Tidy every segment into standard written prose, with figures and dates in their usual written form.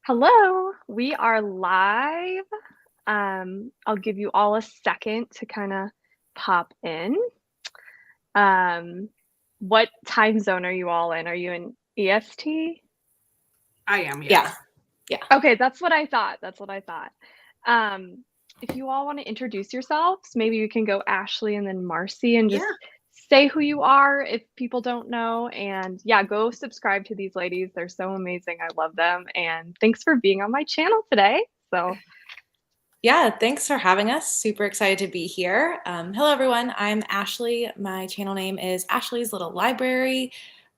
Hello, we are live. I'll give you all a second to kind of pop in. Um, what time zone are you all in? Are you in EST? I am, Yeah. yes. Yeah. Okay, that's what I thought. That's what I thought. If you all want to introduce yourselves, maybe you can go Ashley and then Marcy and just Yeah. say who you are if people don't know. And yeah, go subscribe to these ladies. They're so amazing. I love them. And thanks for being on my channel today. So Yeah, thanks for having us. Super excited to be here. Hello, everyone. I'm Ashley. My channel name is Ashley's Little Library.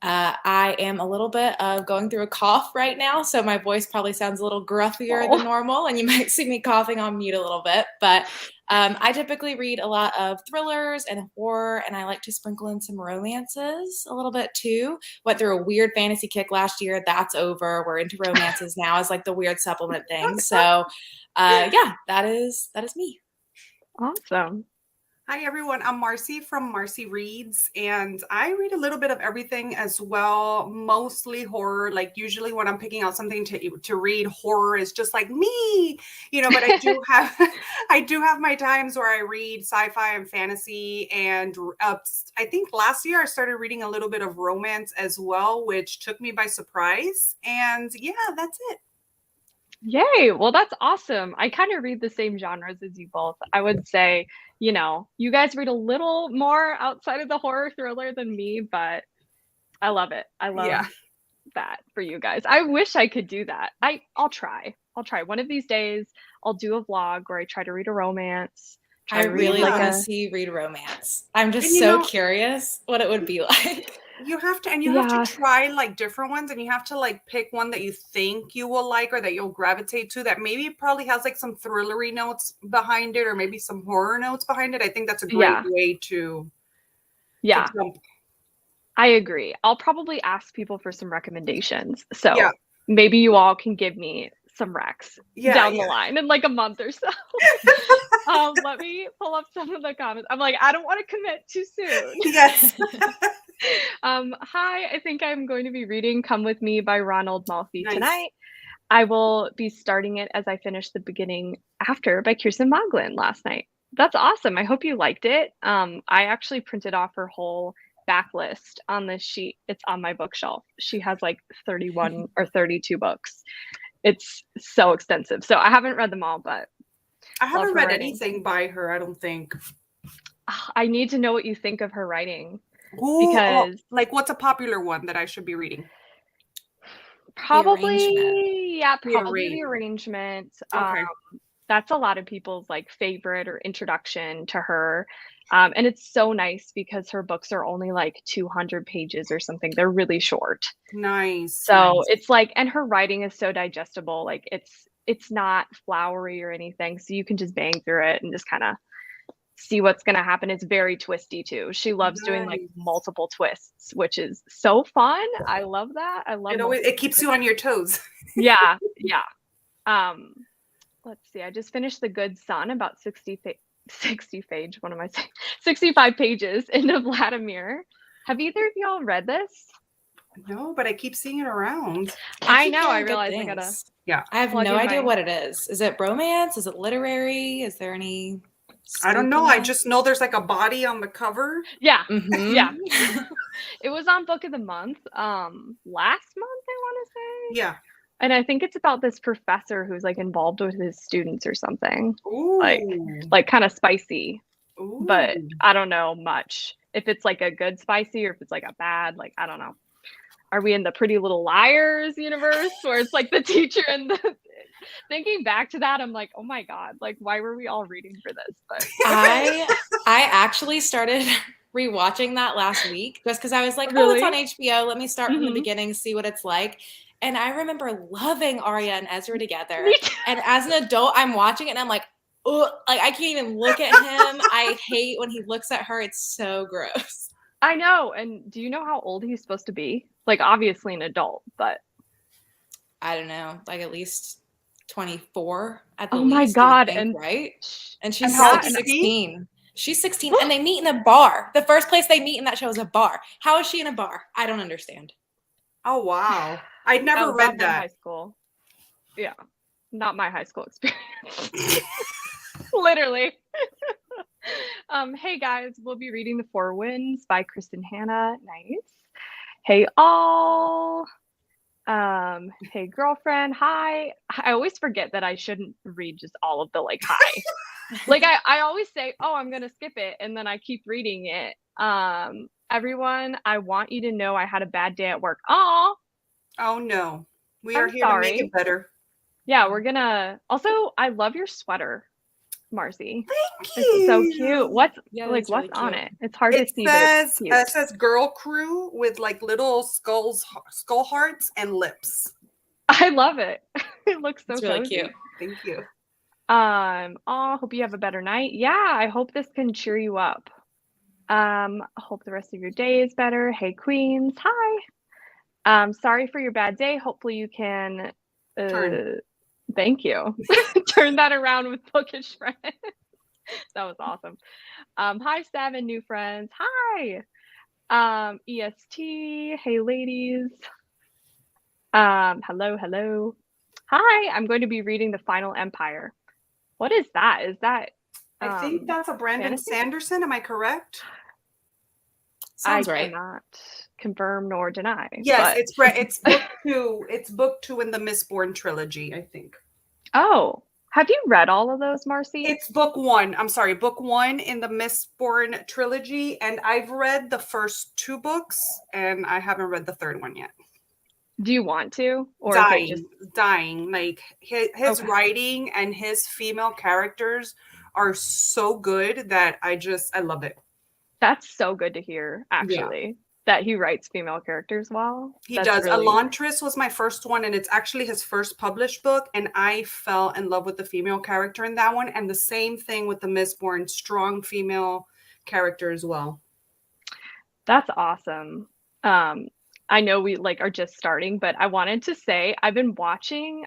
I am a little bit of going through a cough right now, so my voice probably sounds a little gruffier than normal, and you might see me coughing on mute a little bit. But I typically read a lot of thrillers and horror, and I like to sprinkle in some romances a little bit too. Went through a weird fantasy kick last year. That's over. We're into romances now as like the weird supplement thing. So yeah, that is me. awesome. Hi, everyone. I'm Marcy from Marcy Reads, and I read a little bit of everything as well, mostly horror. Like usually when I'm picking out something to read, horror is just like me, but I do have I do have my times where I read sci-fi and fantasy, and I think last year I started reading a little bit of romance as well, which took me by surprise. And yeah, that's it. Yay. Well, that's awesome. I kind of read the same genres as you both. I would say, you guys read a little more outside of the horror thriller than me, but I love it. I love that for you guys. I wish I could do that. I'll try. I'll try. One of these days, I'll do a vlog where I try to read a romance. I really want to see you read romance. I'm just so curious what it would be like. You have to, and you have to try like different ones, and you have to like pick one that you think you will like or that you'll gravitate to, that maybe probably has like some thrillery notes behind it or maybe some horror notes behind it. I think that's a great way to jump. I agree. I'll probably ask people for some recommendations. So maybe you all can give me some recs down the line in like a month or so. Let me pull up some of the comments. I'm like, I don't want to commit too soon. Yes. Hi, I think I'm going to be reading Come With Me by Ronald Malfi tonight. I will be starting it as I finish The Beginning After by Kirsten Moglen last night. That's awesome. I hope you liked it. I actually printed off her whole backlist on this sheet. It's on my bookshelf. She has like 31 or 32 books. It's so extensive. So I haven't read them all, but I haven't read anything by her, I don't think. I need to know what you think of her writing. Ooh, because like what's a popular one that I should be reading? Probably the arrangement. Okay. That's a lot of people's like favorite or introduction to her. And it's so nice because her books are only like 200 pages or something. They're really short. Nice. So it's like, and her writing is so digestible. Like it's not flowery or anything. So you can just bang through it and just kind of see what's going to happen. It's very twisty too. She loves doing like multiple twists, which is so fun. I love that. I love it keeps you on your toes. Yeah. Let's see. I just finished The Good Son, about 65 pages into Vladimir. Have either of y'all read this? No, but I keep seeing it around. I know. I realize I gotta. Yeah. I have no idea what it is. Is it romance? Is it literary? Is there any? I don't know. I just know there's like a body on the cover. Yeah. Yeah. It was on Book of the Month last month, I want to say. Yeah. And I think it's about this professor who's like involved with his students or something. Ooh. Like kind of spicy. Ooh. But I don't know much. If it's like a good spicy or if it's like a bad, like I don't know. Are we in the Pretty Little Liars universe where it's like the teacher and the thinking back to that, I'm like, oh my God, like why were we all reading for this? But I actually started rewatching that last week just because I was like, oh, it's on HBO. Let me start from the beginning, see what it's like. And I remember loving Arya and Ezra together. And as an adult, I'm watching it and I'm like, oh, like I can't even look at him. I hate when he looks at her. It's so gross. I know. And do you know how old he's supposed to be? Like obviously an adult, but I don't know, like at least 24 at the least. Oh my God. And right? And she's 16. She's 16 and they meet in a bar. The first place they meet in that show is a bar. How is she in a bar? I don't understand. Oh wow. I never read that. High school. Yeah, not my high school experience. Literally. Hey guys, we'll be reading The Four Winds by Kristen Hanna. Nice. Hey all. Hey girlfriend. Hi. I always forget that I shouldn't read just all of the like hi. Like I always say, oh, I'm gonna skip it, and then I keep reading it. Everyone, I want you to know I had a bad day at work. Oh, Oh no. We are I'm here to make sorry. it better. Yeah, we're gonna also I love your sweater, Marcy. Thank It's so cute. you. What's Yeah, like that's really what's on cute. it? It's hard to see, but it's cute. It says girl crew with like little skull hearts and lips. I love it. It looks so It's really cozy. cute. Thank you. Oh, hope you have a better night. Yeah, I hope this can cheer you up. Hope the rest of your day is better. Hey queens. Hi. Sorry for your bad day. Hopefully you can Turn. thank you. Turn that around with bookish friends. That was awesome. Hi, Seven new friends. Hi. EST. Hey, ladies. Hello, hello. Hi, I'm going to be reading The Final Empire. What is that? Is that I think that's a Brandon fantasy? Sanderson. Am I correct? Sounds I right. cannot confirm nor deny. Yes, but... it's book two. It's book two in the Mistborn trilogy, I think. Oh, have you read all of those, Marcy? It's book one. I'm sorry, book one in the Mistborn trilogy, and I've read the first two books, and I haven't read the third one yet. Do you want to, or is it just dying? Like his Okay. writing and his female characters are so good that I love it. That's so good to hear, actually, that he writes female characters well. He That's does. really... Elantris was my first one, and it's actually his first published book, and I fell in love with the female character in that one, and the same thing with the Mistborn, strong female character as well. That's awesome. I know we like are just starting, but I wanted to say I've been watching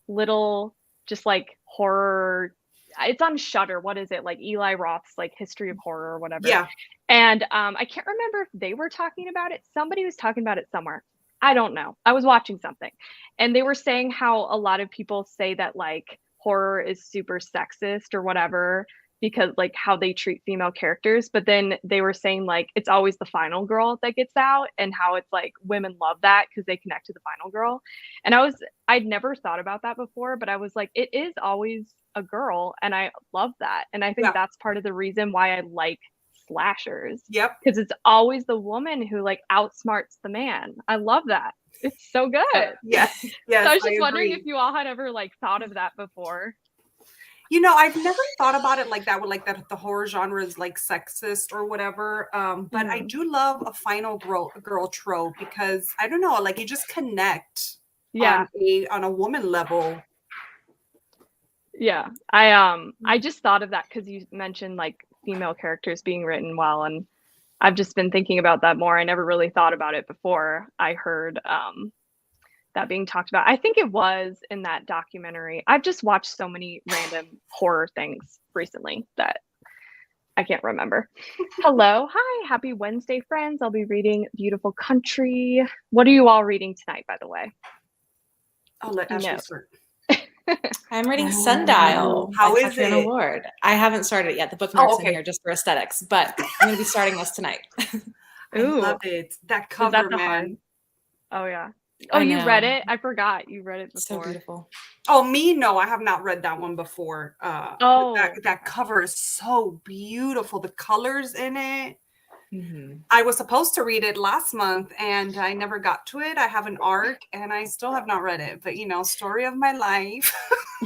little just like horror. It's on Shudder. What is it? Like Eli Roth's like History of Horror or whatever. Yeah. And I can't remember if they were talking about it. Somebody was talking about it somewhere. I don't know. I was watching something. And they were saying how a lot of people say that like horror is super sexist or whatever because like how they treat female characters, but then they were saying like it's always the final girl that gets out and how it's like women love that because they connect to the final girl. And I'd never thought about that before, but I was like, it is always a girl, and I love that. And I think that's part of the reason why I like slashers. Yep. Because it's always the woman who like outsmarts the man. I love that. It's so good. Yes. Yes. So I was just wondering if you all had ever like thought of that before. You know, I've never thought about it like that, with like that the horror genre is like sexist or whatever. But I do love a final girl trope because I don't know, like you just connect on a woman level. Yeah. I just thought of that because you mentioned like female characters being written well, and I've just been thinking about that more. I never really thought about it before I heard that being talked about. I think it was in that documentary. I've just watched so many random horror things recently that I can't remember. Hello. Hi. Happy Wednesday, friends. I'll be reading Beautiful Country. What are you all reading tonight, by the way? I'll let Ashley start. I'm reading Sundial. How is it? Award. I haven't started it yet. The bookmark's in here just for aesthetics, but I'm going to be starting this tonight. I love it. That cover, man. Oh, yeah. Oh, you read it? I forgot you read it before. So beautiful. Oh, me? No, I have not read that one before. That cover is so beautiful. The colors in it. Mm-hmm. I was supposed to read it last month and I never got to it. I have an arc and I still have not read it. But, you know, story of my life.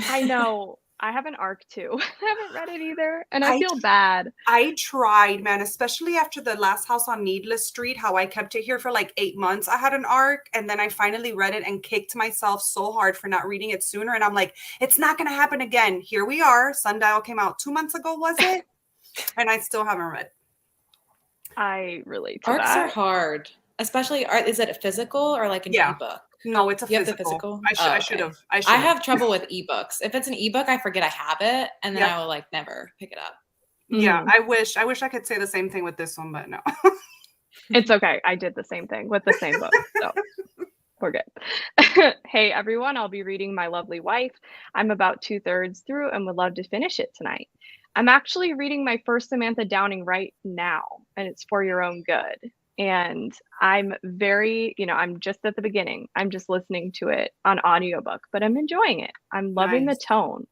I know. I have an arc too. I haven't read it either. And I feel bad. I tried, man, especially after the last house on Needless Street, how I kept it here for like 8 months. I had an arc and then I finally read it and kicked myself so hard for not reading it sooner. And I'm like, it's not going to happen again. Here we are. Sundial came out 2 months ago, was it? And I still haven't read it. I relate to Arcs that. are hard, especially is it a physical or like an ebook? No, it's a physical. I should have. I have trouble with ebooks. If it's an ebook, I forget I have it, and then I will like never pick it up. Yeah, I wish I could say the same thing with this one, but no. It's okay. I did the same thing with the same book. So We're good. Hey everyone, I'll be reading My Lovely Wife. I'm about 2/3 through and would love to finish it tonight. I'm actually reading my first Samantha Downing right now, and it's For Your Own Good. And I'm I'm just at the beginning. I'm just listening to it on audiobook, but I'm enjoying it. I'm loving the Nice. tone.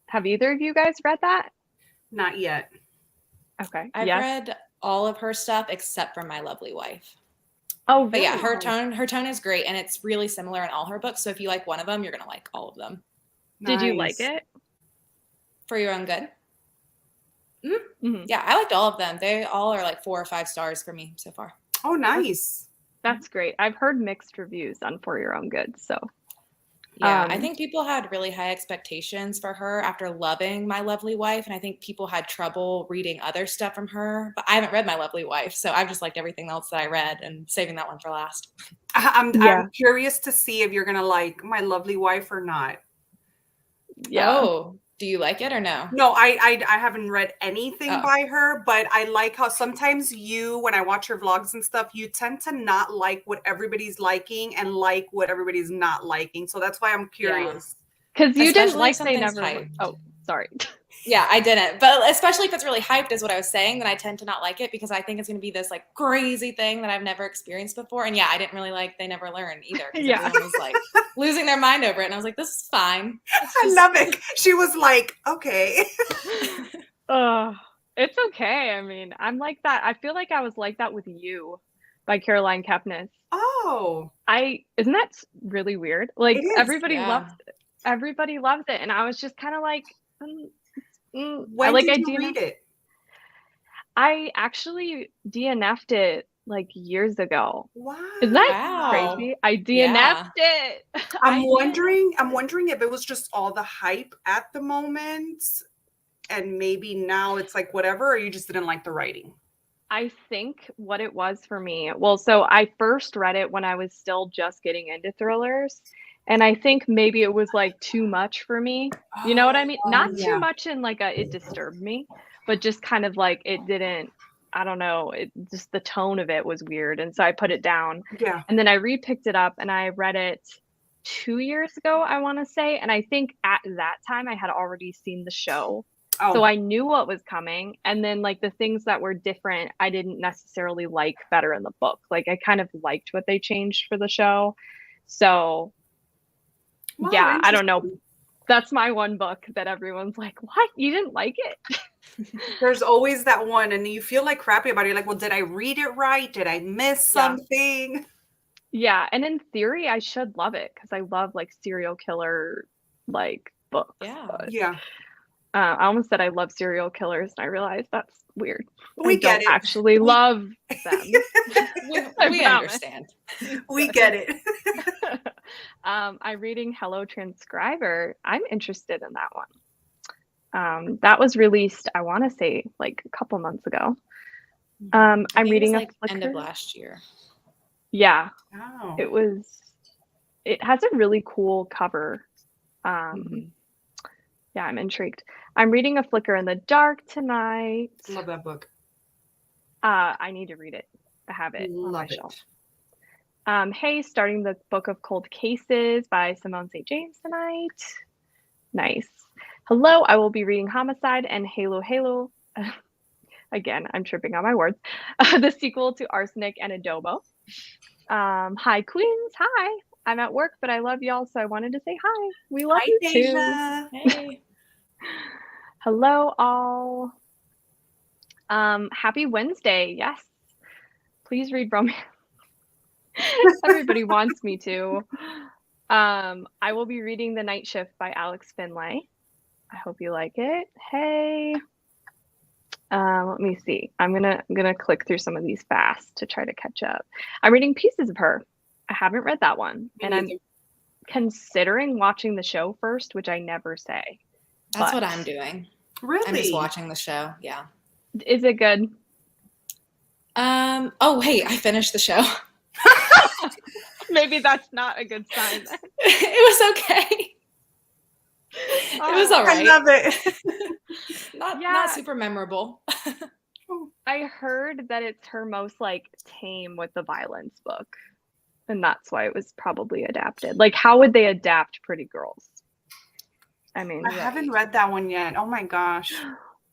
Have either of you guys read that? Not yet. Okay. I've yes. read all of her stuff except for My Lovely Wife. Oh, But really? yeah, her tone is great, and it's really similar in all her books. So if you like one of them, you're gonna like all of them. Did you like it? For Your Own Good? Mm-hmm. Yeah, I liked all of them. They all are like 4 or 5 stars for me so far. Oh, nice. That's great. I've heard mixed reviews on For Your Own Good. So yeah, I think people had really high expectations for her after loving My Lovely Wife, and I think people had trouble reading other stuff from her. But I haven't read My Lovely Wife, so I've just liked everything else that I read and saving that one for last. I'm curious to see if you're gonna like My Lovely Wife or not. Yeah. Oh, do you like it or no? No, I haven't read anything by her, but I like how sometimes when I watch her vlogs and stuff, you tend to not like what everybody's liking and like what everybody's not liking. So that's why I'm curious. Because you didn't Especially like if They something's Never. hyped. Oh, sorry. Yeah, I didn't. But especially if it's really hyped is what I was saying, then I tend to not like it because I think it's going to be this like crazy thing that I've never experienced before. And yeah, I didn't really like They Never Learn either. Yeah. Everyone was like losing their mind over it. And I was like, this is fine. I love it. She was like, okay. It's okay. I mean, I'm like that. I feel like I was like that with You by Caroline Kepnes. Oh. Isn't that really weird? Like It is, everybody loves it. Everybody loves it. And I was just kind of like, when did you read it? I actually DNF'd it like years ago. Wow. Isn't that crazy? I DNF'd it. I'm wondering if it was just all the hype at the moment and maybe now it's like whatever, or you just didn't like the writing. I think what it was for me, so I first read it when I was still just getting into thrillers. And I think maybe it was like too much for me. You know what I mean? Not too much in like it disturbed me, but just kind of like it didn't, I don't know, just the tone of it was weird. And so I put it down. Yeah. And then I re-picked it up and I read it 2 years ago, I want to say. And I think at that time I had already seen the show. So I knew what was coming. And then like the things that were different, I didn't necessarily like better in the book. Like I kind of liked what they changed for the show. So yeah, I don't know. That's my one book that everyone's like, what? You didn't like it? There's always that one and you feel like crappy about it. You're like, well, did I read it right? Did I miss something? Yeah. And in theory, I should love it because I love like serial killer like books. Yeah. Yeah. I almost said I love serial killers, and I realized that's weird. We get it. Actually love them. we understand. We get it. I'm reading Hello Transcriber. I'm interested in that one. That was released, I want to say, like a couple months ago. I'm reading like end of last year. Yeah. Oh. It has a really cool cover. Yeah, I'm intrigued. I'm reading A Flicker in the Dark tonight. Love that book. I need to read it. I have it on my shelf. Hey, starting the book of Cold Cases by Simone St. tonight. Nice. Hello, I will be reading Homicide and Halo. Again, I'm tripping on my words. The sequel to Arsenic and Adobo. Hi, Queens. Hi. I'm at work, but I love y'all, so I wanted to say hi. We love you Deja. too. Hey. Hello, all. Happy Wednesday. Yes. Please read romance. Everybody wants me to. I will be reading The Night Shift by Alex Finlay. I hope you like it. Hey. Let me see. I'm gonna click through some of these fast to try to catch up. I'm reading Pieces of Her. I haven't read that one. And I'm considering watching the show first, which I never say. That's what I'm doing. Really? I'm just watching the show. Yeah. Is it good? Oh, hey, I finished the show. Maybe that's not a good sign then. It was okay. It was all right. I love it. Not super memorable. I heard that it's her most like tame with the violence book. And that's why it was probably adapted. Like, how would they adapt Pretty Girls? I mean, I haven't read that one yet. Oh my gosh.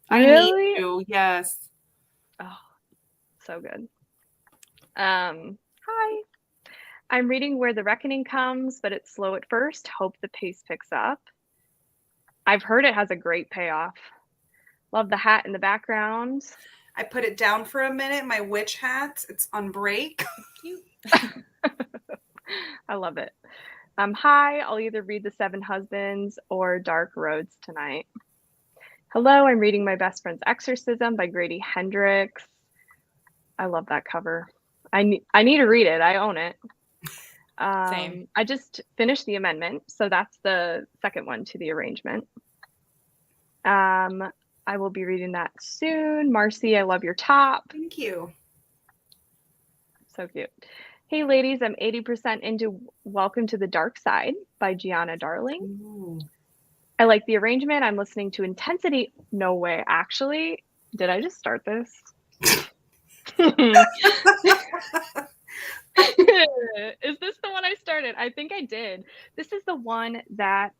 I need really? to. Yes. Oh, so good. Hi. I'm reading Where the Reckoning Comes, but it's slow at first. Hope the pace picks up. I've heard it has a great payoff. Love the hat in the background. I put it down for a minute. My witch hat. It's on break. Cute. I love it. Hi, I'll either read The Seven Husbands or Dark Roads tonight. Hello, I'm reading My Best Friend's Exorcism by Grady Hendrix. I love that cover. I need to read it. I own it. Same. I just finished The Amendment, so that's the second one to the arrangement. I will be reading that soon. Marcy, I love your top. Thank you. So cute. Hey, ladies, I'm 80% into Welcome to the Dark Side by Gianna Darling. Ooh. I like the arrangement. I'm listening to Intensity. No way. Actually, did I just start this? Is this the one I started? I think I did. This is the one that,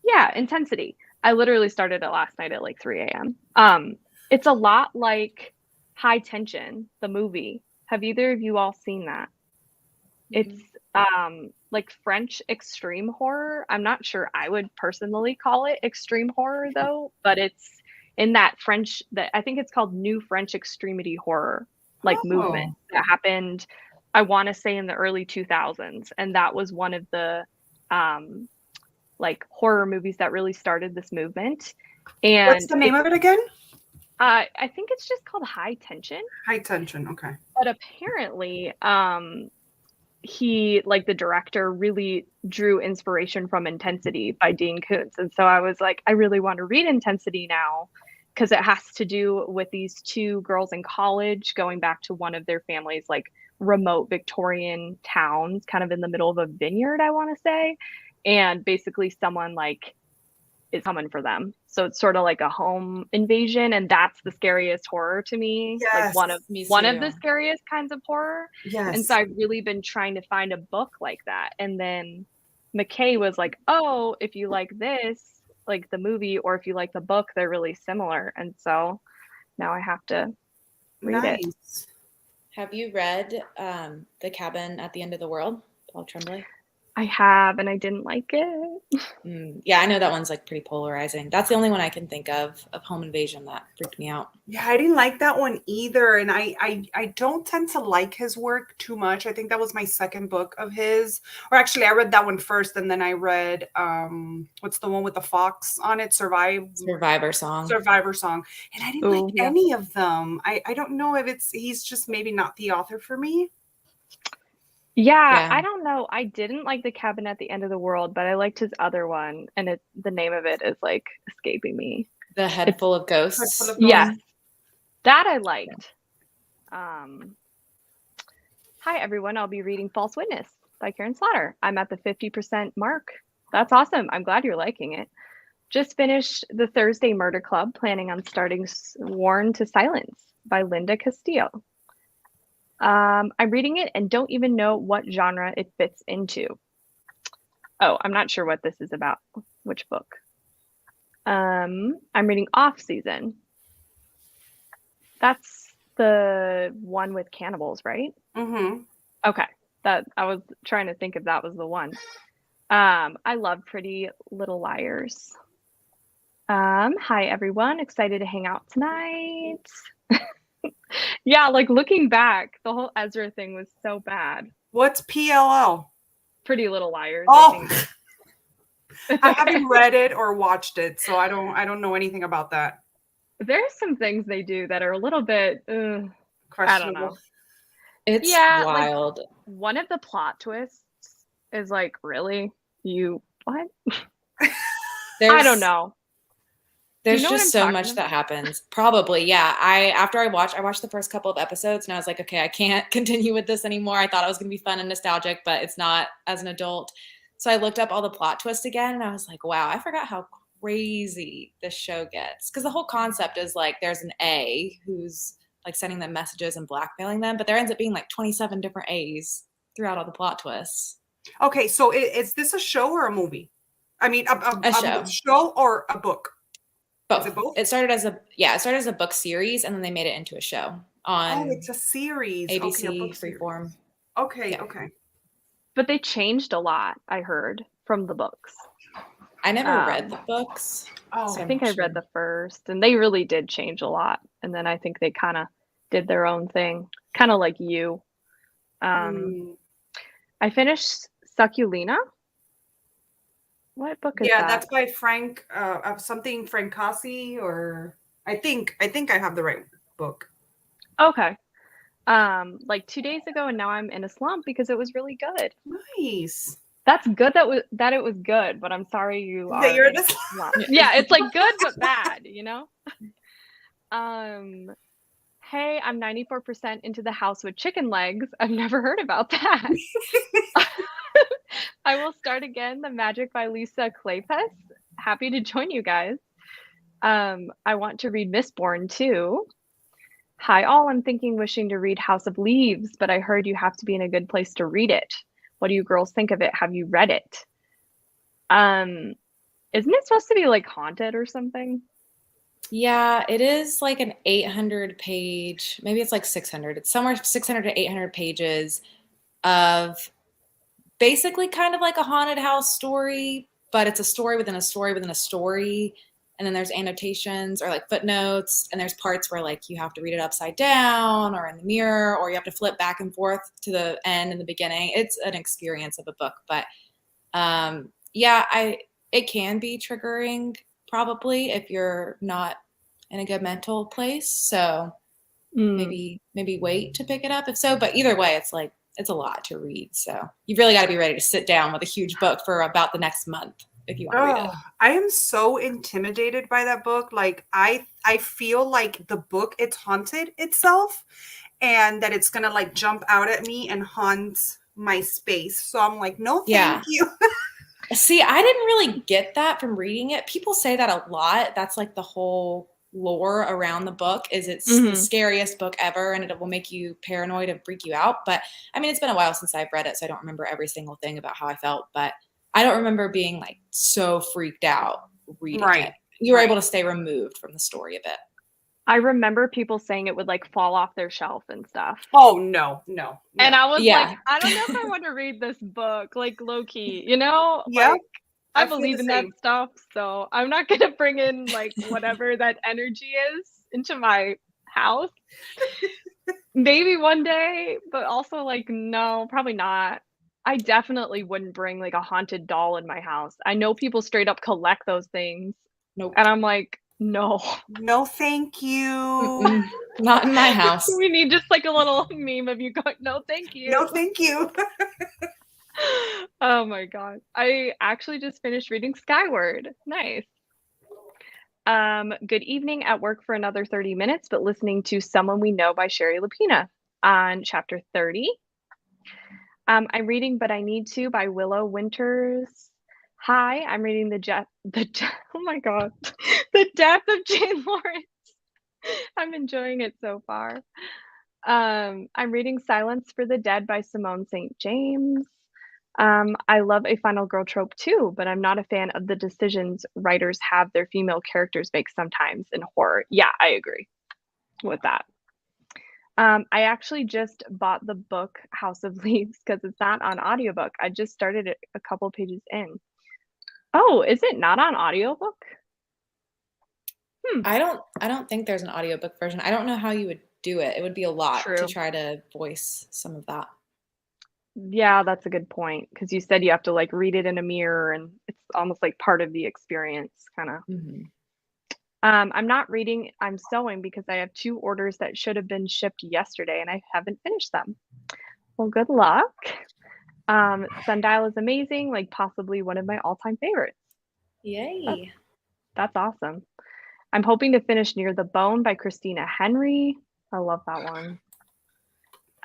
yeah, Intensity. I literally started it last night at like 3 a.m. It's a lot like High Tension, the movie. Have either of you all seen that? It's like French extreme horror. I'm not sure I would personally call it extreme horror though, but it's in that French that I think it's called New French Extremity Horror like movement that happened, I want to say in the early 2000s, and that was one of the like horror movies that really started this movement. And what's the name of it again? I think it's just called High Tension. High Tension, okay. But apparently, he, like the director, really drew inspiration from Intensity by Dean Koontz. And so I was like, I really want to read Intensity now because it has to do with these two girls in college going back to one of their family's like remote Victorian towns, kind of in the middle of a vineyard, I want to say. And basically someone like is coming for them. So it's sort of like a home invasion, and that's the scariest horror to me. Yes, like one of the scariest kinds of horror. Yes. And so I've really been trying to find a book like that. And then McKay was like, "Oh, if you like this, like the movie, or if you like the book, they're really similar." And so now I have to read it. Have you read The Cabin at the End of the World, Paul Tremblay? I have, and I didn't like it. Yeah, I know that one's like pretty polarizing. That's the only one I can think of home invasion that freaked me out. Yeah, I didn't like that one either. And I don't tend to like his work too much. I think that was my second book of his. Or actually, I read that one first, and then I read what's the one with the fox on it? Survivor Song. Survivor Song. And I didn't like any of them. I don't know if he's just maybe not the author for me. Yeah, I don't know. I didn't like The Cabin at the End of the World, but I liked his other one, and the name of it is like escaping me. The Head Full of Ghosts. Yes, that I liked. Hi everyone, I'll be reading False Witness by Karen Slaughter. I'm at the 50% mark. That's awesome. I'm glad you're liking it. Just finished The Thursday Murder Club, planning on starting Sworn to Silence by Linda Castillo. I'm reading it and don't even know what genre it fits into. Oh, I'm not sure what this is about. Which book? I'm reading Off Season. That's the one with cannibals, right? Mm-hmm. Okay. That I was trying to think if that was the one. I love Pretty Little Liars. Hi everyone. Excited to hang out tonight. Yeah, like looking back, the whole Ezra thing was so bad. What's PLL? Pretty Little Liars. Oh, I haven't read it or watched it, so I don't know anything about that. There's some things they do that are a little bit questionable. I don't know. It's wild. Like, one of the plot twists is like, really? You what? I don't know. There's just so much that happens. Probably, yeah. I watched the first couple of episodes and I was like, okay, I can't continue with this anymore. I thought it was gonna be fun and nostalgic, but it's not as an adult. So I looked up all the plot twists again and I was like, wow, I forgot how crazy this show gets. Because the whole concept is like there's an A who's like sending them messages and blackmailing them, but there ends up being like 27 different A's throughout all the plot twists. Okay, so is this a show or a movie? I mean, A show. a show or a book? Both. Is it both? It started as a book series, and then they made it into a show on it's a series. ABC, Okay, a book Freeform. series. Okay, Yeah. okay. But they changed a lot, I heard, from the books. I never read the books. Oh, so I think I read the first, and they really did change a lot. And then I think they kind of did their own thing, kind of like you. I finished Succulina. What book is that? Yeah, that's by Frank something Francasi, or I think I have the right book. Okay. Like 2 days ago, and now I'm in a slump because it was really good. Nice. That's good that it was good, but I'm sorry you are. That you're in a slump. Yeah, it's like good but bad, you know? Hey, I'm 94% into the house with chicken legs. I've never heard about that. I will start again the Magic by Lisa Kleypas. Happy to join you guys. I want to read Mistborn too. Hi all, I'm wishing to read House of Leaves, but I heard you have to be in a good place to read it. What do you girls think of it? Have you read it? Isn't it supposed to be like haunted or something? Yeah, it is like an 800 page, maybe it's like 600. It's somewhere 600 to 800 pages of basically kind of like a haunted house story, but it's a story within a story within a story. And then there's annotations or like footnotes, and there's parts where like you have to read it upside down or in the mirror, or you have to flip back and forth to the end and the beginning. It's an experience of a book, but it can be triggering probably if you're not in a good mental place. So maybe wait to pick it up if so. But either way, it's like it's a lot to read. So you've really got to be ready to sit down with a huge book for about the next month if you want to read it. I am so intimidated by that book. Like I feel like the book, it's haunted itself, and that it's gonna like jump out at me and haunt my space. So I'm like, no, thank you. See, I didn't really get that from reading it. People say that a lot. That's like the whole lore around the book is it's the scariest book ever, and it will make you paranoid and freak you out. But I mean, it's been a while since I've read it, so I don't remember every single thing about how I felt, but I don't remember being like so freaked out reading it. You were able to stay removed from the story a bit. I remember people saying it would like fall off their shelf and stuff. Oh, no. And I was like, I don't know if I want to read this book, like low key, you know? Yeah. Like, I believe in that stuff, so I'm not going to bring in like whatever that energy is into my house. Maybe one day, but also like, no, probably not. I definitely wouldn't bring like a haunted doll in my house. I know people straight up collect those things. Nope. And I'm like, no. No, thank you. Not in my house. We need just like a little meme of you going, no, thank you. No, thank you. Oh my God. I actually just finished reading Skyward. Nice. Good evening at work for another 30 minutes, but listening to Someone We Know by Sherry Lapina on chapter 30. I'm reading But I Need to by Willow Winters. Hi, I'm reading oh my God, The Death of Jane Lawrence. I'm enjoying it so far. I'm reading Silence for the Dead by Simone St. James. I love a final girl trope too, but I'm not a fan of the decisions writers have their female characters make sometimes in horror. Yeah, I agree with that. I actually just bought the book House of Leaves because it's not on audiobook. I just started it a couple pages in. Oh, is it not on audiobook? I don't think there's an audiobook version. I don't know how you would do it. It would be a lot to try to voice some of that. Yeah, that's a good point, because you said you have to like read it in a mirror, and it's almost like part of the experience, kind of. I'm not reading, I'm sewing because I have 2 orders that should have been shipped yesterday and I haven't finished them. Well, good luck. Sundial is amazing, like possibly one of my all-time favorites. Yay. That's awesome. I'm hoping to finish Near the Bone by Christina Henry. I love that one.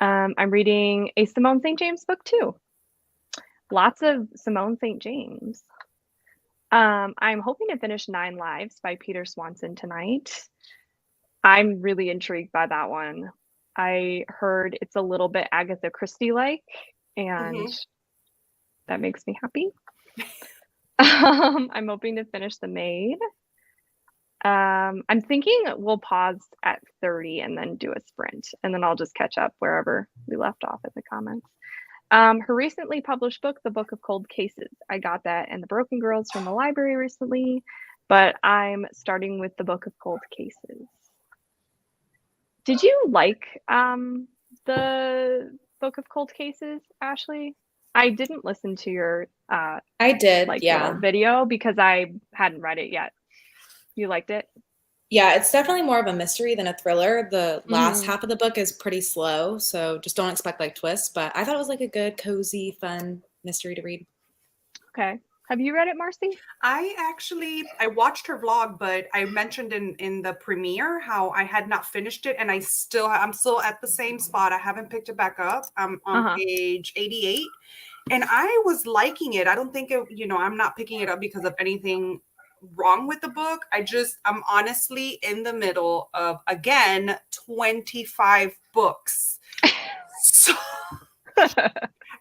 I'm reading a Simone St. James book too. Lots of Simone St. James. I'm hoping to finish 9 Lives by Peter Swanson tonight. I'm really intrigued by that one. I heard it's a little bit Agatha Christie-like, and Hmm. that makes me happy. I'm hoping to finish The Maid. I'm thinking we'll pause at 30 and then do a sprint, and then I'll just catch up wherever we left off in the comments. Her recently published book, The Book of Cold Cases. I got that and The Broken Girls from the library recently, but I'm starting with The Book of Cold Cases. Did you like the Book of Cold Cases, Ashley? I didn't listen to your I did, little yeah. video because I hadn't read it yet. You liked it? Yeah, it's definitely more of a mystery than a thriller. The last Mm-hmm. half of the book is pretty slow, so just don't expect like twists. But I thought it was like a good, cozy, fun mystery to read. Okay. Have you read it, Marcy? I watched her vlog, but I mentioned in the premiere how I had not finished it, and I'm still at the same spot. I haven't picked it back up. I'm on Uh-huh. page 88, and I was liking it. I don't think I'm not picking it up because of anything wrong with the book. I'm honestly in the middle of, again, 25 books. So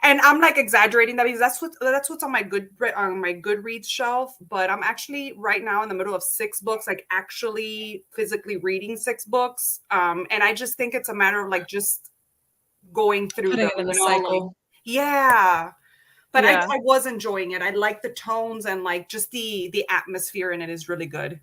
and I'm like exaggerating that because that's what's on my Goodreads shelf. But I'm actually right now in the middle of 6 books, like actually physically reading 6 books. And I just think it's a matter of like just going through Putting them, it in the like, cycle. yeah. But Yeah. I was enjoying it. I like the tones and like just the atmosphere in it is really good.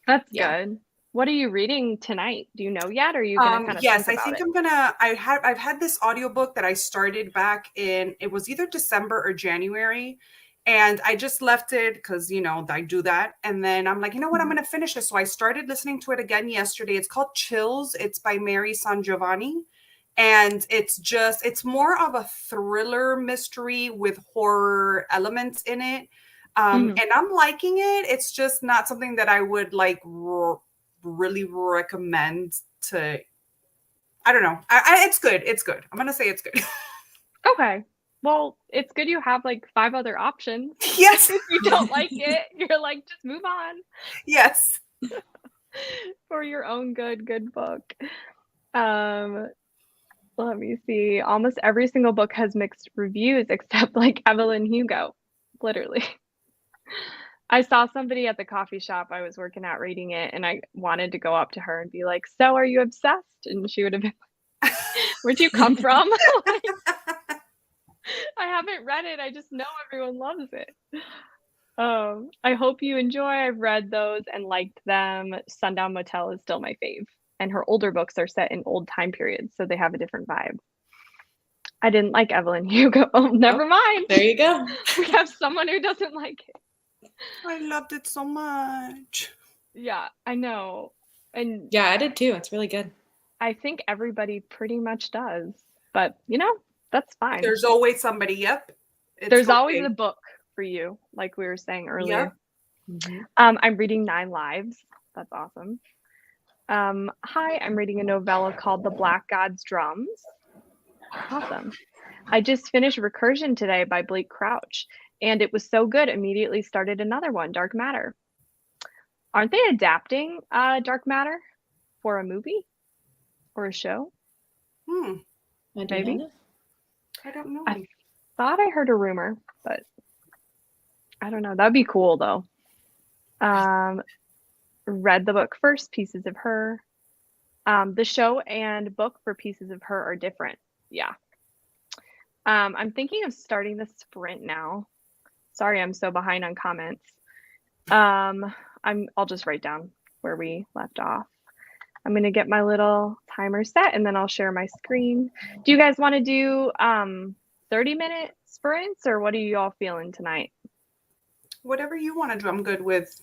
That's Yeah. good. What are you reading tonight? Do you know yet, or are you gonna kind of think Yes, I about think it? I've had this audiobook that I started back in, it was either December or January. And I just left it because, I do that. And then I'm like, you know what, I'm Mhm. going to finish this. So I started listening to it again yesterday. It's called Chills. It's by Mary San Giovanni. And it's more of a thriller mystery with horror elements in it. Mhm. And I'm liking it. It's just not something that I would like really recommend to. I don't know. It's good. It's good. I'm gonna say it's good. Okay. Well, it's good you have like 5 other options. Yes. If you don't like it, you're like, just move on Yes. for your own good book. Um, Let me see. Almost every single book has mixed reviews except like Evelyn Hugo. Literally. I saw somebody at the coffee shop I was working at reading it, and I wanted to go up to her and be like, "So, are you obsessed?" And she would have been, "Where'd you come from?" Like, I haven't read it. I just know everyone loves it. I hope you enjoy. I've read those and liked them. Sundown Motel is still my fave, and her older books are set in old time periods, so they have a different vibe. I didn't like Evelyn Hugo. Oh, Oh, never mind. there you go. We have someone who doesn't like it. I loved it so much. Yeah, I know. And Yeah, I did too. It's really good. I think everybody pretty much does. But, that's fine. There's always somebody. Yep. It's There's always okay. a book for you, like we were saying earlier. Yep. Mhm. I'm reading 9 Lives. That's awesome. Hi, I'm reading a novella called The Black God's Drums. Awesome. I just finished Recursion today by Blake Crouch, and it was so good. Immediately started another one, Dark Matter. Aren't they adapting Dark Matter for a movie or a show? Hmm. I do not Maybe. know. I don't know. I thought I heard a rumor, but I don't know. That'd be cool though. Read the book first, Pieces of Her. The show and book for Pieces of Her are different. Yeah. I'm thinking of starting the sprint now. Sorry, I'm so behind on comments. I'll just write down where we left off. I'm gonna get my little timer set and then I'll share my screen. Do you guys want to do 30-minute sprints, or what are you all feeling tonight? Whatever you want to do, I'm good with.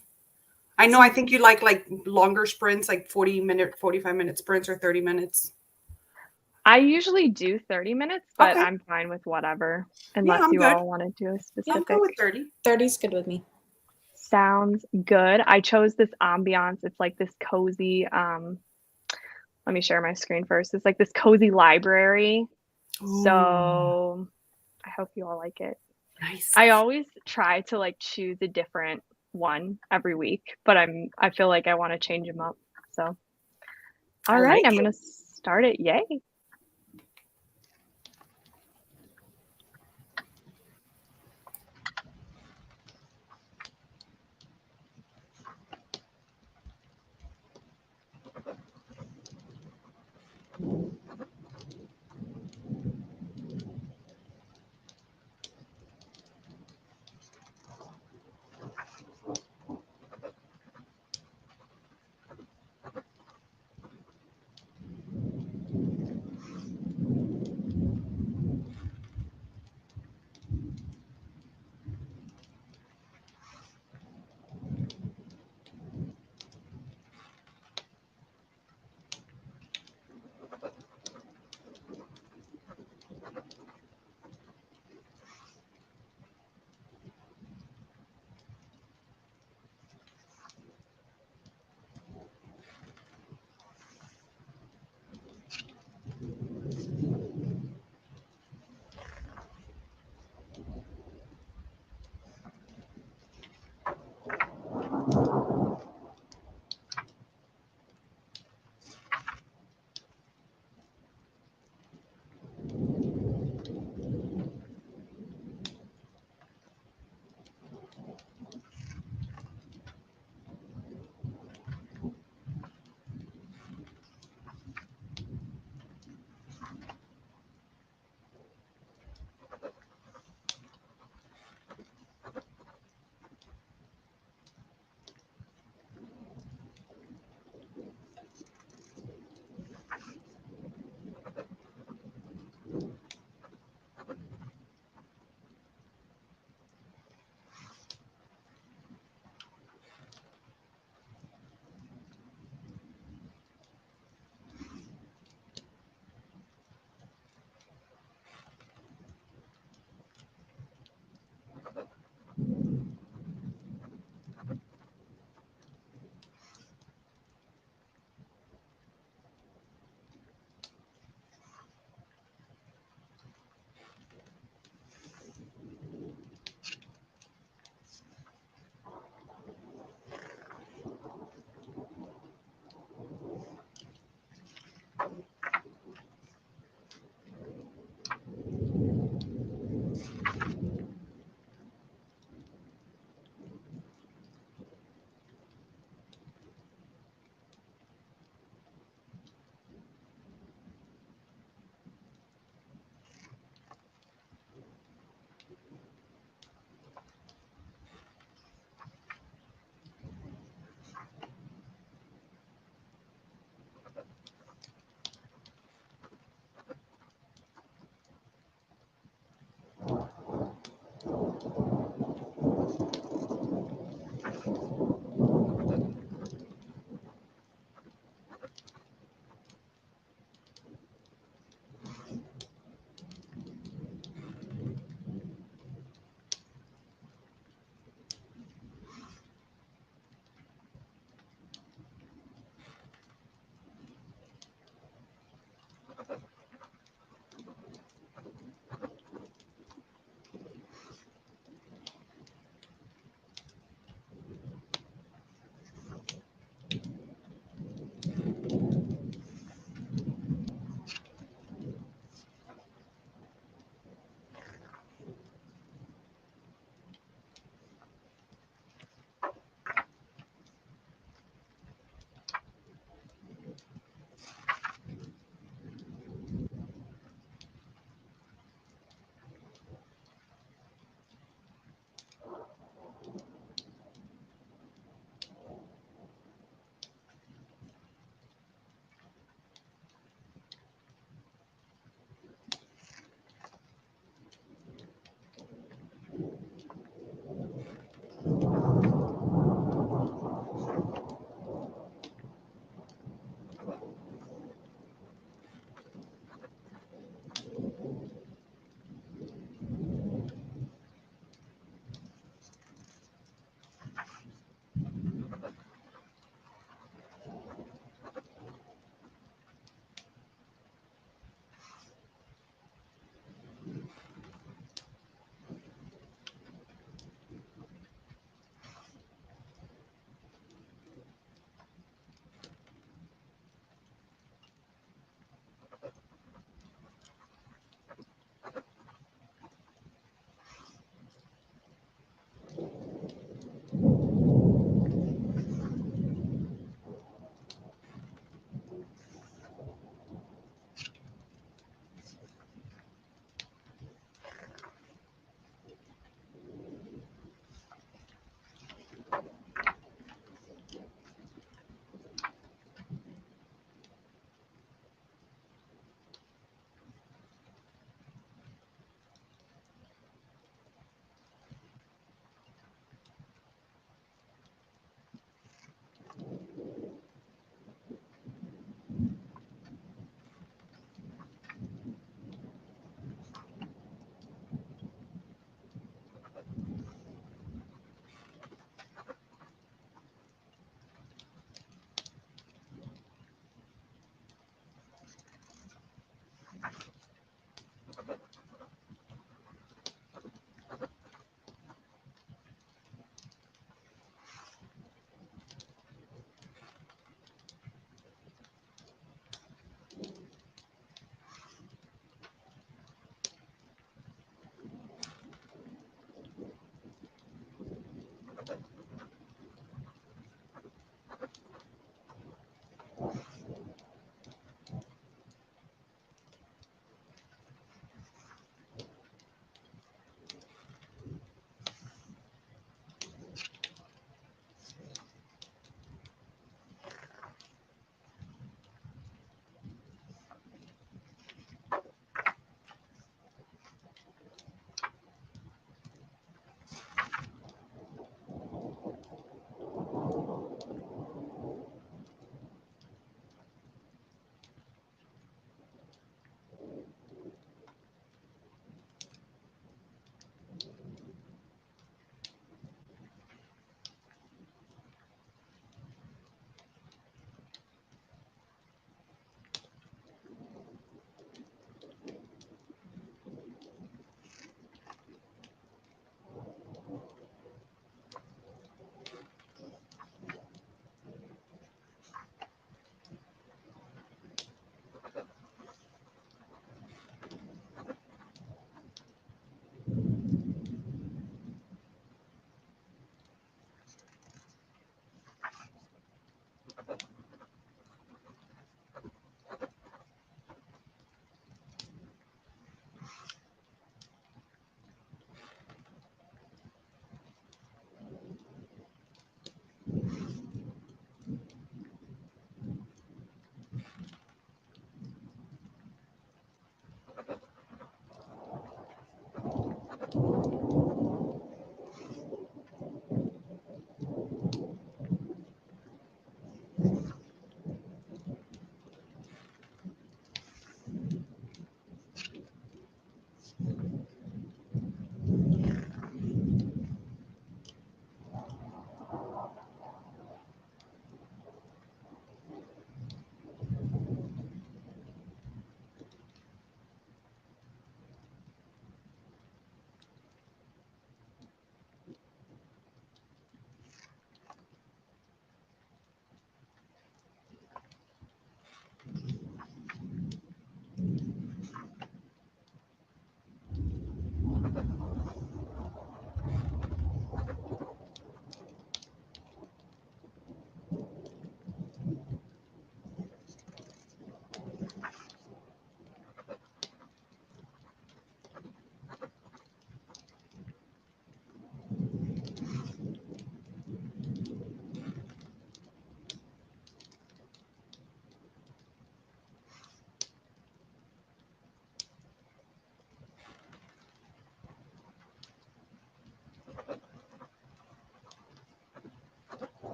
I know. I think you like longer sprints, like 40-minute, 45-minute sprints, or 30 minutes. I usually do 30 minutes, but Okay. I'm fine with whatever, Yeah, unless I'm you good. all want to do a Yeah, I'm specific. good with 30. 30's good with me. Sounds good. I chose this Ambiance. It's like this cozy, let me share my screen first. It's like this cozy library. Ooh, So I hope you all like it. nice. I always try to like choose a different one every week, but I feel like I want to change them up. So All right, I'm going to start it. Yay.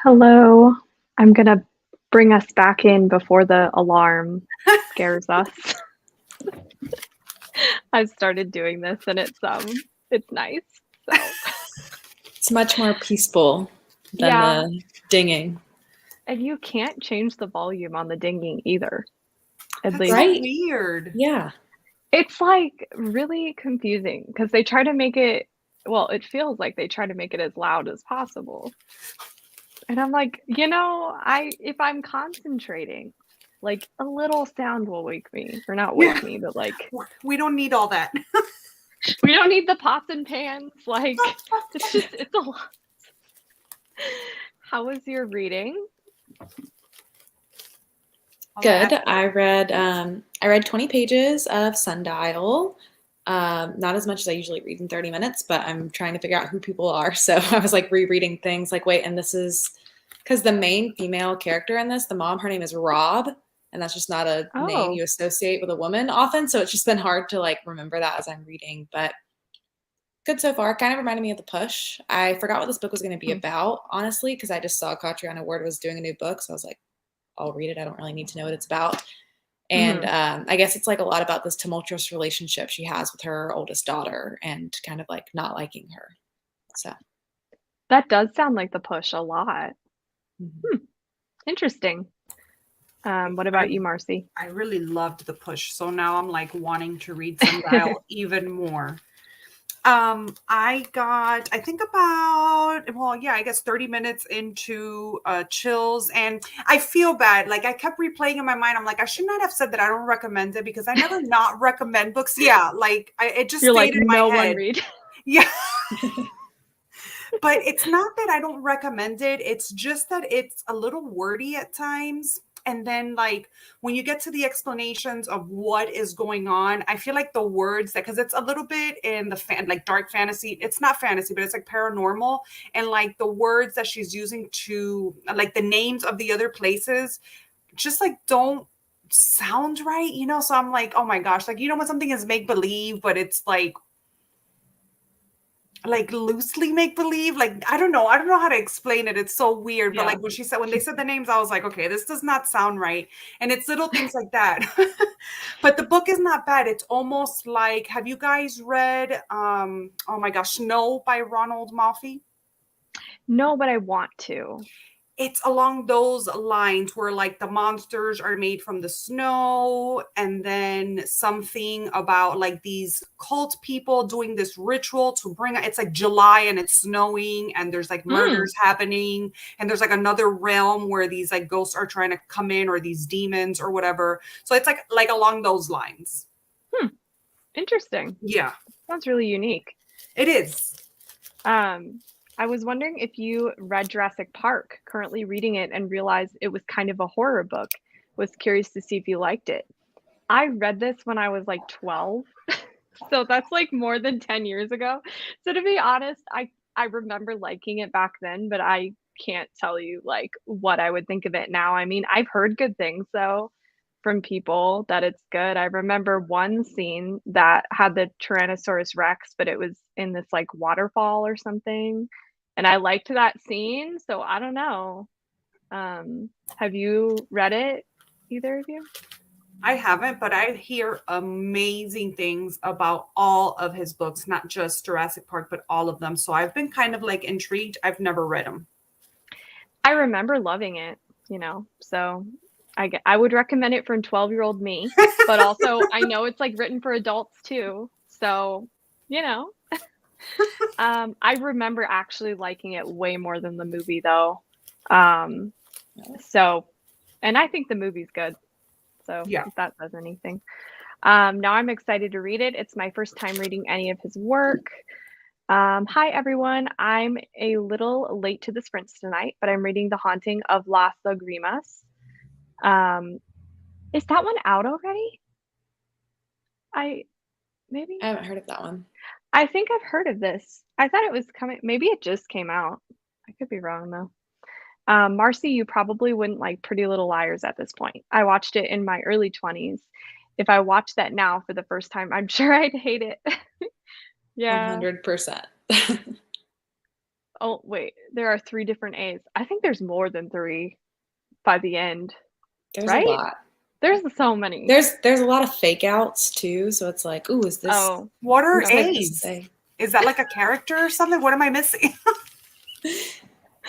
Hello. I'm gonna bring us back in before the alarm scares us. I've started doing this and it's nice. So It's much more peaceful than yeah. the dinging. And you can't change the volume on the dinging either. At That's least so Right? weird. Yeah. it's like really confusing because they try to make it well, it feels like they try to make it as loud as possible. And I'm like, I if I'm concentrating, like a little sound will wake me. Or not Yeah. wake me, but like We don't need all that. we don't need the pots and pans. Like it's a lot. How was your reading? Good. I read 20 pages of Sundial. Not as much as I usually read in 30 minutes, but I'm trying to figure out who people are. So I was like rereading things like, wait, and this is because the main female character in this, the mom, her name is Rob, and that's just not a name Oh. you associate with a woman often. So it's just been hard to like remember that as I'm reading, but good so far. Kind of reminded me of The Push. I forgot what this book was going to be Hmm. about, honestly, because I just saw Catriona Ward was doing a new book. So I was like, I'll read it. I don't really need to know what it's about. And Mhm. I guess it's like a lot about this tumultuous relationship she has with her oldest daughter and kind of like not liking her. So, That does sound like the push a lot. mhm. Hmm, interesting. What I about you, Marcy? I really loved The Push, so now I'm like wanting to read Sundial even more. I think about, well, yeah, I guess 30 minutes into Chills, and I feel bad. Like I kept replaying in my mind. I'm like, I should not have said that I don't recommend it because I never not recommend books. Yeah, like it just You're stayed like, in my no one head. read. Yeah. But it's not that I don't recommend it. It's just that it's a little wordy at times. And then, like, when you get to the explanations of what is going on, I feel like the words that, because it's a little bit in the like dark fantasy, it's not fantasy, but it's like paranormal. And like the words that she's using to, like, the names of the other places, just like don't sound right, you know? So I'm like, oh my gosh, like, when something is make believe, but it's like loosely make believe, like I don't know how to explain it, it's so weird, but Yeah. like when they said the names, I was like, okay, this does not sound right. And it's little things like that. But the book is not bad. It's almost like, have you guys read oh my gosh, Snow by Ronald Malfi? No, but I want to. It's along those lines where like the monsters are made from the snow, and then something about like these cult people doing this ritual to bring it's like July and it's snowing and there's like Mm, murders happening, and there's like another realm where these like ghosts are trying to come in, or these demons or whatever. So it's like along those lines. hmm, interesting. Yeah, Sounds really unique. it is. Um, I was wondering if you read Jurassic Park, currently reading it and realized it was kind of a horror book. Was curious to see if you liked it. I read this when I was like 12. So that's like more than 10 years ago. So to be honest, I remember liking it back then, but I can't tell you like what I would think of it now. I mean, I've heard good things though from people that it's good. I remember one scene that had the Tyrannosaurus Rex, but it was in this like waterfall or something. And I liked that scene, so I don't know. Have you read it, either of you? I haven't, but I hear amazing things about all of his books, not just Jurassic Park, but all of them. So I've been kind of like intrigued. I've never read them. I remember loving it, so I would recommend it for 12-year-old me, but also I know it's like written for adults too. So, you know, I remember actually liking it way more than the movie though. Um, so, and I think the movie's good. So Yeah. if that says anything. Now I'm excited to read it. It's my first time reading any of his work. Hi everyone. I'm a little late to the sprints tonight, but I'm reading The Haunting of Las Lagrimas. Um, is that one out already? I maybe I haven't heard of that one. I think I've heard of this. I thought it was coming. Maybe it just came out. I could be wrong though. Marcy, you probably wouldn't like Pretty Little Liars at this point. I watched it in my early 20s. If I watched that now for the first time, I'm sure I'd hate it. Yeah. 100%. Oh, wait, there are 3 different A's. I think there's more than 3 by the end, There's a right? lot. There's so many. There's a lot of fake outs too, so it's like, ooh, is this Oh, What are looks like this A's? is A. Is that like a character or something? What am I missing?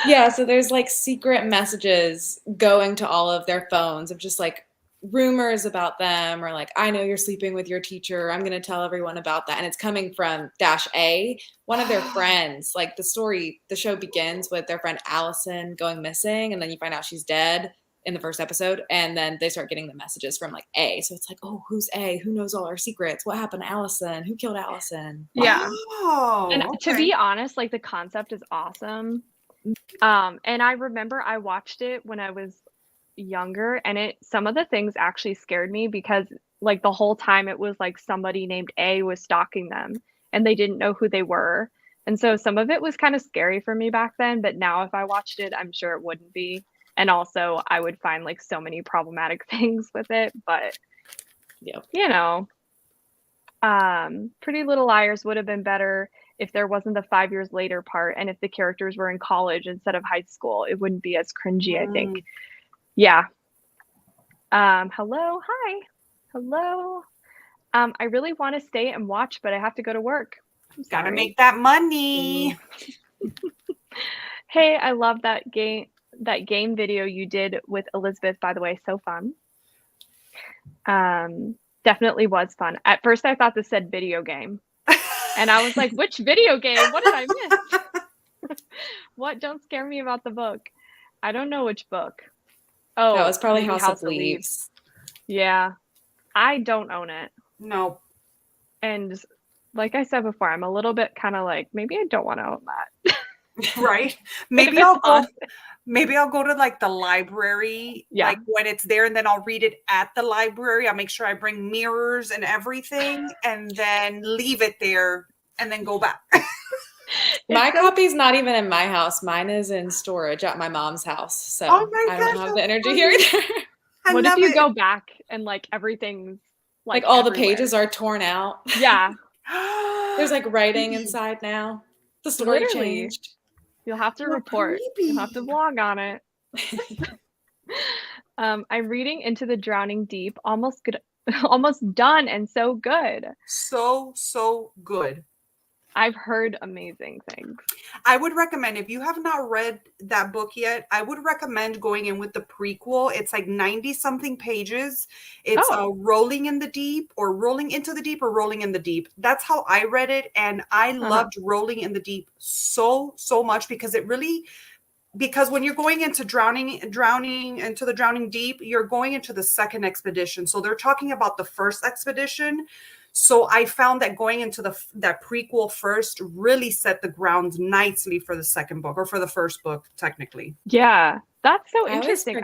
Yeah, so there's like secret messages going to all of their phones of just like rumors about them, or like, I know you're sleeping with your teacher. I'm going to tell everyone about that. And it's coming from Dash A, one of their friends. Like the show begins with their friend Allison going missing, and then you find out she's dead in the first episode. And then they start getting the messages from like A. So it's like, oh, who's A? Who knows all our secrets? What happened to Allison? Who killed Allison? yeah. And Oh, to okay. be honest, like the concept is awesome. And I remember I watched it when I was younger, and some of the things actually scared me because like the whole time it was like somebody named A was stalking them and they didn't know who they were. And so some of it was kind of scary for me back then, but now if I watched it, I'm sure it wouldn't be. And also I would find like so many problematic things with it, but Yep. you know, Pretty Little Liars would have been better if there wasn't the 5 years later part, and if the characters were in college instead of high school. It wouldn't be as cringy, I think. Yeah. Hello, hi. Hello. I really want to stay and watch, but I have to go to work. I'm sorry. Gotta make that money. Hey, I love that game video you did with Elizabeth, by the way. So fun. Definitely was fun. At first I thought this said video game. And I was like, which video game? What did I miss? What? Don't scare me about the book. I don't know which book. Oh, that was probably maybe House of Leaves. Yeah. I don't own it. No. And like I said before, I'm a little bit kind of like, maybe I don't want to own that. Right. Maybe I'll go to like the library, like when it's there, and then I'll read it at the library. I'll make sure I bring mirrors and everything, and then leave it there and then go back. My copy's not even in my house. Mine is in storage at my mom's house. So I don't have the energy here either. What if you go back and like everything's like all the pages are torn out? Yeah. There's like writing inside now. The story changed. You'll have to report. You'll have to blog on it. I'm reading Into the Drowning Deep. Almost done, and so good. So good. I've heard amazing things. I would recommend, if you have not read that book yet, I would recommend going in with the prequel. It's like 90 something pages. It's Rolling in the Deep, or Rolling into the Deep, or Rolling in the Deep. That's how I read it. And I loved Rolling in the Deep so much, because when you're going into drowning into the drowning deep, you're going into the second expedition. So they're talking about the first expedition. So I found that going into that prequel first really set the ground nicely for the second book, or for the first book, technically. Yeah, that's so interesting. I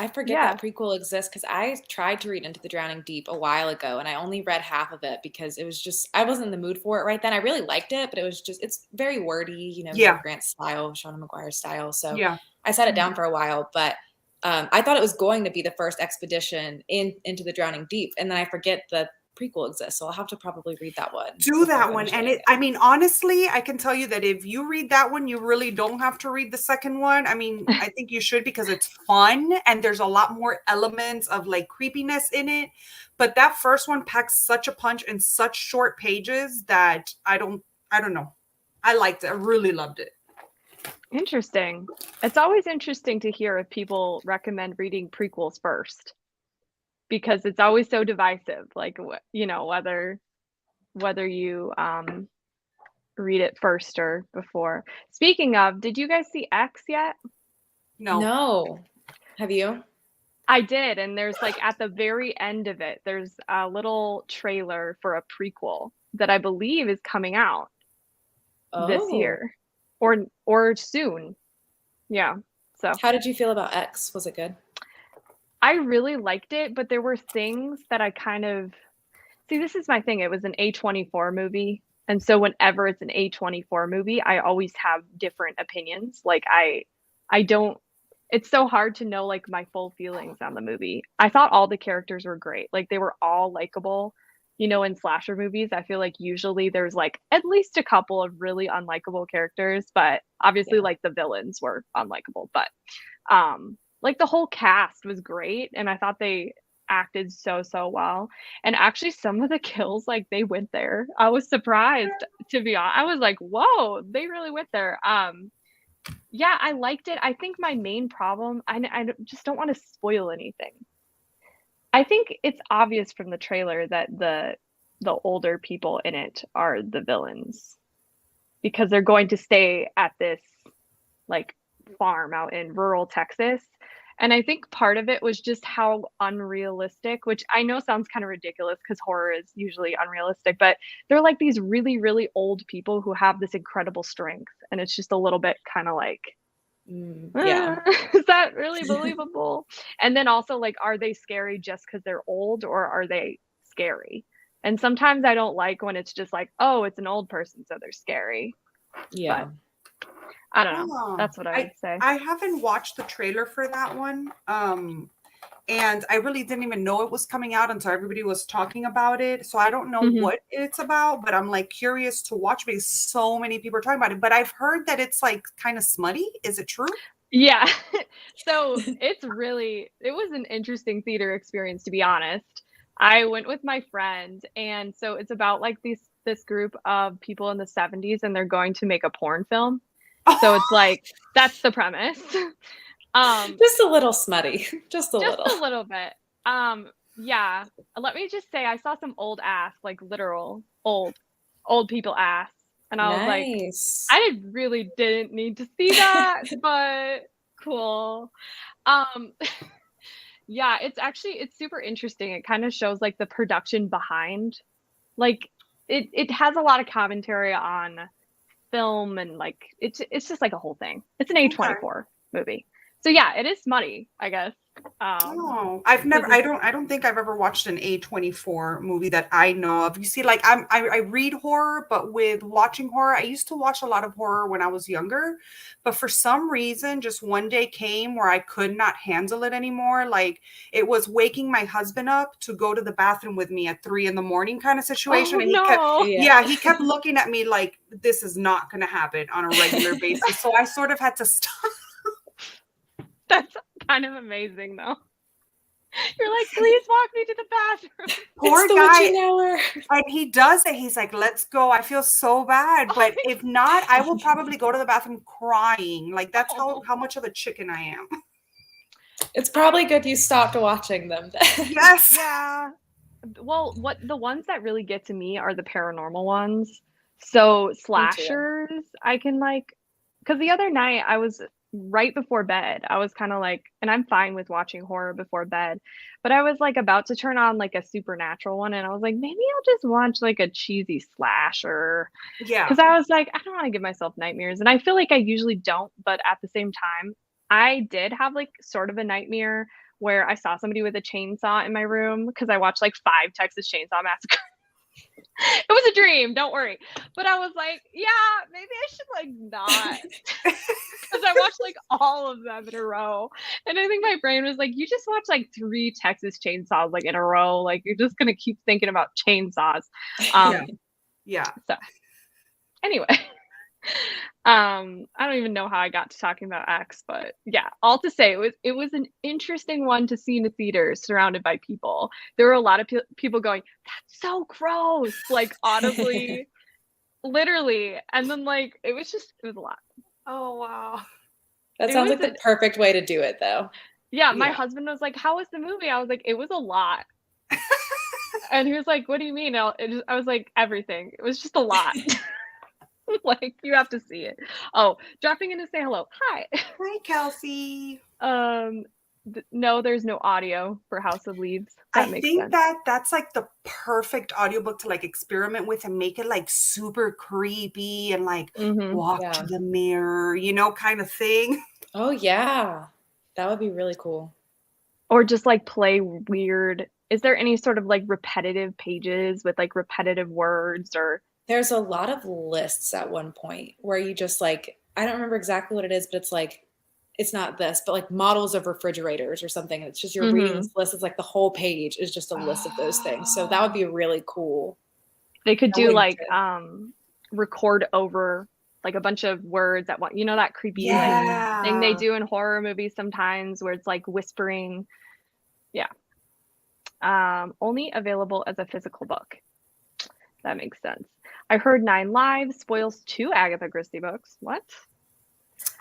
forget that prequel exists, because I tried to read Into the Drowning Deep a while ago, and I only read half of it because it was just, I wasn't in the mood for it right then. I really liked it, but it was just, it's very wordy, Grant style, Shauna McGuire style. So I set it down for a while, but I thought it was going to be the first expedition into the Drowning Deep, and then I forget that prequel exists, so I'll have to probably read that one. Do that one. And I mean, honestly, I can tell you that if you read that one, you really don't have to read the second one. I mean, I think you should, because it's fun and there's a lot more elements of like creepiness in it. But that first one packs such a punch in such short pages that I don't know. I liked it. I really loved it. Interesting. It's always interesting to hear if people recommend reading prequels first, because it's always so divisive, like, whether you read it first or before. Speaking of, did you guys see X yet? No. Have you? I did, and there's like at the very end of it, there's a little trailer for a prequel that I believe is coming out this year or soon. Yeah. So how did you feel about X? Was it good? I really liked it, but there were things that I kind of see. This is my thing. It was an A24 movie. And so whenever it's an A24 movie, I always have different opinions. Like I don't, it's so hard to know like my full feelings on the movie. I thought all the characters were great. Like they were all likable. in slasher movies, I feel like usually there's like at least a couple of really unlikable characters, but obviously Yeah. like the villains were unlikable. But like the whole cast was great, and I thought they acted so well. And actually some of the kills, like they went there. I was surprised, to be honest. I was like, whoa, they really went there. Yeah, I liked it. I think my main problem, I just don't want to spoil anything. I think it's obvious from the trailer that the older people in it are the villains, because they're going to stay at this like farm out in rural Texas. And I think part of it was just how unrealistic, which I know sounds kind of ridiculous because horror is usually unrealistic, but they're like these really, really old people who have this incredible strength. And it's just a little bit kind of like, Yeah. is that really believable? And then also, like, are they scary just because they're old, or are they scary? And sometimes I don't like when it's just like, oh, it's an old person, so they're scary. Yeah. But I don't know. Oh, That's what I would say. I haven't watched the trailer for that one. And I really didn't even know it was coming out until everybody was talking about it. So I don't know what it's about, but I'm like curious to watch because so many people are talking about it. But I've heard that it's like kind of smutty. Is it true? Yeah. So it was an interesting theater experience, to be honest. I went with my friend, and so it's about like this group of people in the 70s, and they're going to make a porn film. So it's like that's the premise. Just a little smutty. Just a little bit. Yeah. Let me just say I saw some old ass, like literal old people ass. And I was like, I really didn't need to see that, but cool. Yeah, it's super interesting. It kind of shows like the production behind, like it has a lot of commentary on film, and like it's just like a whole thing. It's an A24 movie. So yeah, it is smutty, I guess. I don't think I've ever watched an A24 movie that I know of. You see, like I read horror, but with watching horror, I used to watch a lot of horror when I was younger, but for some reason, just one day came where I could not handle it anymore. Like it was waking my husband up to go to the bathroom with me at 3 a.m. kind of situation. Oh, and he kept looking at me like this is not going to happen on a regular basis. So I sort of had to stop. That's kind of amazing, though. You're like, please walk me to the bathroom. Poor guy. And he does it. He's like, let's go. I feel so bad. But if not, I will probably go to the bathroom crying. Like, that's how much of a chicken I am. It's probably good you stopped watching them then. Yes. Yeah. Well, the ones that really get to me are the paranormal ones. So slashers, I can like, because the other night I was right before bed, I was kind of like, and I'm fine with watching horror before bed, but I was like about to turn on like a supernatural one, and I was like, maybe I'll just watch like a cheesy slasher. Yeah. Because I was like, I don't want to give myself nightmares. And I feel like I usually don't, but at the same time, I did have like sort of a nightmare where I saw somebody with a chainsaw in my room because I watched like 5 Texas Chainsaw Massacre. It was a dream, don't worry. But I was like, yeah, maybe I should like not. Because I watched like all of them in a row. And I think my brain was like, you just watched like 3 Texas Chainsaws like in a row. Like you're just gonna keep thinking about chainsaws. Yeah. So anyway. I don't even know how I got to talking about X, but yeah, all to say it was an interesting one to see in the theater surrounded by people. There were a lot of people going, that's so gross, like audibly, literally. And then like, it was a lot. Oh, wow. That sounds like the perfect way to do it though. Yeah. My husband was like, how was the movie? I was like, it was a lot. And he was like, what do you mean? I was like, everything. It was just a lot. Like you have to see it. Oh, dropping in to say hello. Hi. Hi, Kelsey. No, there's no audio for House of Leaves. I think that's like the perfect audiobook to like experiment with and make it like super creepy and like walk to the mirror, kind of thing. Oh yeah. That would be really cool. Or just like play weird. Is there any sort of like repetitive pages with like repetitive words or? There's a lot of lists at one point where you just like, I don't remember exactly what it is, but it's like it's not this, but like models of refrigerators or something. It's just you're reading Mm-hmm. this list. It's like the whole page is just a list of those things. So that would be really cool. They could A do link like to- record over like a bunch of words at one, you know, that creepy like thing they Yeah. do in horror movies sometimes where it's like whispering. Yeah. Only available as a physical book. That makes sense. I heard 9 Lives spoils 2 Agatha Christie books. What?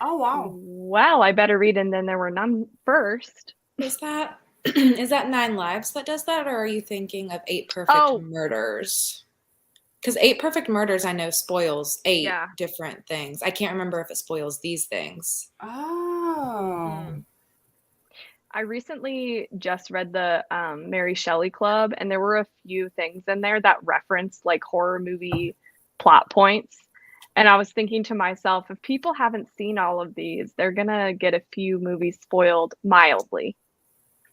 Oh, wow. Well, I better read And Then There Were None first. Is that is that 9 Lives that does that, or are you thinking of 8 Perfect Oh, Murders? Because 8 Perfect Murders, I know, spoils 8 yeah. different things. I can't remember if it spoils these things. Oh. I recently just read the Mary Shelley Club, and there were a few things in there that referenced like horror movie plot points. And I was thinking to myself, if people haven't seen all of these, they're gonna get a few movies spoiled mildly.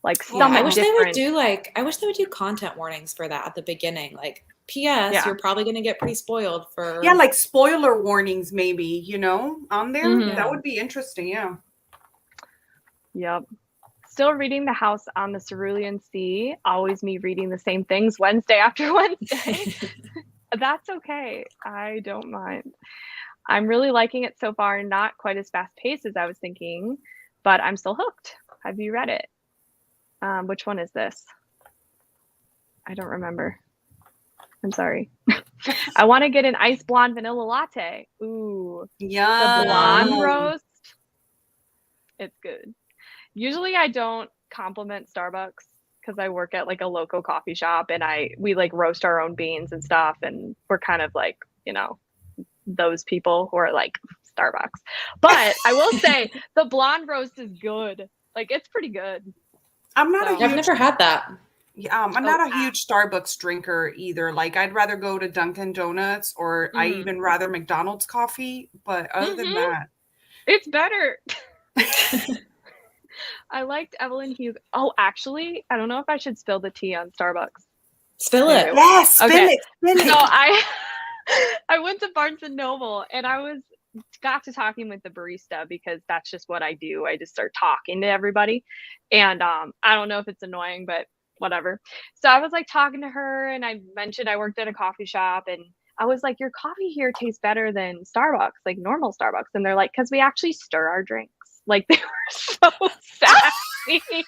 Like Yeah, I somewhat wish they would different. I wish they would do content warnings for that at the beginning. Like, P.S. Yeah. You're probably going to get pretty spoiled for. Yeah, like spoiler warnings, maybe, you know, on there. Mhm. That would be interesting. Yeah. Yep. Still reading The House on the Cerulean Sea. Always me reading the same things Wednesday after Wednesday. That's okay. I don't mind. I'm really liking it so far. Not quite as fast paced as I was thinking, but I'm still hooked. Have you read it? Which one is this? I don't remember. I'm sorry. I want to get an ice blonde vanilla latte. Ooh. Yeah. The blonde roast. It's good. Usually I don't compliment Starbucks because I work at like a local coffee shop and we like roast our own beans and stuff, and we're kind of like, you know, those people who are like Starbucks. But I will say the blonde roast is good. Like it's pretty good. I'm not a I've huge never had that. I'm not a huge Starbucks drinker either. Like I'd rather go to Dunkin' Donuts or I even rather McDonald's coffee. But other than that, it's better. I liked Evelyn Hughes. Oh, actually, I don't know if I should spill the tea on Starbucks. Spill it. Yes, spill it. So I went to Barnes and Noble and I got to talking with the barista because that's just what I do. I just start talking to everybody. And I don't know if it's annoying, but whatever. So I was like talking to her and I mentioned I worked at a coffee shop and I was like, your coffee here tastes better than Starbucks, like normal Starbucks. And they're like, because we actually stir our drinks. Like they were so sassy. And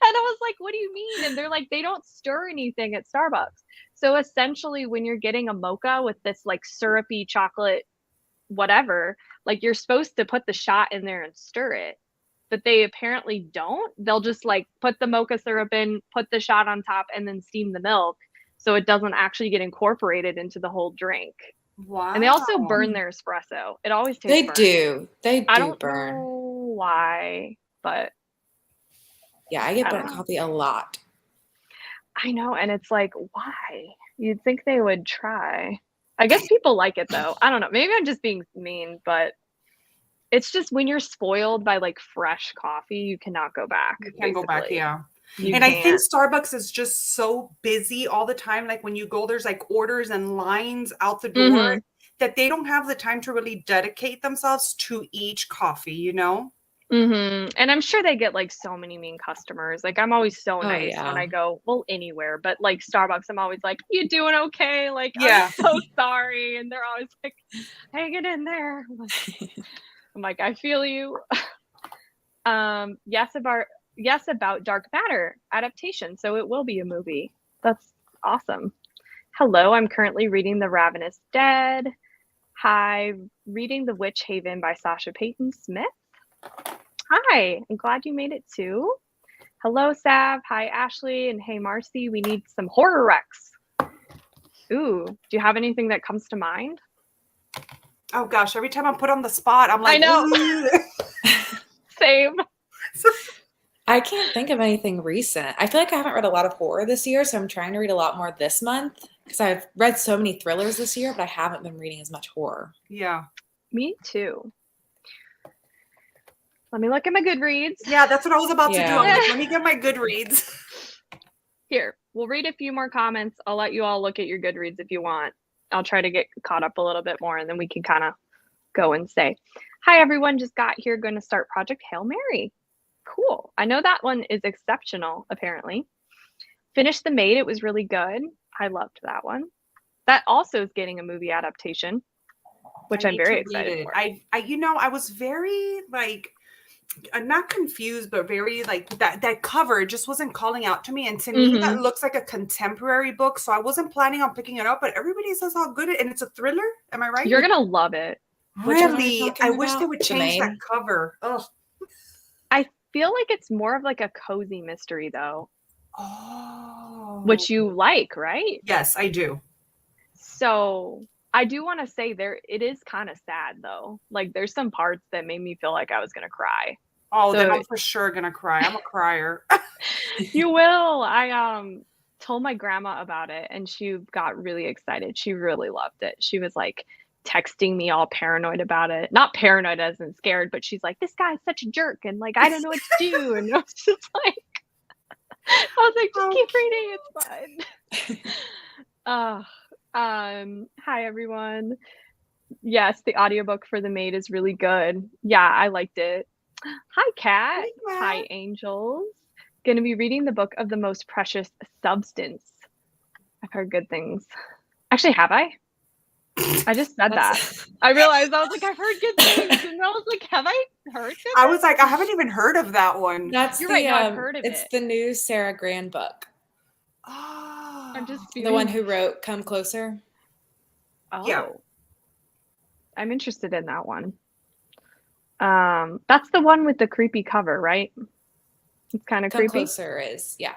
I was like, what do you mean? And they're like, they don't stir anything at Starbucks. So essentially when you're getting a mocha with this like syrupy chocolate whatever, like you're supposed to put the shot in there and stir it. But they apparently don't. They'll just like put the mocha syrup in, put the shot on top, and then steam the milk. So it doesn't actually get incorporated into the whole drink. Wow. And they also burn their espresso. It always tastes burnt. They do I don't burn. know why, but yeah, I get burnt coffee a lot. I know, and it's like, why? You'd think they would try. I guess people like it though. I don't know. Maybe I'm just being mean, but it's just when you're spoiled by like fresh coffee, you cannot go back. You can't go back, yeah. And I think Starbucks is just so busy all the time. Like when you go, there's like orders and lines out the door that they don't have the time to really dedicate themselves to each coffee, you know? And I'm sure they get like so many mean customers. Like I'm always so nice when I go, well, anywhere, but like Starbucks, I'm always like, you doing okay? Like, I'm so sorry. And they're always like, hang it in there. I'm like, I feel you. Yes, about Dark Matter adaptation. So it will be a movie. That's awesome. Hello, I'm currently reading The Ravenous Dead. Hi, reading The Witch Haven by Sasha Payton Smith. Hi, I'm glad you made it too. Hello, Sav. Hi, Ashley. And hey, Marcy. We need some horror recs. Ooh, do you have anything that comes to mind? Oh gosh, every time I'm put on the spot, I'm like, I know. Same. I can't think of anything recent. I feel like I haven't read a lot of horror this year, so I'm trying to read a lot more this month because I've read so many thrillers this year, but I haven't been reading as much horror. Yeah. Me too. Let me look at my Goodreads. Yeah, that's what I was about to do. I'm like, let me get my Goodreads. Here, we'll read a few more comments. I'll let you all look at your Goodreads if you want. I'll try to get caught up a little bit more, and then we can kind of go and say. Hi, everyone. Just got here. Going to start Project Hail Mary. Cool. I know that one is exceptional, apparently. Finished The Maid. It was really good. I loved that one. That also is getting a movie adaptation, which I'm very excited for. I was very like, not confused, but very like that cover just wasn't calling out to me. And to me, that looks like a contemporary book. So I wasn't planning on picking it up, but everybody says how good it, and it's a thriller. Am I right? You're going to love it. Really? I wish they would change that cover. Ugh. I feel like it's more of like a cozy mystery though. Oh. Which you like, right? Yes, I do. So I do want to say it is kind of sad though. Like there's some parts that made me feel like I was gonna cry. Oh, then I'm for sure gonna cry. I'm a crier. You will. I told my grandma about it and she got really excited. She really loved it. She was like texting me all paranoid about it. Not paranoid as in scared, but she's like, this guy's such a jerk and like I don't know what to do. And I was just like just keep reading, it's fine. Hi everyone. Yes, the audiobook for The Maid is really good. Yeah, I liked it. Hi Kat. Hi angels. Gonna be reading the book of the most precious substance. I've heard good things. Actually, have I? I just said that. I realized I was like, I've heard good things. And I was like, have I heard good things? I was like, I haven't even heard of that one. You're right, no, I've heard of it's the new Sarah Gran book. Oh. I'm just the one who wrote Come Closer. Oh. Yeah. I'm interested in that one. That's the one with the creepy cover, right? It's kind of creepy. Come Closer is, yeah.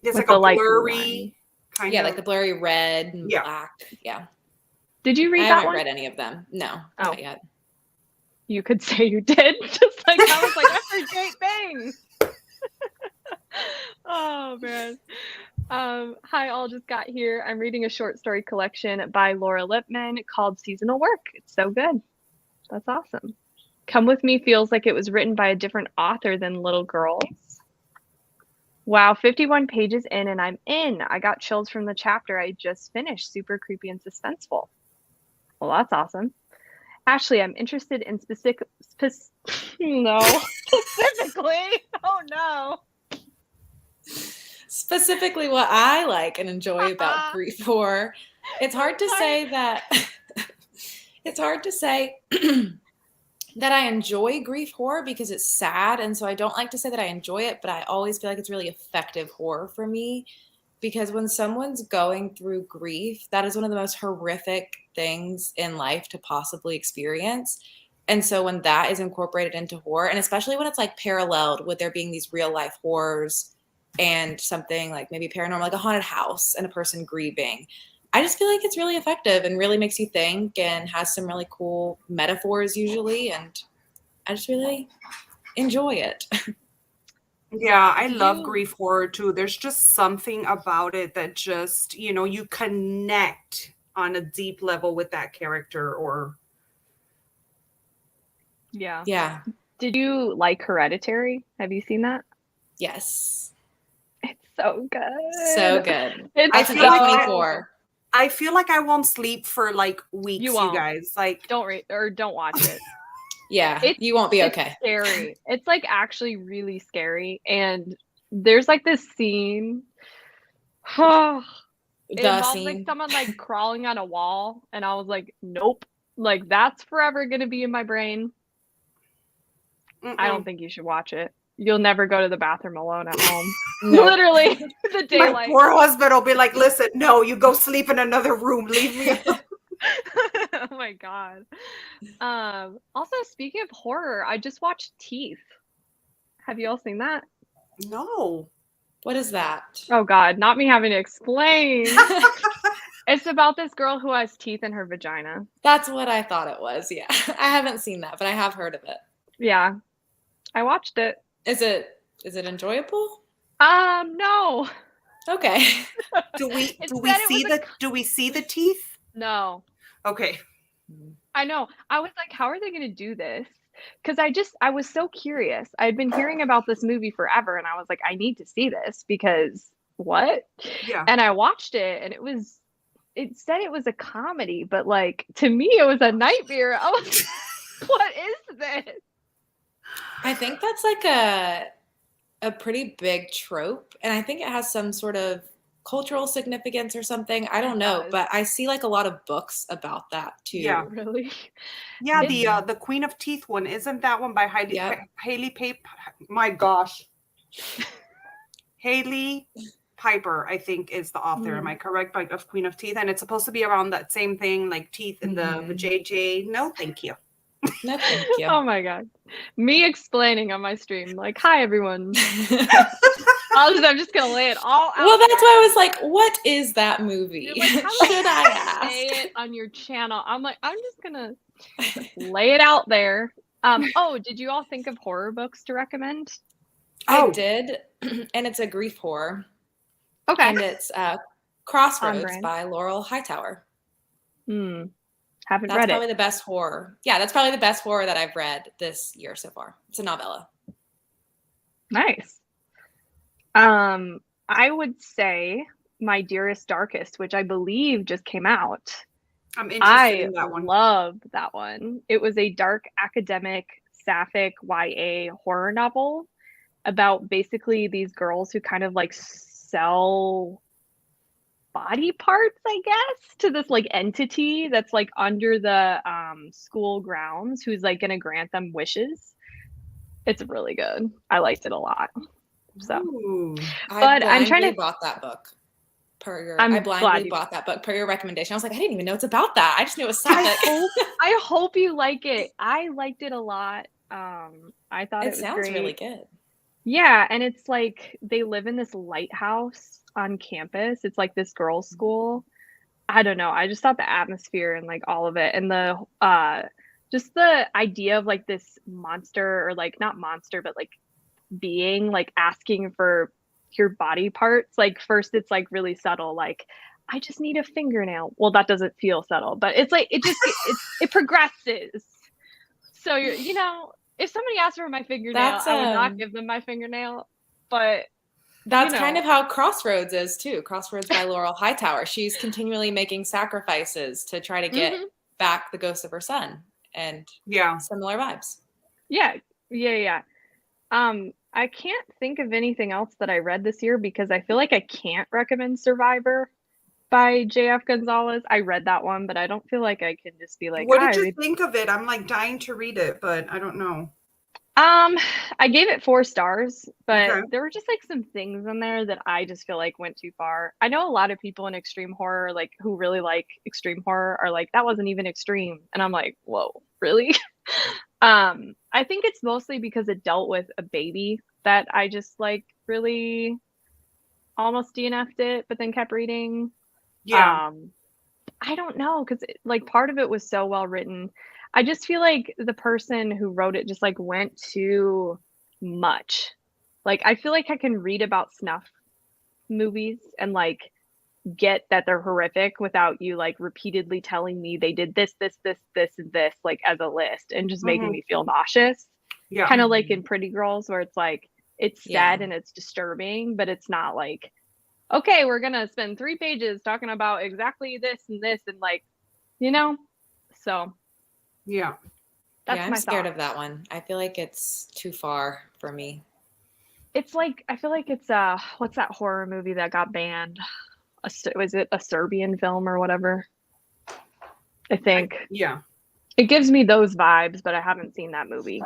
It's with like a blurry kind of. Like the blurry red and black. Yeah. Did you read that one? I haven't read any of them. No, not yet. You could say you did. Just like I was like, I've heard great things. Oh man. Hi, all just got here. I'm reading a short story collection by Laura Lippman called Seasonal Work. It's so good. That's awesome. Come With Me feels like it was written by a different author than Little Girls. Wow, 51 pages in and I'm in. I got chills from the chapter I just finished. Super creepy and suspenseful. Well, that's awesome. Ashley, I'm interested in specifically. Oh no. Specifically what I like and enjoy about grief horror. It's hard to say that that I enjoy grief horror because it's sad. And so I don't like to say that I enjoy it, but I always feel like it's really effective horror for me. Because when someone's going through grief, that is one of the most horrific things in life to possibly experience. And so when that is incorporated into horror, and especially when it's like paralleled with there being these real life horrors and something like maybe paranormal, like a haunted house and a person grieving, I just feel like it's really effective and really makes you think and has some really cool metaphors usually. And I just really enjoy it. Yeah, I love grief horror too. There's just something about it that just, you connect on a deep level with that character or. Yeah. Yeah. Did you like Hereditary? Have you seen that? Yes. It's so good. So good. It's I feel like I won't sleep for like weeks, you guys. Like don't watch it. Yeah, you won't be okay. It's scary. It's like actually really scary. And there's like this scene. It involves like someone like crawling on a wall. And I was like, nope. Like that's forever gonna be in my brain. I don't think you should watch it. You'll never go to the bathroom alone at home. No. Literally, the daylight. My poor husband will be like, listen, no, you go sleep in another room. Leave me alone. Oh my god. Also, speaking of horror, I just watched Teeth. Have you all seen that? No. What is that? Oh god, not me having to explain. It's about this girl who has teeth in her vagina. That's what I thought it was. Yeah. I haven't seen that, but I have heard of it. Yeah. I watched it. Is it enjoyable? No. Okay. Do we see the teeth? No. Okay. I know. I was like, how are they going to do this? Because I was so curious. I'd been hearing about this movie forever, and I was like, I need to see this because what? Yeah. And I watched it, and it said it was a comedy, but like to me, it was a nightmare. I was What is this? I think that's like a pretty big trope, and I think it has some sort of cultural significance or something. I don't know, but I see like a lot of books about that too. Yeah. Really? Yeah, the Queen of Teeth one. Isn't that one by Haley Pape? My gosh. Haley Piper, I think, is the author. Am I correct? Of Queen of Teeth, and it's supposed to be around that same thing, like teeth in the JJ. No, thank you. No, thank you. Oh my god, me explaining on my stream, like, "Hi everyone." I'm just gonna lay it all out. Well, that's why I was like, "What is that movie?" Like, should I ask? Say it on your channel. I'm like, I'm just gonna lay it out there. Oh, did you all think of horror books to recommend? I did, and it's a grief horror. Okay. And it's Crossroads by Laurel Hightower. Haven't read it. That's probably the best horror. Yeah, that's probably the best horror that I've read this year so far. It's a novella. Nice. I would say My Dearest Darkest, which I believe just came out. I'm interested in that one. I love that one. It was a dark academic sapphic YA horror novel about basically these girls who kind of like sell body parts, I guess, to this like entity that's like under the school grounds who's like gonna grant them wishes. It's really good. I liked it a lot. So, but I'm trying to bought that book. I blindly bought that book per your recommendation. I was like, I didn't even know it's about that. I just knew it was sapphic. I hope you like it. I liked it a lot. I thought it was sounds great. Really good. Yeah, and it's like they live in this lighthouse on campus. It's like this girls' school. I don't know. I just thought the atmosphere and like all of it and the just the idea of like this monster or like not monster but like being like asking for your body parts. Like first it's like really subtle, like I just need a fingernail. Well, that doesn't feel subtle, but it's like it just it progresses. So you know, if somebody asked for my fingernail, I would not give them my fingernail. But that's kind of how Crossroads is too. Crossroads by Laurel Hightower. She's continually making sacrifices to try to get back the ghost of her son, and similar vibes. Yeah. I can't think of anything else that I read this year because I feel like I can't recommend Survivor by J.F. Gonzalez. I read that one, but I don't feel like I can just be like, what did you think of it? I'm like dying to read it, but I don't know. I gave it 4 stars, but there were just like some things in there that I just feel like went too far. I know a lot of people in extreme horror, like who really like extreme horror, are like, that wasn't even extreme. And I'm like, whoa, really? I think it's mostly because it dealt with a baby that I just like really almost DNF'd it, but then kept reading. I don't know, because like part of it was so well written. I just feel like the person who wrote it just like went too much. Like I feel like I can read about snuff movies and like get that they're horrific without you like repeatedly telling me they did this and this like as a list and just making me feel nauseous. Kind of like in Pretty Girls where it's like it's sad and it's disturbing, but it's not like, okay, we're gonna spend 3 pages talking about exactly this and like, you know. So that's I'm scared of that one. I feel like it's too far for me. It's like I feel like it's what's that horror movie that got banned? Was it a Serbian film or whatever? I think. It gives me those vibes, but I haven't seen that movie.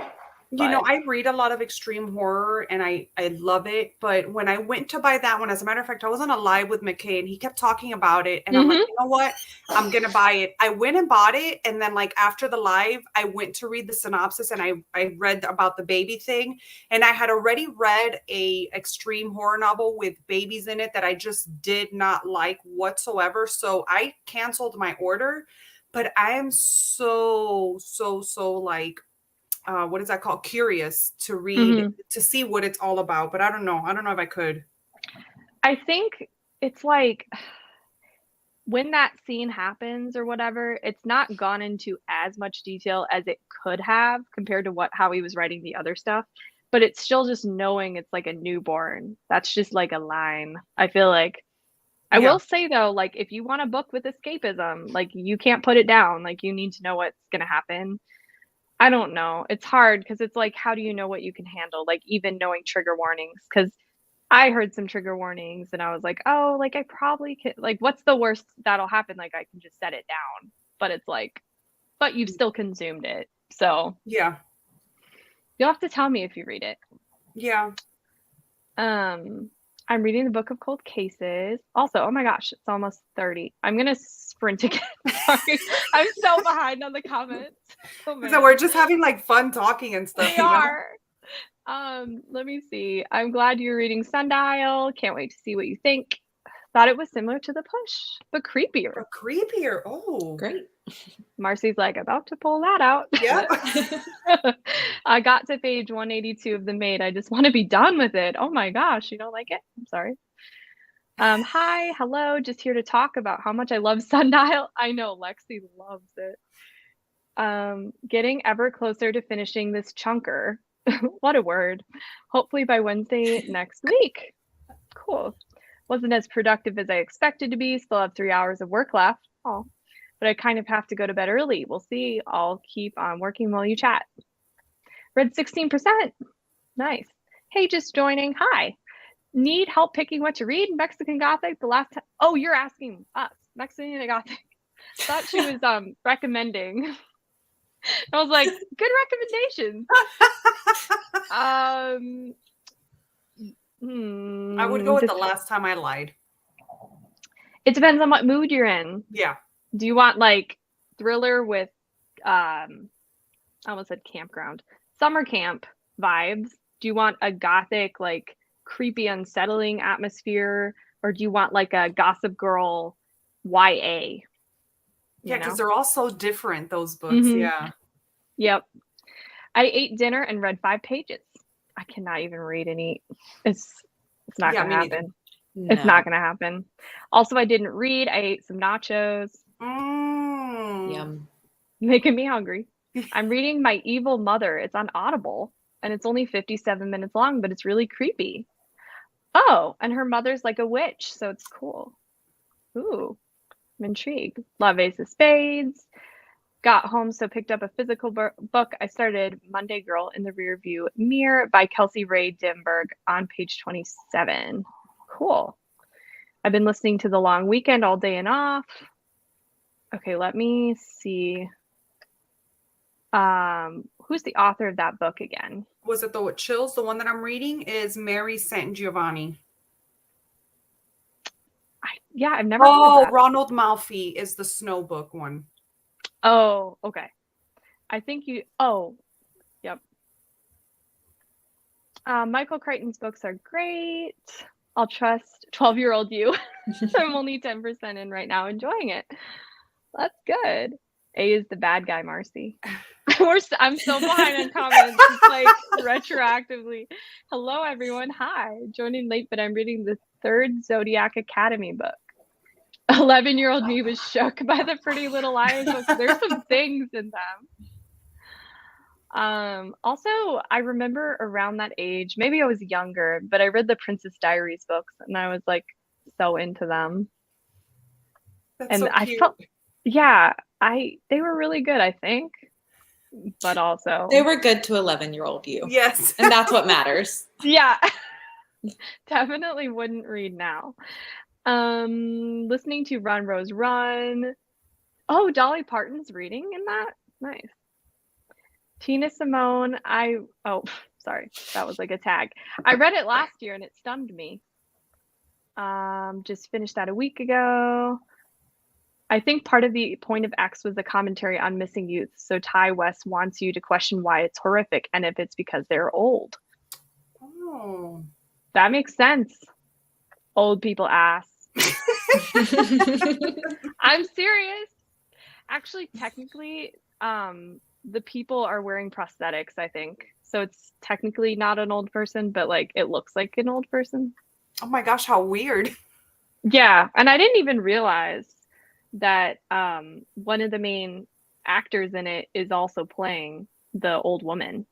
You know, I read a lot of extreme horror and I love it. But when I went to buy that one, as a matter of fact, I was on a live with McKay and he kept talking about it. And I'm like, you know what? I'm going to buy it. I went and bought it. And then like after the live, I went to read the synopsis and I read about the baby thing. And I had already read a extreme horror novel with babies in it that I just did not like whatsoever. So I canceled my order. But I am so like, what is that called? Curious to read, to see what it's all about. But I don't know. I don't know if I could. I think it's like when that scene happens or whatever, it's not gone into as much detail as it could have compared to how he was writing the other stuff. But it's still just knowing it's like a newborn. That's just like a line. I feel like. I will say though, like if you want a book with escapism, like you can't put it down. Like you need to know what's going to happen. I don't know. It's hard because it's like, how do you know what you can handle? Like even knowing trigger warnings, because I heard some trigger warnings and I was like, oh, like I probably could, like, what's the worst that'll happen? Like I can just set it down. But it's like, but you've still consumed it. So Yeah. you'll have to tell me if you read it. Yeah. I'm reading the Book of Cold Cases. Also, oh my gosh, it's almost 30. I'm gonna sprint again. Sorry. I'm so behind on the comments. Oh, So we're just having like fun talking and stuff. We are. Let me see. I'm glad you're reading Sundial. Can't wait to see what you think. Thought it was similar to The Push, but creepier. But creepier. Oh, Great. Marcy's like about to pull that out. Yeah. I got to page 182 of The Maid. I just want to be done with it. Oh my gosh, you don't like it? I'm sorry. Hi, hello. Just here to talk about how much I love Sundial. I know Lexi loves it. Getting ever closer to finishing this chunker. What a word. Hopefully by Wednesday next week. Cool. Wasn't as productive as I expected to be. Still have 3 hours of work left. Oh, but I kind of have to go to bed early. We'll see. I'll keep on working while you chat. Read 16%. Nice. Hey, just joining. Hi. Need help picking what to read? Mexican Gothic the last time. Oh, you're asking us. Mexican Gothic. Thought she was recommending. I was like, good recommendations. I would go with the last time I lied. It depends on what mood you're in. Yeah. Do you want like thriller with I almost said campground, summer camp vibes? Do you want a gothic, like creepy, unsettling atmosphere, or do you want like a Gossip Girl YA? Yeah, because they're all so different, those books. Mm-hmm. Yeah. Yep. I ate dinner and read 5 pages. I cannot even read and eat. It's not gonna happen. No. It's not gonna happen. Also, I didn't read. I ate some nachos. Yum. Making me hungry. I'm reading My Evil Mother. It's on Audible and it's only 57 minutes long, but it's really creepy. Oh, and her mother's like a witch, so it's cool. Ooh, I'm intrigued. Love Ace of Spades. Got home, so picked up a physical book. I started Monday Girl in the Rearview Mirror by Kelsey Ray Dimberg on page 27. Cool. I've been listening to The Long Weekend all day and off. Okay, let me see. Who's the author of that book again? Was it the Chills? The one that I'm reading is Mary St. Giovanni. I've never heard of that. Ronald Malfi is the Snow book one. Oh, okay. I think you. Oh, yep. Michael Crichton's books are great. I'll trust 12-year-old you. I'm only 10% in right now, enjoying it. That's good. A is the bad guy, Marcy. I'm so behind on comments. It's like retroactively. Hello, everyone. Hi. Joining late, but I'm reading the 3rd Zodiac Academy book. 11-year-old me was shook by the Pretty Little Liars books. There's some things in them. Also, I remember around that age, maybe I was younger, but I read the Princess Diaries books and I was like so into them. That's so cute. I felt, yeah, they were really good, I think. But also they were good to 11-year-old you. Yes. And that's what matters. Yeah. Definitely wouldn't read now. Listening to Run Rose Run. Oh, Dolly Parton's reading in that? Nice. Tina Simone, sorry, that was like a tag. I read it last year and it stunned me. Just finished that a week ago. I think part of the point of X was a commentary on missing youth. So Ty West wants you to question why it's horrific and if it's because they're old. Oh. That makes sense. Old people ass. I'm serious. Actually, technically, the people are wearing prosthetics, I think. So it's technically not an old person, but like it looks like an old person. Oh my gosh, how weird. Yeah, and I didn't even realize that one of the main actors in it is also playing the old woman.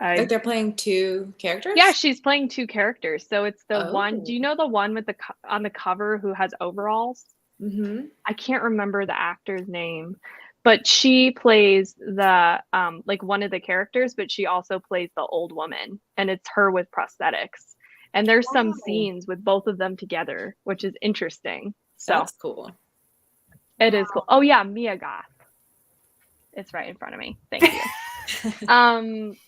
Like they're playing 2 characters? Yeah, she's playing 2 characters. So it's the one. Do you know the one with on the cover who has overalls? Mm-hmm. I can't remember the actor's name, but she plays the like one of the characters, but she also plays the old woman, and it's her with prosthetics. And there's some Oh, scenes with both of them together, which is interesting. So that's cool. it is cool. Oh yeah, Mia Goth. It's right in front of me. Thank you.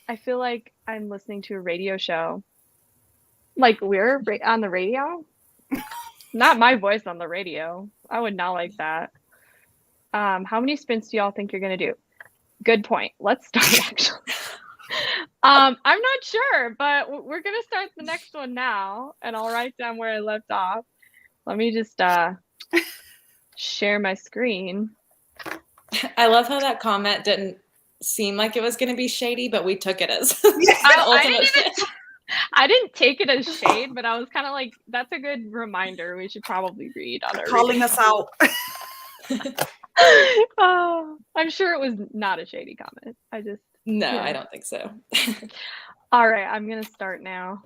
I feel like I'm listening to a radio show. Like we're on the radio? Not my voice on the radio. I would not like that. How many sprints do y'all think you're gonna do? Good point. Let's start actually. I'm not sure, but we're gonna start the next one now, and I'll write down where I left off. Let me just share my screen. I love how that comment didn't seem like it was going to be shady, but we took it as I didn't take it as shade, but I was kind of like, that's a good reminder. We should probably read on our calling us out. I'm sure it was not a shady comment. No, yeah. I don't think so. All right, I'm gonna start now.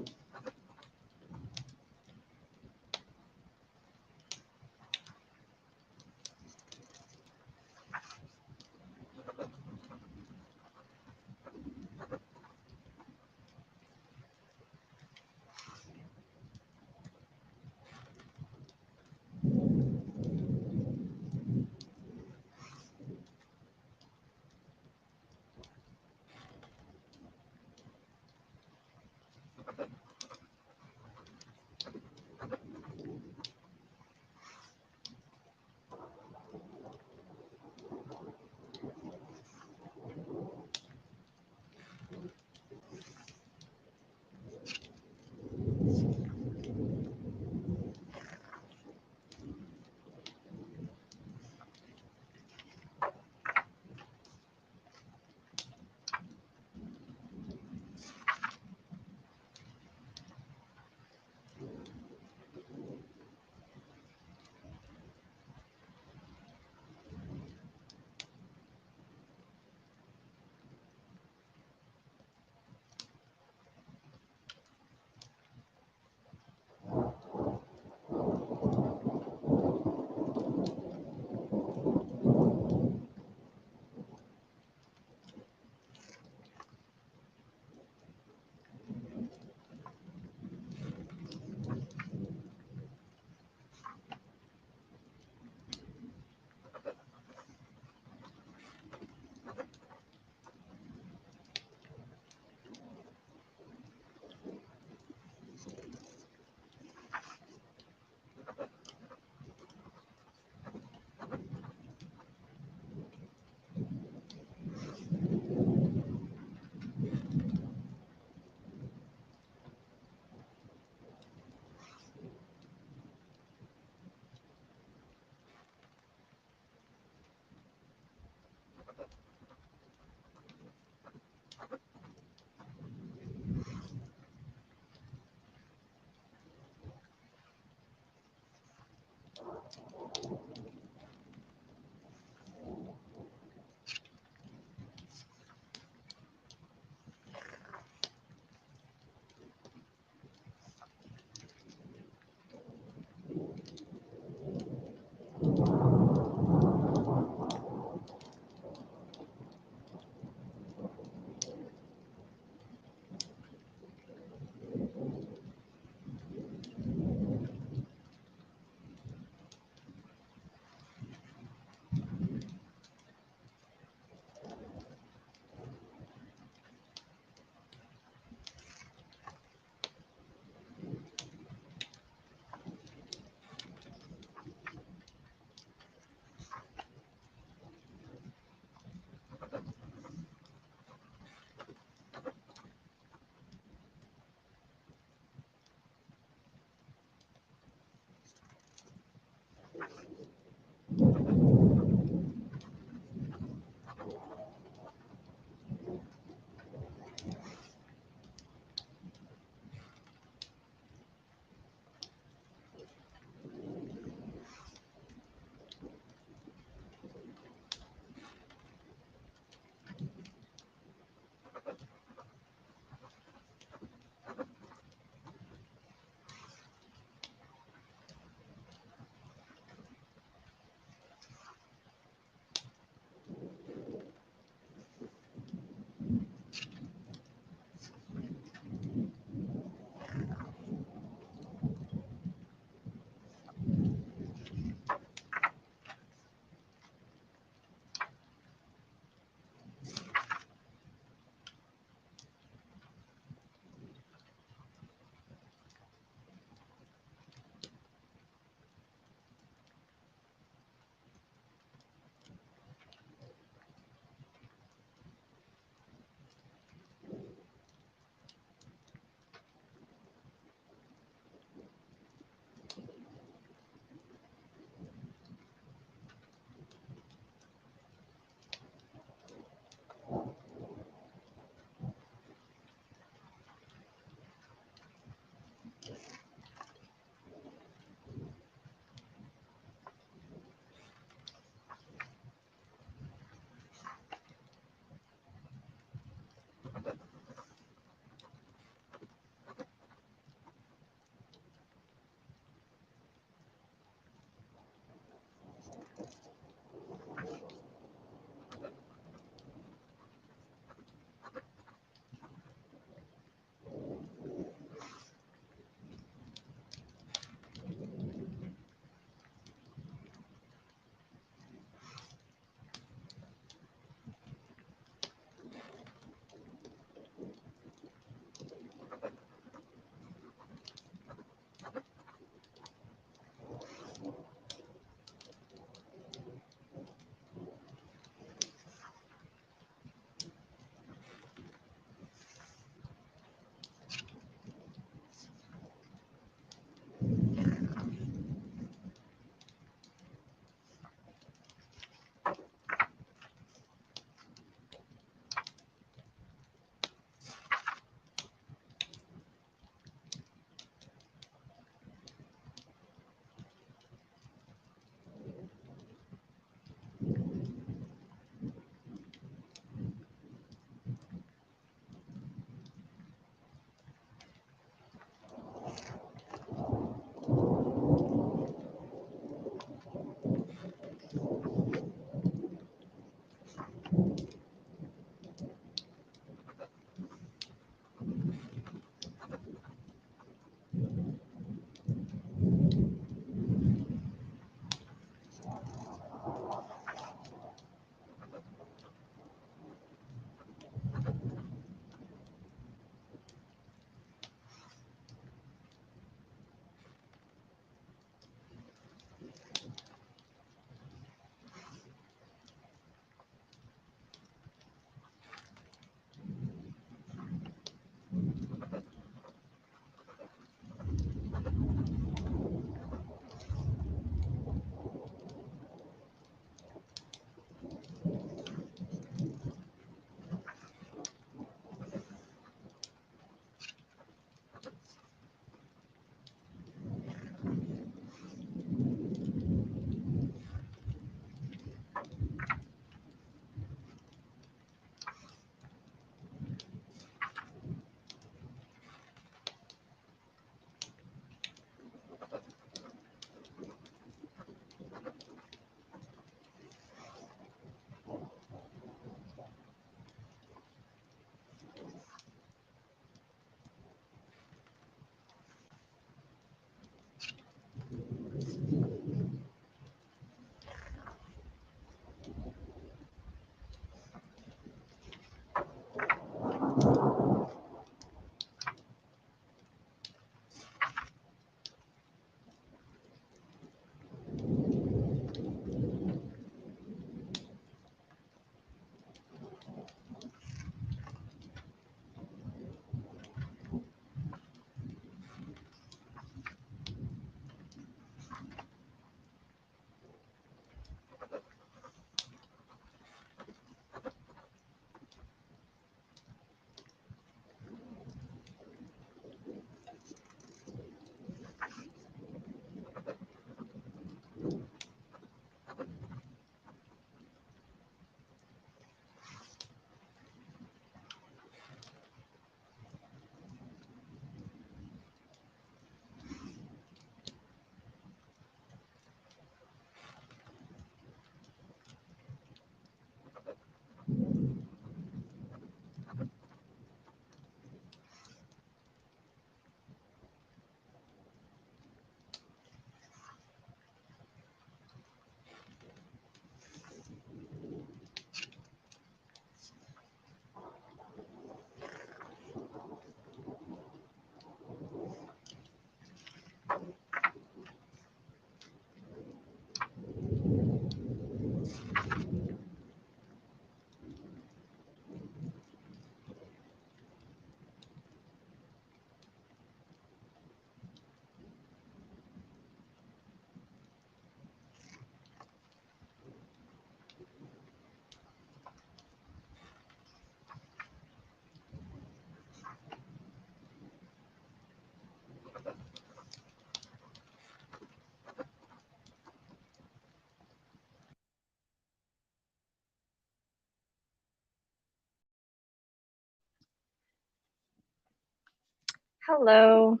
Hello.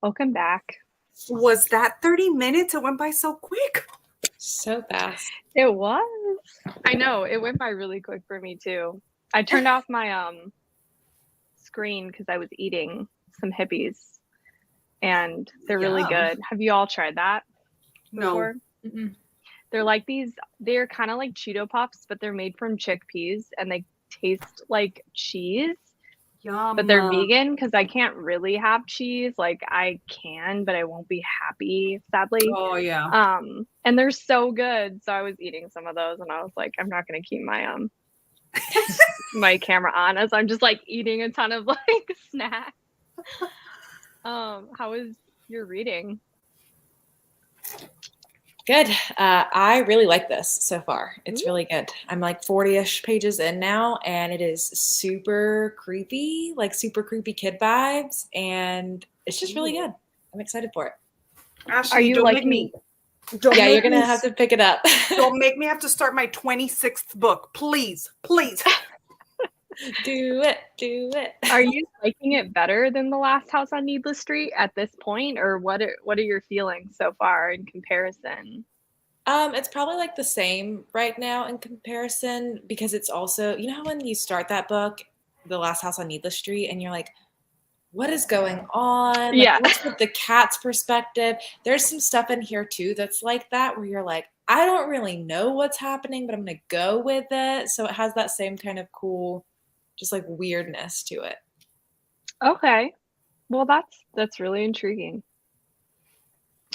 Welcome back. Was that 30 minutes? It went by so quick. So fast. It was. I know, it went by really quick for me too. I turned off my screen because I was eating some hippies and they're really good. Have you all tried that before? No. They're kind of like Cheeto Puffs, but they're made from chickpeas and they taste like cheese. Yum. But they're vegan because I can't really have cheese. Like I can, but I won't be happy, sadly. Oh yeah. And they're so good. So I was eating some of those and I was like, I'm not gonna keep my my camera on as I'm just like eating a ton of like snacks. How was your reading? Good. I really like this so far. It's really good. I'm like 40-ish pages in now, and it is super creepy, like super creepy kid vibes, and it's just really good. I'm excited for it. Ashley, Are you don't like make me? Yeah, you're gonna have to pick it up. Don't make me have to start my 26th book, please, please. Do it. Are you liking it better than The Last House on Needless Street at this point, or what are your feelings so far in comparison? It's probably like the same right now in comparison because it's also, you know how when you start that book, The Last House on Needless Street, and you're like, what is going on? Like, Yeah. what's with the cat's perspective? There's some stuff in here too that's like that where you're like, I don't really know what's happening, but I'm gonna go with it. So it has that same kind of cool, just like weirdness to it. Okay. Well, that's really intriguing.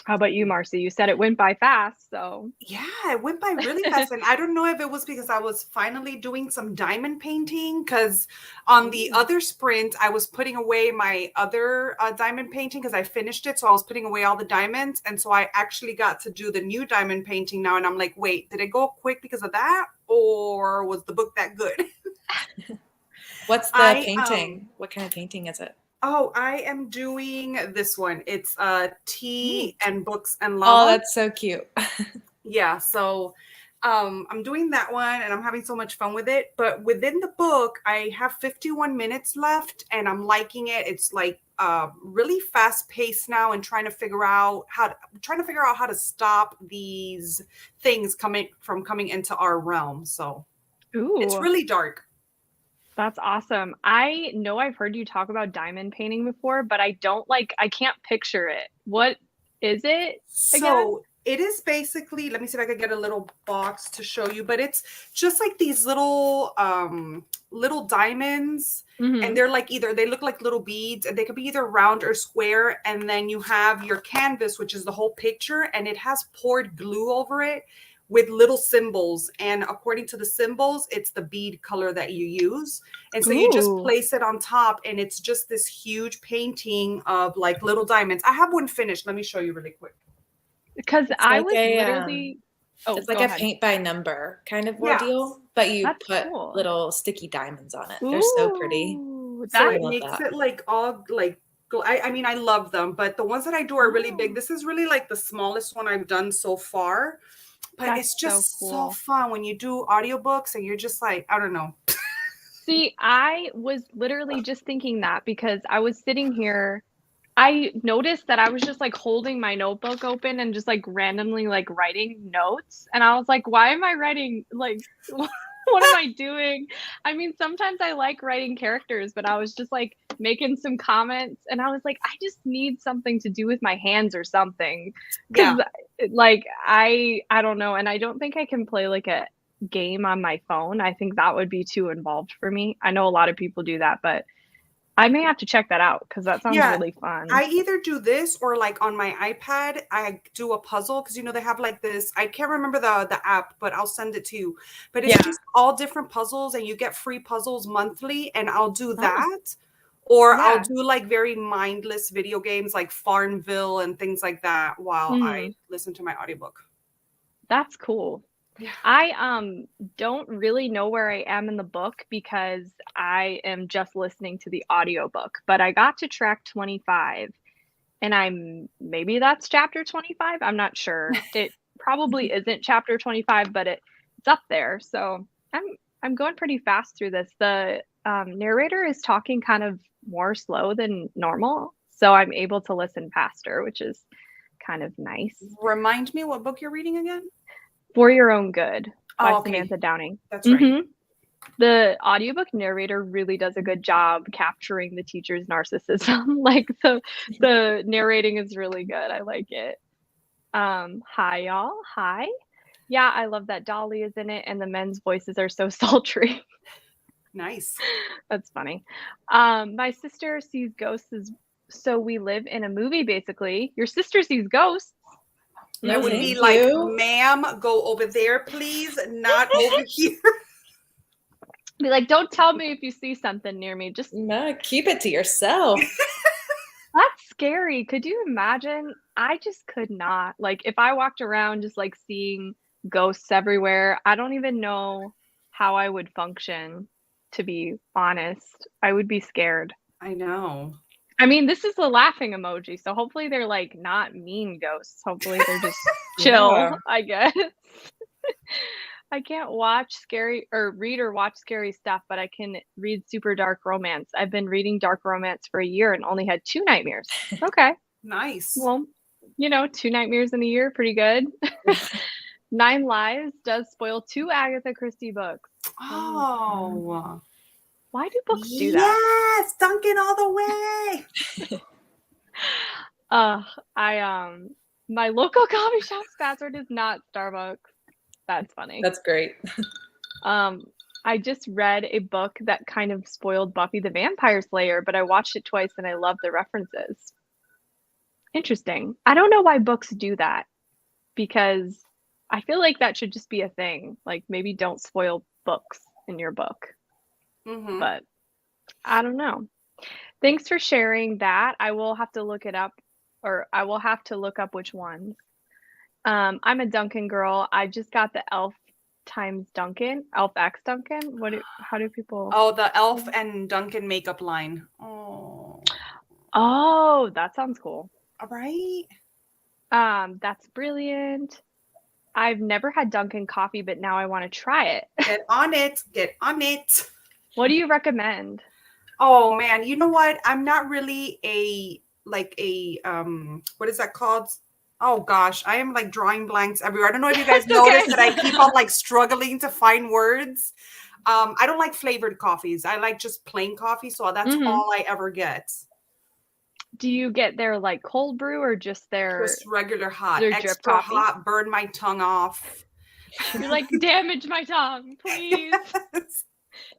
How about you, Marcy? You said it went by fast, so. Yeah, it went by really fast. And I don't know if it was because I was finally doing some diamond painting, because on the other sprint, I was putting away my other diamond painting because I finished it. So I was putting away all the diamonds. And so I actually got to do the new diamond painting now. And I'm like, wait, did it go quick because of that? Or was the book that good? What's the painting? What kind of painting is it? Oh, I am doing this one. It's Tea and Books and Lava. Oh, that's so cute. Yeah, so I'm doing that one and I'm having so much fun with it. But within the book, I have 51 minutes left and I'm liking it. It's like really fast paced now and trying to figure out how to stop these things coming into our realm. So it's really dark. That's awesome. I know I've heard you talk about diamond painting before, but I can't picture it. What is it again? So it is basically, let me see if I could get a little box to show you, but it's just like these little diamonds. And they're like they look like little beads and they could be either round or square. And then you have your canvas, which is the whole picture, and it has poured glue over it with little symbols, and according to the symbols, it's the bead color that you use. And so you just place it on top, and it's just this huge painting of like little diamonds. I have one finished. Let me show you really quick. Because I was literally it's like a paint by number kind of ordeal, but you put little sticky diamonds on it. They're so pretty. So it makes it like all like, I mean, I love them, but the ones that I do are really big. This is really like the smallest one I've done so far. But it's just so fun when you do audiobooks and you're just like, I don't know. See, I was literally just thinking that because I was sitting here. I noticed that I was just like holding my notebook open and just like randomly like writing notes. And I was like, why am I writing? Like, what am I doing? I mean, sometimes I like writing characters, but I was just like making some comments and I was like, I just need something to do with my hands or something. Because like, I don't know. And I don't think I can play like a game on my phone. I think that would be too involved for me. I know a lot of people do that, but I may have to check that out because that sounds really fun. I either do this or like on my iPad, I do a puzzle because, you know, they have like this, I can't remember the app, but I'll send it to you. But it's just all different puzzles and you get free puzzles monthly, and I'll do that. Or I'll do like very mindless video games like Farmville and things like that while I listen to my audiobook. That's cool. Yeah. I don't really know where I am in the book because I am just listening to the audiobook, but I got to track 25 and maybe that's chapter 25. I'm not sure. It probably isn't chapter 25, but it's up there. So I'm going pretty fast through this. The narrator is talking kind of more slow than normal, so I'm able to listen faster, which is kind of nice. Remind me what book you're reading again? For Your Own Good by Oh, okay. Samantha Downing. That's right. The audiobook narrator really does a good job capturing the teacher's narcissism. Like the narrating is really good. I like it. Hi y'all. Hi. Yeah, I love that Dolly is in it and the men's voices are so sultry. Nice. That's funny. My sister sees ghosts so we live in a movie basically. Your sister sees ghosts. I would be like, ma'am, go over there, please, not over here. Be like, don't tell me if you see something near me. Just no, keep it to yourself. That's scary. Could you imagine? I just could not. Like, if I walked around just like seeing ghosts everywhere, I don't even know how I would function, to be honest. I would be scared. I know. I mean, this is a laughing emoji, so hopefully they're like not mean ghosts. Hopefully they're just chill, I guess. I can't watch scary or read or watch scary stuff, but I can read super dark romance. I've been reading dark romance for a year and only had 2 nightmares. Okay. Nice. Well, 2 nightmares in a year, pretty good. 9 Lives does spoil 2 Agatha Christie books. Oh. Why do books do that? Yes, Duncan all the way. My local coffee shop's password is not Starbucks. That's funny. That's great. I just read a book that kind of spoiled Buffy the Vampire Slayer, but I watched it twice and I love the references. Interesting. I don't know why books do that, because I feel like that should just be a thing. Like, maybe don't spoil books in your book. But I don't know. Thanks for sharing that. I will have to look it up, or I will have to look up which ones. I'm a Duncan girl. I just got the Elf times Duncan, Elf X Duncan. How do people? Oh, the Elf and Duncan makeup line. Oh, that sounds cool. All right. That's brilliant. I've never had Dunkin' coffee, but now I want to try it. Get on it. Get on it. What do you recommend? Oh man, you know what? I'm not really what is that called? Oh gosh, I am like drawing blanks everywhere. I don't know if you guys noticed that I keep on like struggling to find words. I don't like flavored coffees. I like just plain coffee, so that's all I ever get. Do you get their like cold brew or just their regular hot? Their extra drip coffee? Hot, burn my tongue off. You're like, damage my tongue, please. Yes.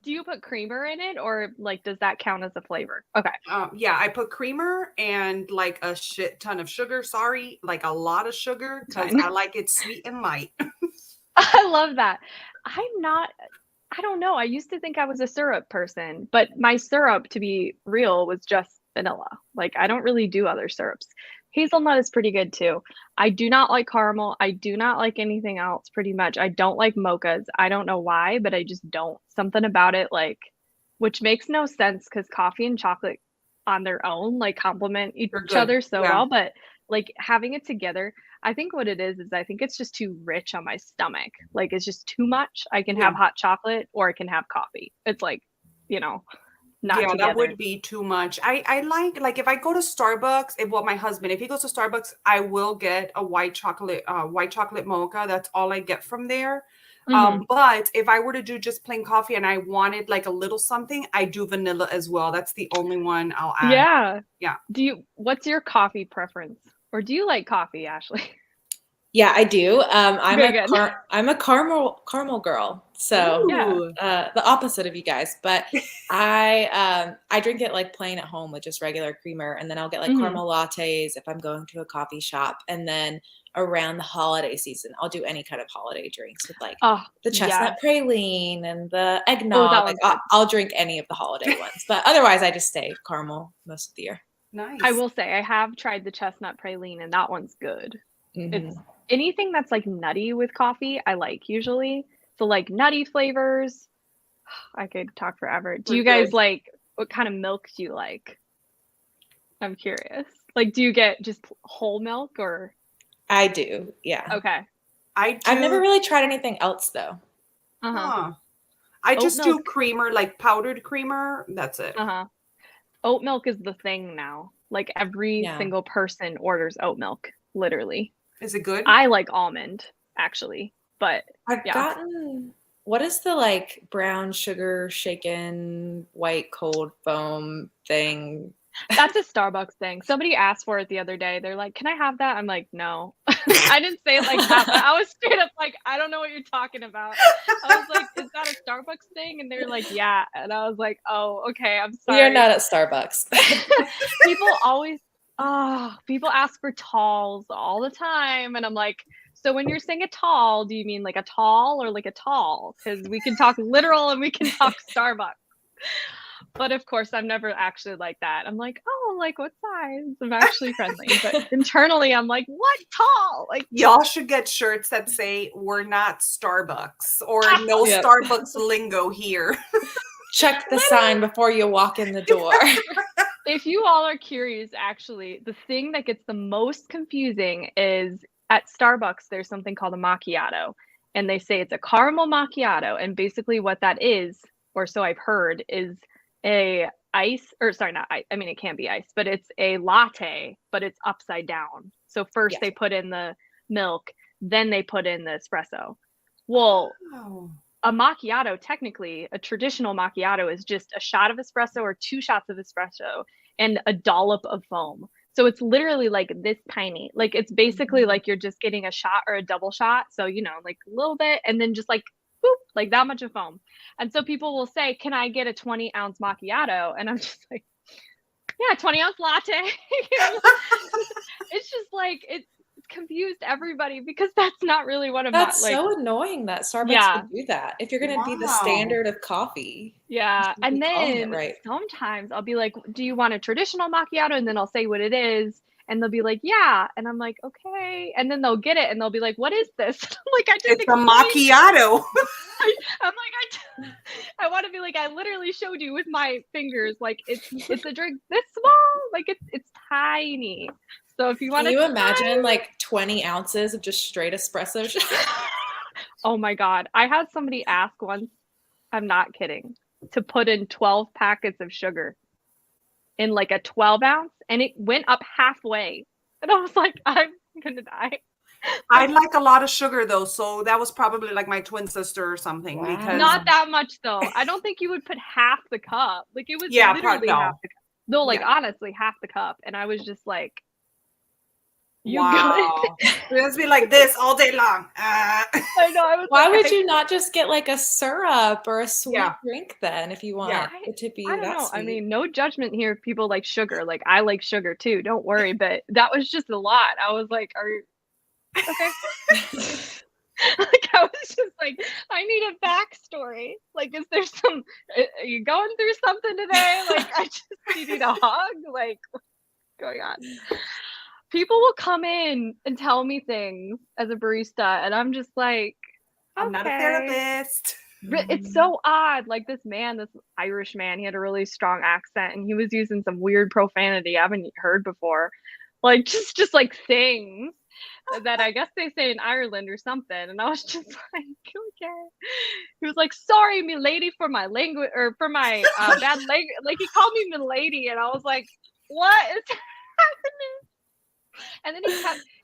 Do you put creamer in it, or like does that count as a flavor? Okay. Yeah, I put creamer and like a shit ton of sugar. Sorry, like a lot of sugar, because I like it sweet and light. I love that. I don't know. I used to think I was a syrup person, but my syrup, to be real, was just vanilla. Like, I don't really do other syrups. Hazelnut is pretty good too. I do not like caramel. I do not like anything else pretty much. I don't like mochas. I don't know why, but I just don't. Something about it, like, which makes no sense because coffee and chocolate on their own like complement each other so well, but like having it together, I think what it is I think it's just too rich on my stomach. Like, it's just too much. I can have hot chocolate or I can have coffee. It's like, not together. That would be too much. I like if I go to Starbucks, my husband, if he goes to Starbucks, I will get a white chocolate mocha. That's all I get from there. But if I were to do just plain coffee and I wanted like a little something, I do vanilla as well. That's the only one I'll add. Yeah. What's your coffee preference? Or do you like coffee, Ashley? Yeah, I do. I'm a caramel girl. So the opposite of you guys. But I drink it like plain at home with just regular creamer, and then I'll get like caramel lattes if I'm going to a coffee shop. And then around the holiday season, I'll do any kind of holiday drinks with like the chestnut praline and the eggnog. I'll drink any of the holiday ones. But otherwise I just stay caramel most of the year. Nice. I will say I have tried the chestnut praline and that one's good. It's anything that's like nutty with coffee, I like usually. So like nutty flavors, I could talk forever. Do you guys like, what kind of milk do you like? I'm curious. Like, do you get just whole milk or? I do, yeah. Okay. I've never really tried anything else though. I Oat just do milk. creamer, like powdered creamer. That's it. Uh-huh. Oat milk is the thing now. Like every Yeah. single person orders oat milk, literally. Is it good? I like almond, actually, but I've yeah. gotten, what is the like brown sugar shaken white cold foam thing? That's a Starbucks thing. Somebody asked for it the other day. They're like, "Can I have that?" I'm like, "No." I didn't say it like that, but I was straight up like, "I don't know what you're talking about." I was like, "Is that a Starbucks thing?" And they're like, "Yeah." And I was like, "Oh, okay. I'm We are sorry." not at Starbucks. People ask for talls all the time, and I'm like, "So when you're saying a tall, do you mean like a tall or like a tall? Because we can talk literal and we can talk Starbucks." But of course, I'm never actually like that. I'm like, "Oh, like what size?" I'm actually friendly, but internally, I'm like, "What tall?" Like, Y'all should get shirts that say "We're not Starbucks" or "No Yep. Starbucks lingo here." Check the sign before you walk in the door. if you all are curious, actually, the thing that gets the most confusing is at Starbucks, there's something called a macchiato, and they say it's a caramel macchiato. And basically, what that is, or so I've heard, is a ice, or sorry, not ice. I mean, it can be ice, but it's a latte, but it's upside down. So first Yeah. they put in the milk, then they put in the espresso. Well, Oh. a macchiato, technically, a traditional macchiato is just a shot of espresso or 2 shots of espresso and a dollop of foam. So it's literally like this tiny. Like it's basically like you're just getting a shot or a double shot. So, like a little bit and then just like boop, like that much of foam. And so people will say, "Can I get a 20-ounce macchiato?" And I'm just like, "Yeah, 20-ounce latte." It's just like it's confused everybody because that's not really what I'm not That's like. so annoying that Starbucks Yeah. would do that. If you're going to be the Wow. standard of coffee, Yeah, you should and be calling it then right. sometimes I'll be like, "Do you want a traditional macchiato?" And then I'll say what it is, and they'll be like, "Yeah." And I'm like, "Okay." And then they'll get it and they'll be like, "What is this?" I'm like, "I just It's a explained." macchiato. I'm like, I want to be like, "I literally showed you with my fingers. Like it's a drink this small. Like it's tiny." So if you want Can to you try imagine like 20 ounces of just straight espresso shot? Oh my God. I had somebody ask once, I'm not kidding, to put in 12 packets of sugar in like a 12 ounce and it went up halfway. And I was like, "I'm gonna die." I like a lot of sugar though, so that was probably like my twin sister or something Wow. because Not that much though. I don't think you would put half the cup. Like it was literally no. half the cup. No, like Yeah. honestly, half the cup. And I was just like, "You Wow. good?" Let's be like this all day long. I know. I was Why like, would you not just get like a syrup or a sweet Yeah. drink then if you want Yeah. it to be I don't that know. I sweet? mean, no judgment here if people like sugar. Like I like sugar too. Don't worry. But that was just a lot. I was like, "Are you okay?" Like I was just like, "I need a backstory. Like, is there are you going through something today? Like, you need a hug? Like, what's going on?" People will come in and tell me things as a barista, and I'm just like, I'm not a "Okay." therapist. It's so odd. Like this Irish man, he had a really strong accent and he was using some weird profanity I haven't heard before. Like just like things that I guess they say in Ireland or something. And I was just like, "Okay." He was like, "Sorry, me lady, for my language or for my bad language." Like he called me milady, and I was like, "What is happening?" And then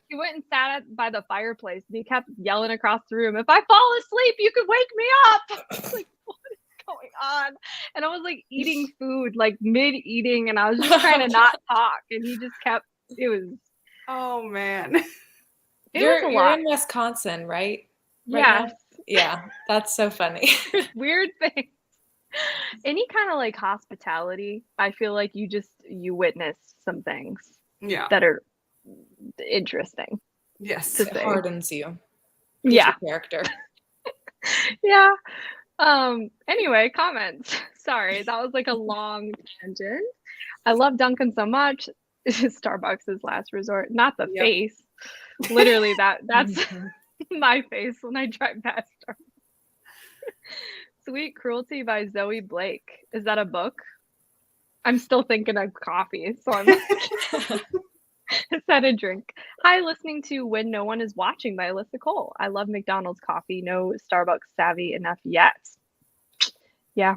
he went and sat by the fireplace and he kept yelling across the room, "If I fall asleep, you could wake me up." Like, what is going on? And I was like eating food, like mid eating, and I was just trying to not talk. And he just kept, it was, Oh man. was a You're lot. in Wisconsin, right? Yes. Yeah, that's so funny. Weird thing. Any kind of like hospitality, I feel like you witness some things Yeah. that are interesting Yes. to It say. hardens you. Gives Yeah. you character. Yeah. Anyway, comments. Sorry, that was like a long tangent. I love Duncan so much. Starbucks' last resort, not the Yep. face. Literally that's Mhm. my face when I drive past Starbucks. Sweet Cruelty by Zoe Blake. Is that a book? I'm still thinking of coffee, so I'm is that a drink? Hi, listening to When No One Is Watching by Alyssa Cole. I love McDonald's coffee. No Starbucks savvy enough yet. Yeah.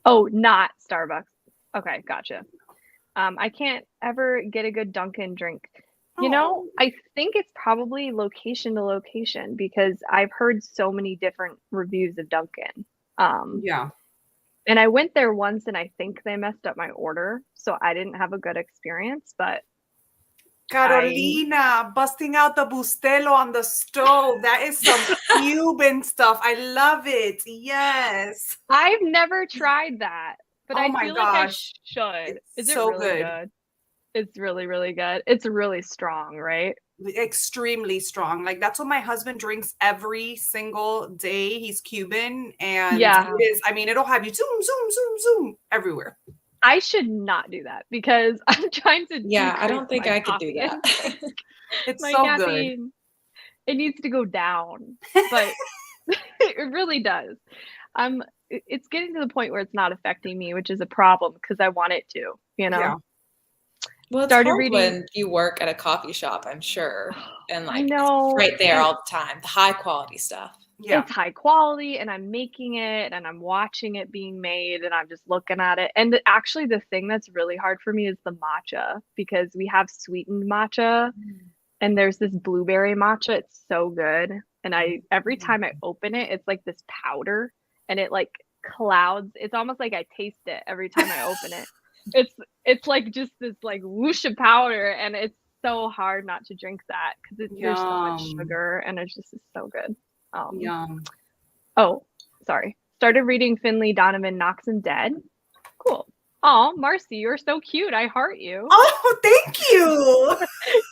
Oh, not Starbucks. Okay, gotcha. I can't ever get a good Dunkin' drink. Oh, I think it's probably location to location because I've heard so many different reviews of Dunkin'. Um, yeah. and I went there once and I think they messed up my order, so I didn't have a good experience, but I Carolina, busting out the Bustelo on the stove. That is some Cuban stuff. I love it. Yes. I've never tried that, but Oh I my feel like I gosh. should. It's Is it so really good. good? It's really, really good. It's really strong, right? Extremely strong. Like that's what my husband drinks every single day. He's Cuban and Yeah. it is, I mean, it'll have you zoom, zoom, zoom, zoom everywhere. I should not do that because I'm trying to Yeah, I decrease don't think my I could do coffee that. intake. It's My so good. caffeine, it needs to go down, but it really does. It's getting to the point where it's not affecting me, which is a problem because I want it to, Yeah. Well, it's Started hard reading. when you work at a coffee shop, I'm sure, and I like it's know, right there and all the time, the high quality stuff. Yeah. it's high quality and I'm making it and I'm watching it being made and I'm just looking at it. And actually the thing that's really hard for me is the matcha because we have sweetened matcha and there's this blueberry matcha. It's so good. And I every time I open it, it's like this powder and it like clouds. It's almost like I taste it every time I open it. It's it's like just this like whoosh of powder and it's so hard not to drink that because there's so much Yum. sugar and it's just it's so good. Um, Yum. oh, sorry. Started reading Finley Donovan Knocks 'Em Dead. Cool. Oh, Marcy, you're so cute. I heart you. Oh, thank you.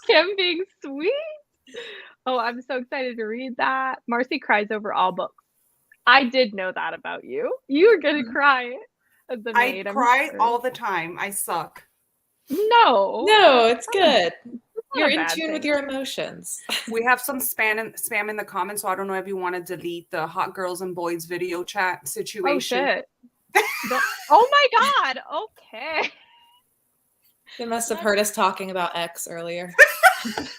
Kim being sweet. Oh, I'm so excited to read that. Marcy cries over all books. I did know that about you. You were gonna cry as the I maid, I'm cry sure. all the time. I suck. No, No, it's good. it's You're not a in bad tune with thing. your emotions. We have some spam in the comments, so I don't know if you want to delete the hot girls and boys video chat Oh situation. shit. Oh my god. Okay. They must have heard us talking about X earlier.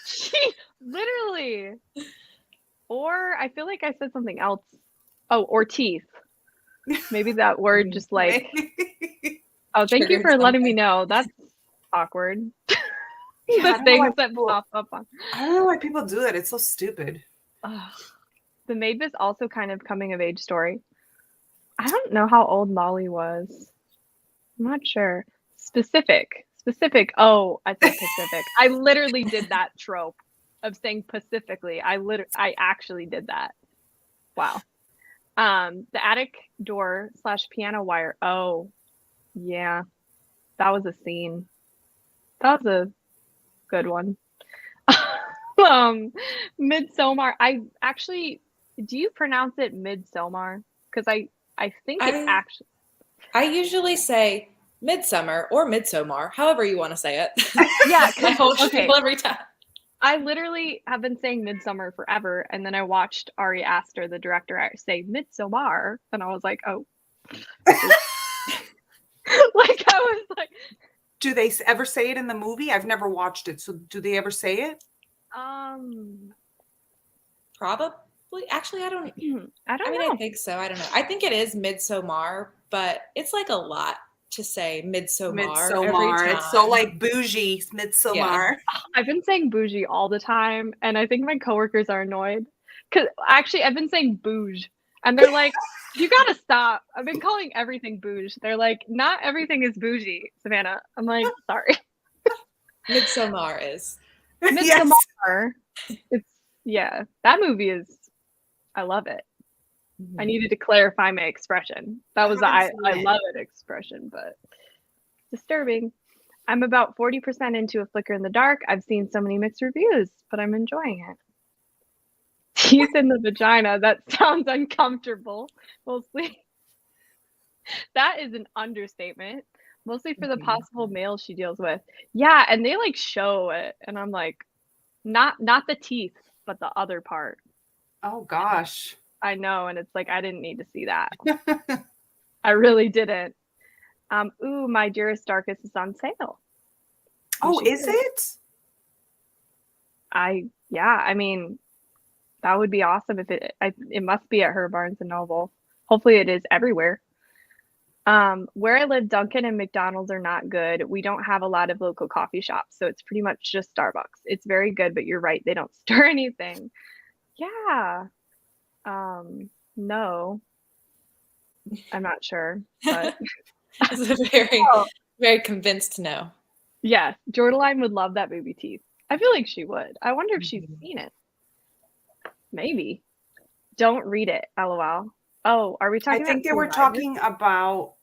She literally. Or I feel like I said something else. Oh, or teeth. Maybe that word just like, oh, thank you Triggered for letting me something. know. That's awkward. Yeah, The things that pop up on. I don't know why people do that. It's so stupid. Ugh. The Maid was also kind of coming of age story. I don't know how old Molly was. I'm not sure. Specific. Oh, I said Pacific. I literally did that trope of saying Pacifically. I actually did that. Wow. The attic door / piano wire. Oh, yeah. That was a scene. That was a good one. Midsommar. I actually, do you pronounce it Midsommar? Because I think it's actually. I usually say midsummer or midsommar, however you want to say it. Yeah, I hold people every time. I literally have been saying Midsummer forever, and then I watched Ari Aster, the director, say Midsommar, and I was like, oh. Like I was like, do they ever say it in the movie? I've never watched it, so do they ever say it? Probably. Actually, I don't know. I think so. I don't know. I think it is midsommar, but it's like a lot to say midsommar every time. It's so like bougie. Midsommar. Yeah. I've been saying bougie all the time, and I think my coworkers are annoyed. Because actually, I've been saying bouge, and they're like, you gotta stop. I've been calling everything bouge. They're like, not everything is bougie, Savannah. I'm like, sorry. Midsommar is. Midsommar. It's, yeah, that movie is, I love it. I needed to clarify my expression. That was I love it expression, but disturbing. I'm about 40% into A Flicker in the Dark. I've seen so many mixed reviews, but I'm enjoying it. Teeth in the vagina. That sounds uncomfortable. Mostly. That is an understatement. Mostly for the possible males she deals with. Yeah, and they like show it, and I'm like, not the teeth, but the other part. Oh gosh. I know, and it's like I didn't need to see that. I really didn't. Ooh, My Dearest Darkest is on sale. Oh, is it? I mean, that would be awesome if it must be at her Barnes and Noble. Hopefully it is everywhere. Where I live, Dunkin' and McDonald's are not good. We don't have a lot of local coffee shops, so it's pretty much just Starbucks. It's very good, but you're right, they don't stir anything. Yeah. No, I'm not sure, but It's a very, oh, very convinced no. yes, Jordaline would love that movie Teeth. I feel like she would. I wonder if she's Mhm. seen it. Maybe. Don't read it, LOL. Oh, are we I talking think about they were Survivor? talking about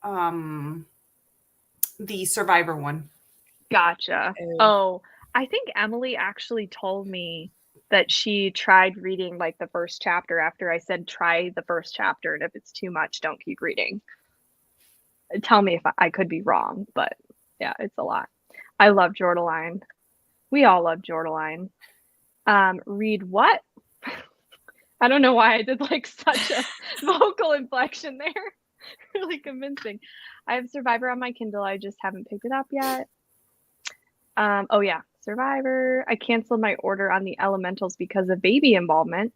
the Survivor one. Gotcha. Oh. Oh, I think Emily actually told me that she tried reading like the first chapter after I said try the first chapter, and if it's too much, don't keep reading. Tell me if I could be wrong, but yeah, it's a lot. I love Jordaline. We all love Jordaline. Read what? I don't know why I did like such a vocal inflection there. Really convincing. I have Survivor on my Kindle. I just haven't picked it up yet. Oh yeah, Survivor. I canceled my order on the Elementals because of baby involvement.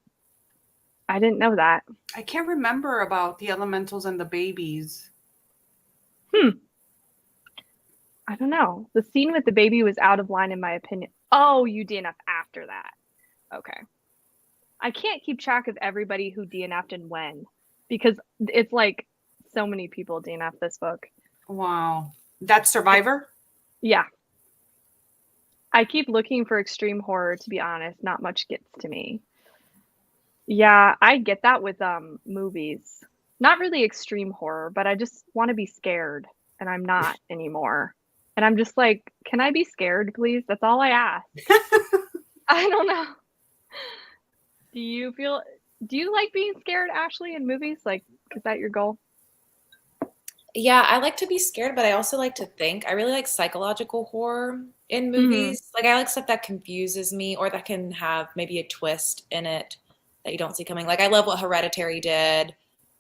I didn't know that. I can't remember about the elementals and the babies. Hmm. I don't know. The scene with the baby was out of line in my opinion. Oh, you DNF after that. Okay. I can't keep track of everybody who DNF'd and when because it's like so many people DNF this book. Wow. That's Survivor? Yeah. I keep looking for extreme horror, to be honest. Not much gets to me. Yeah, I get that with movies. Not really extreme horror, but I just want to be scared and I'm not anymore. And I'm just like, can I be scared, please? That's all I ask. I don't know. Do you feel do you like being scared, Ashley, in movies? Like, is that your goal? Yeah, I like to be scared, but I also like to think. I really like psychological horror in Hmm. movies. Like I like stuff that confuses me or that can have maybe a twist in it that you don't see coming. Like I love what Hereditary did.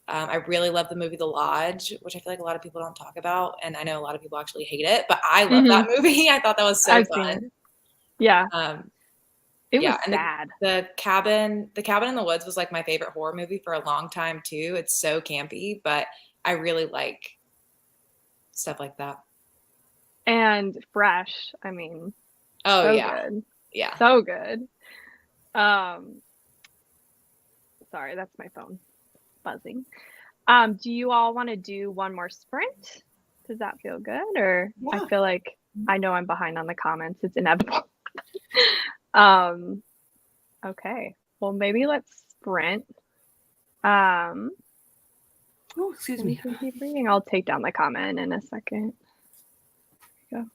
I really love the movie The Lodge, which I feel like a lot of people don't talk about, and I know a lot of people actually hate it, but I love Hmm. that movie. I thought that was so I've seen it. fun. Yeah, Um, it yeah, was and sad. the cabin in the woods was like my favorite horror movie for a long time too. It's so campy, but I really like stuff like that. And fresh. I mean, Oh so yeah, good. yeah. So good. Um, sorry, that's my phone buzzing. Do you all want to do one more sprint? Does that feel good? Or I Yeah. feel like I know I'm behind on the comments. It's inevitable. um, okay. Well, maybe let's sprint. Um, Oh, excuse and we me. can keep reading. I'll take down the comment in a second. Go.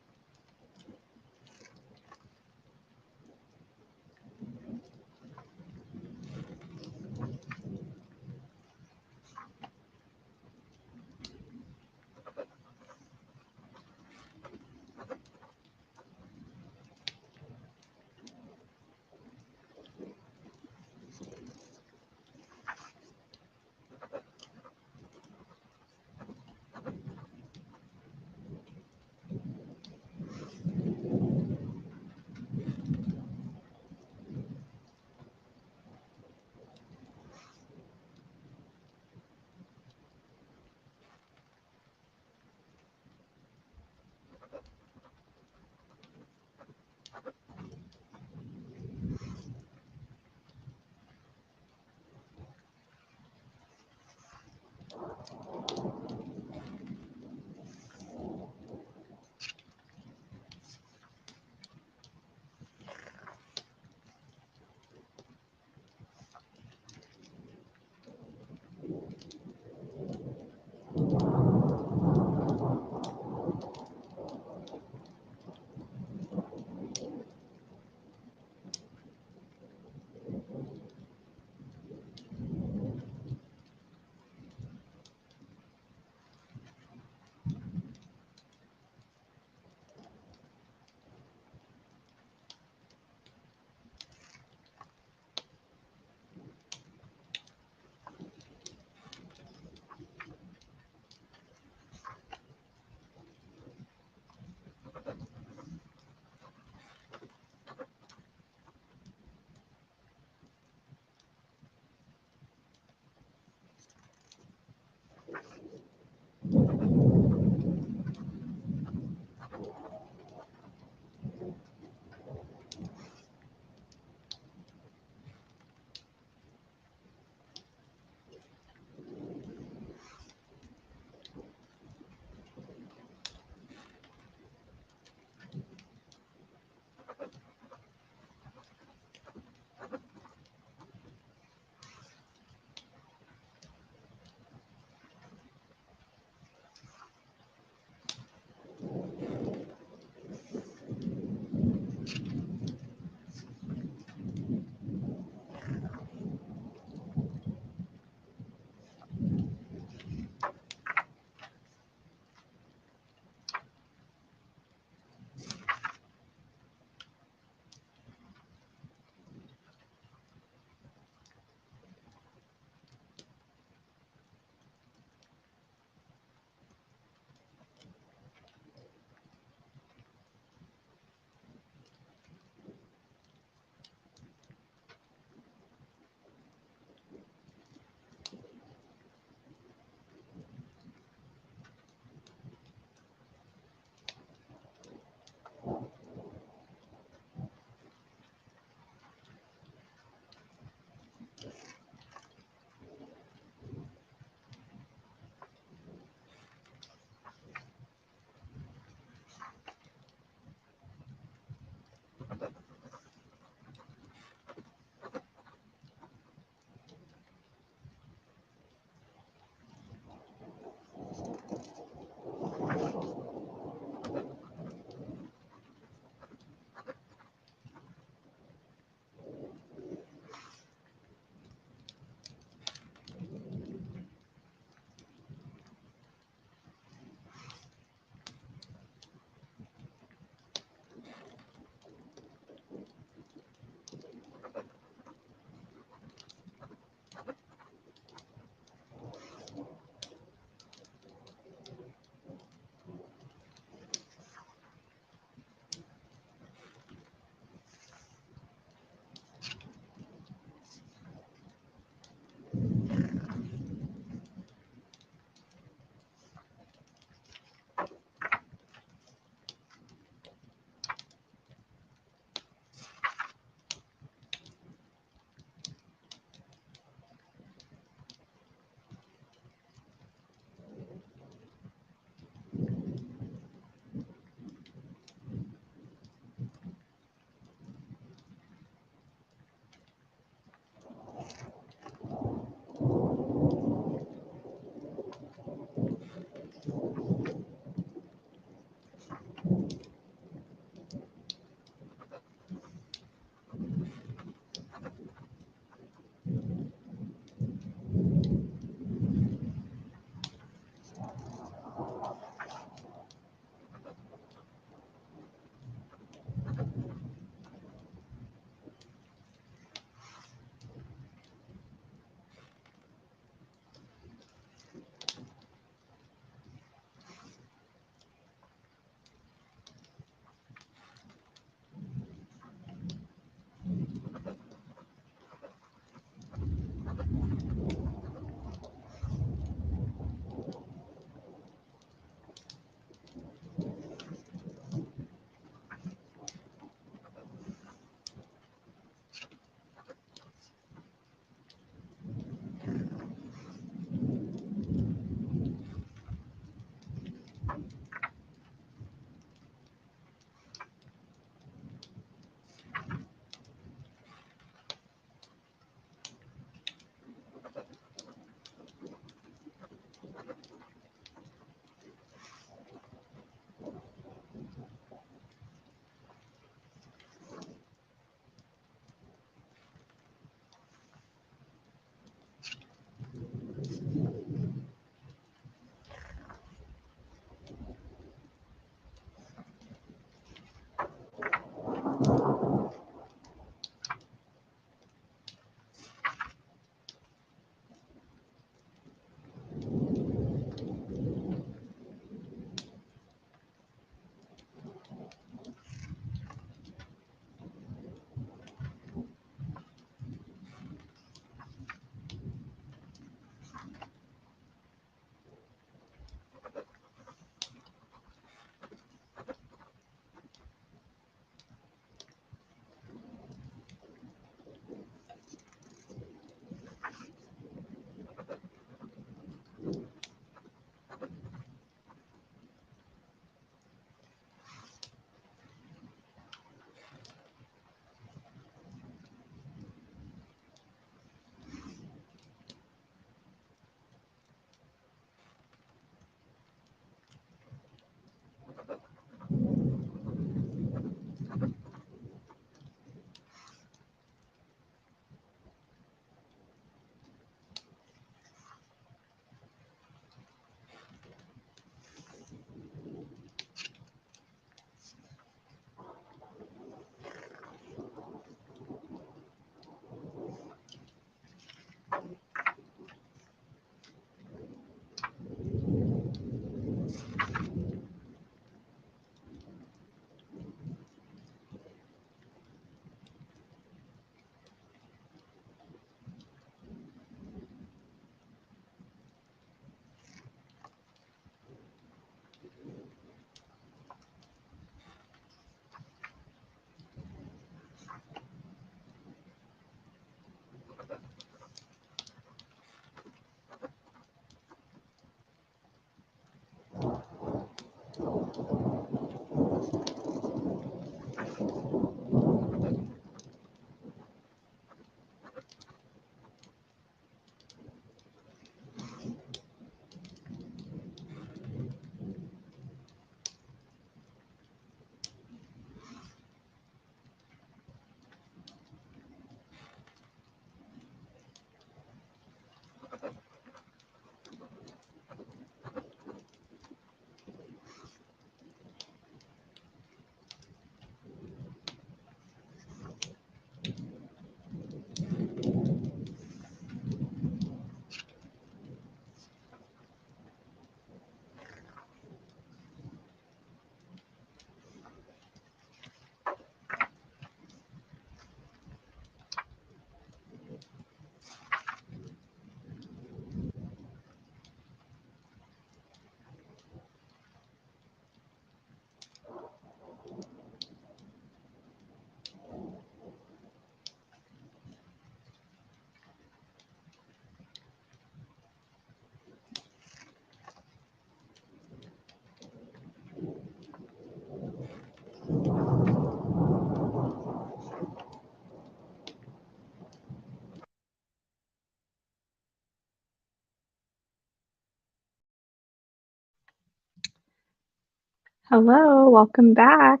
Hello, welcome back.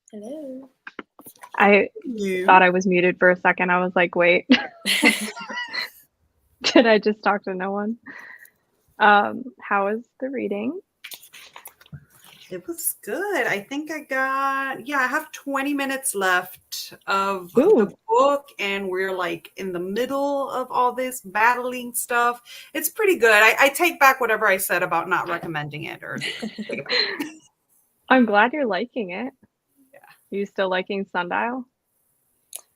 Hello. I thought I was muted for a second. I was like, wait, did I just talk to no one? How is the reading? It was good. I think I have 20 minutes left of the book, and we're like in the middle of all this battling stuff. It's pretty good. I take back whatever I said about not recommending it, or take it back. I'm glad you're liking it. Yeah. Are you still liking Sundial?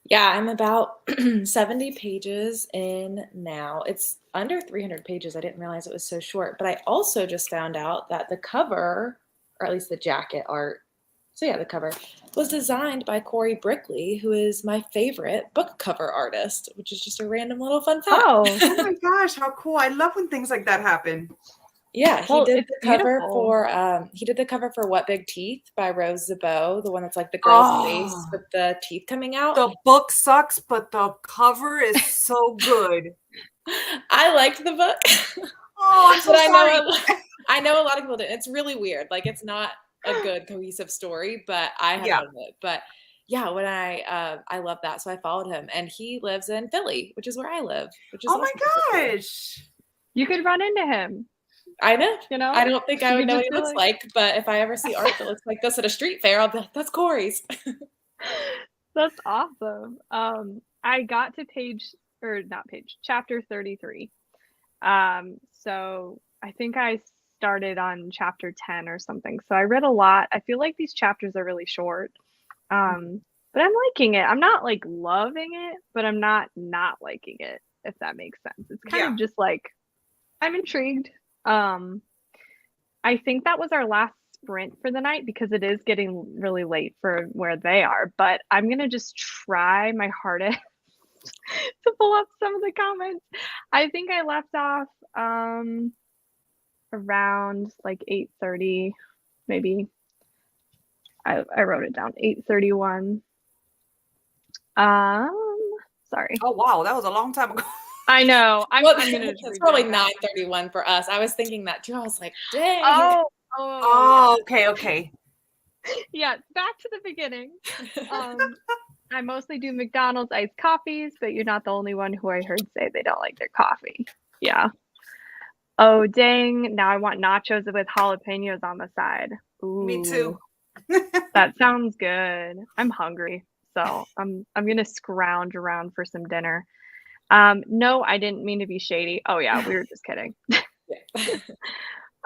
Yeah, I'm about 70 pages in now. It's under 300 pages. I didn't realize it was so short, but I also just found out that the cover, or at least the jacket art, so yeah, the cover, was designed by Corey Brickley, who is my favorite book cover artist, which is just a random little fun fact. Oh my gosh, how cool. I love when things like that happen. Yeah, he did the cover for What Big Teeth by Rose Zabo, the one that's like the girl's face with the teeth coming out. The book sucks, but the cover is so good. I liked the book. Oh, I'm so sorry. I know a lot of people did. It's really weird. Like, it's not a good cohesive story, but I had fun with it. But yeah, when I love that, so I followed him, and he lives in Philly, which is where I live. Which is my gosh, you could run into him. I know. You know, I don't think I would know what he looks like, but if I ever see art that looks like this at a street fair, I'll be like, "That's Corey's." That's awesome. I got to chapter 33. So I think I started on chapter 10 or something. So I read a lot. I feel like these chapters are really short. But I'm liking it. I'm not like loving it, but I'm not liking it, if that makes sense. It's kind of just like, I'm intrigued. I think that was our last sprint for the night because it is getting really late for where they are, but I'm going to just try my hardest to pull up some of the comments. I think I left off around like 8:30, maybe. I wrote it down, 8:31. Sorry. Oh wow, that was a long time ago. I know. I'm gonna. It's probably 9:31 for us. I was thinking that too. I was like, dang. Oh, okay. Yeah, back to the beginning. I mostly do McDonald's iced coffees, but you're not the only one who I heard say they don't like their coffee. Yeah. Oh dang! Now I want nachos with jalapenos on the side. Ooh. Me too. That sounds good. I'm hungry, so I'm gonna scrounge around for some dinner. No, I didn't mean to be shady. Oh yeah, we were just kidding.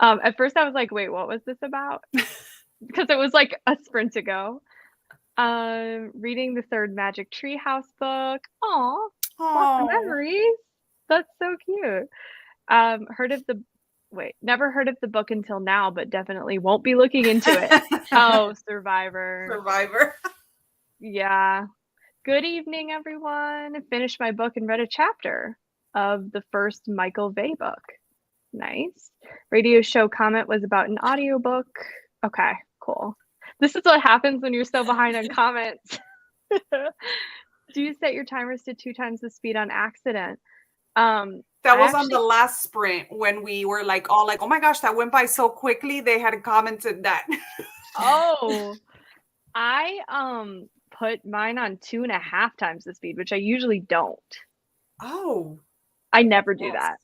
At first I was like, wait, what was this about? Because it was like a sprint ago. Reading the third Magic Treehouse book. Aw, lots of memories. That's so cute. Never heard of the book until now, but definitely won't be looking into it. Oh, Survivor. Yeah. Good evening, everyone. Finished my book and read a chapter of the first Michael Vey book. Nice. Radio show comment was about an audiobook. Okay, cool. This is what happens when you're so behind on comments. Do you set your timers to 2 times the speed on accident? That was on the last sprint when we were like all like, oh my gosh, that went by so quickly. They had commented that. Oh, I put mine on 2.5 times the speed, which I usually don't. Oh, I never do that,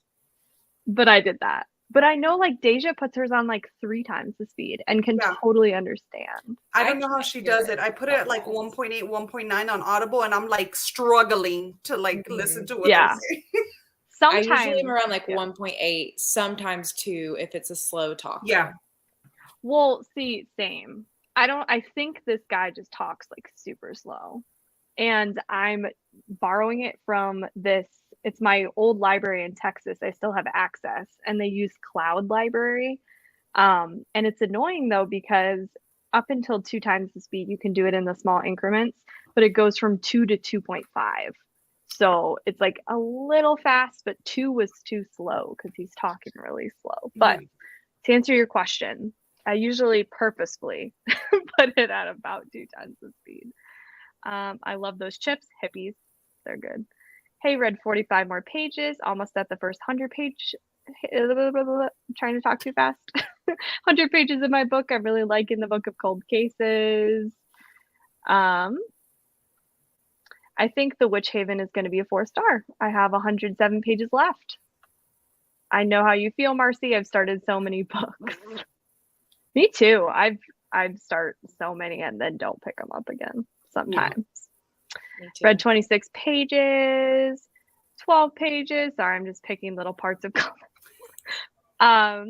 but I did that. But I know like Deja puts hers on like 3 times the speed and can totally understand. I don't know how she does it. I put it at like 1.8, 1.9 on Audible, and I'm like struggling to like listen to what they're saying. Sometimes I usually am around like 1.8, sometimes 2 if it's a slow talk. Yeah. Well, see, same. I think this guy just talks like super slow. And I'm borrowing it from this. It's my old library in Texas. I still have access, and they use Cloud Library. And it's annoying though, because up until 2 times the speed, you can do it in the small increments, but it goes from 2 to 2.5. So it's like a little fast, but 2 was too slow because he's talking really slow. But to answer your question, I usually purposefully put it at about 2 times the speed. I love those chips, hippies. They're good. Hey, read 45 more pages, almost at the first 100 page. Trying to talk too fast. 100 pages of my book. I'm really liking the Book of Cold Cases. I think The Witch Haven is going to be a 4-star. I have 107 pages left. I know how you feel, Marcy. I've started so many books. Me too. I've start so many and then don't pick them up again sometimes. Read 26 pages, 12 pages. Sorry, I'm just picking little parts of comments. Hi,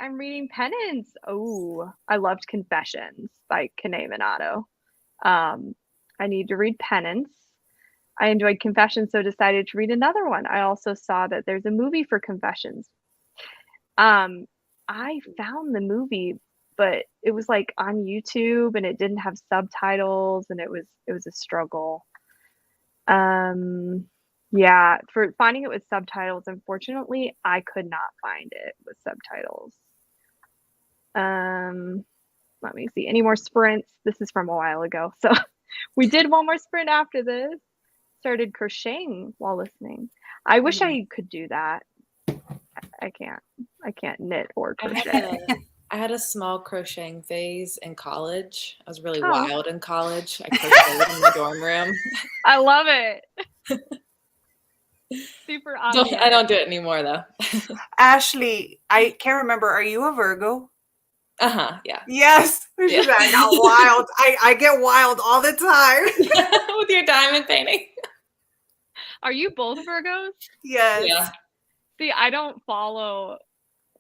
I'm reading Penance. Oh, I loved Confessions by Kane Minato. I need to read Penance. I enjoyed Confessions, so decided to read another one. I also saw that there's a movie for Confessions. I found the movie, but it was like on YouTube and it didn't have subtitles, and it was a struggle. Yeah, for finding it with subtitles, unfortunately, I could not find it with subtitles. Let me see. Any more sprints? This is from a while ago. So we did one more sprint after this. Started crocheting while listening. I wish I could do that. I can't knit or crochet. I had a small crocheting phase in college. I was really wild in college. I crocheted in the dorm room. I love it. Super obvious. I don't do it anymore though. Ashley, I can't remember. Are you a Virgo? Yeah. Yes. Yeah. I got wild. I get wild all the time. With your diamond painting. Are you both Virgos? Yes. Yeah. See, I don't follow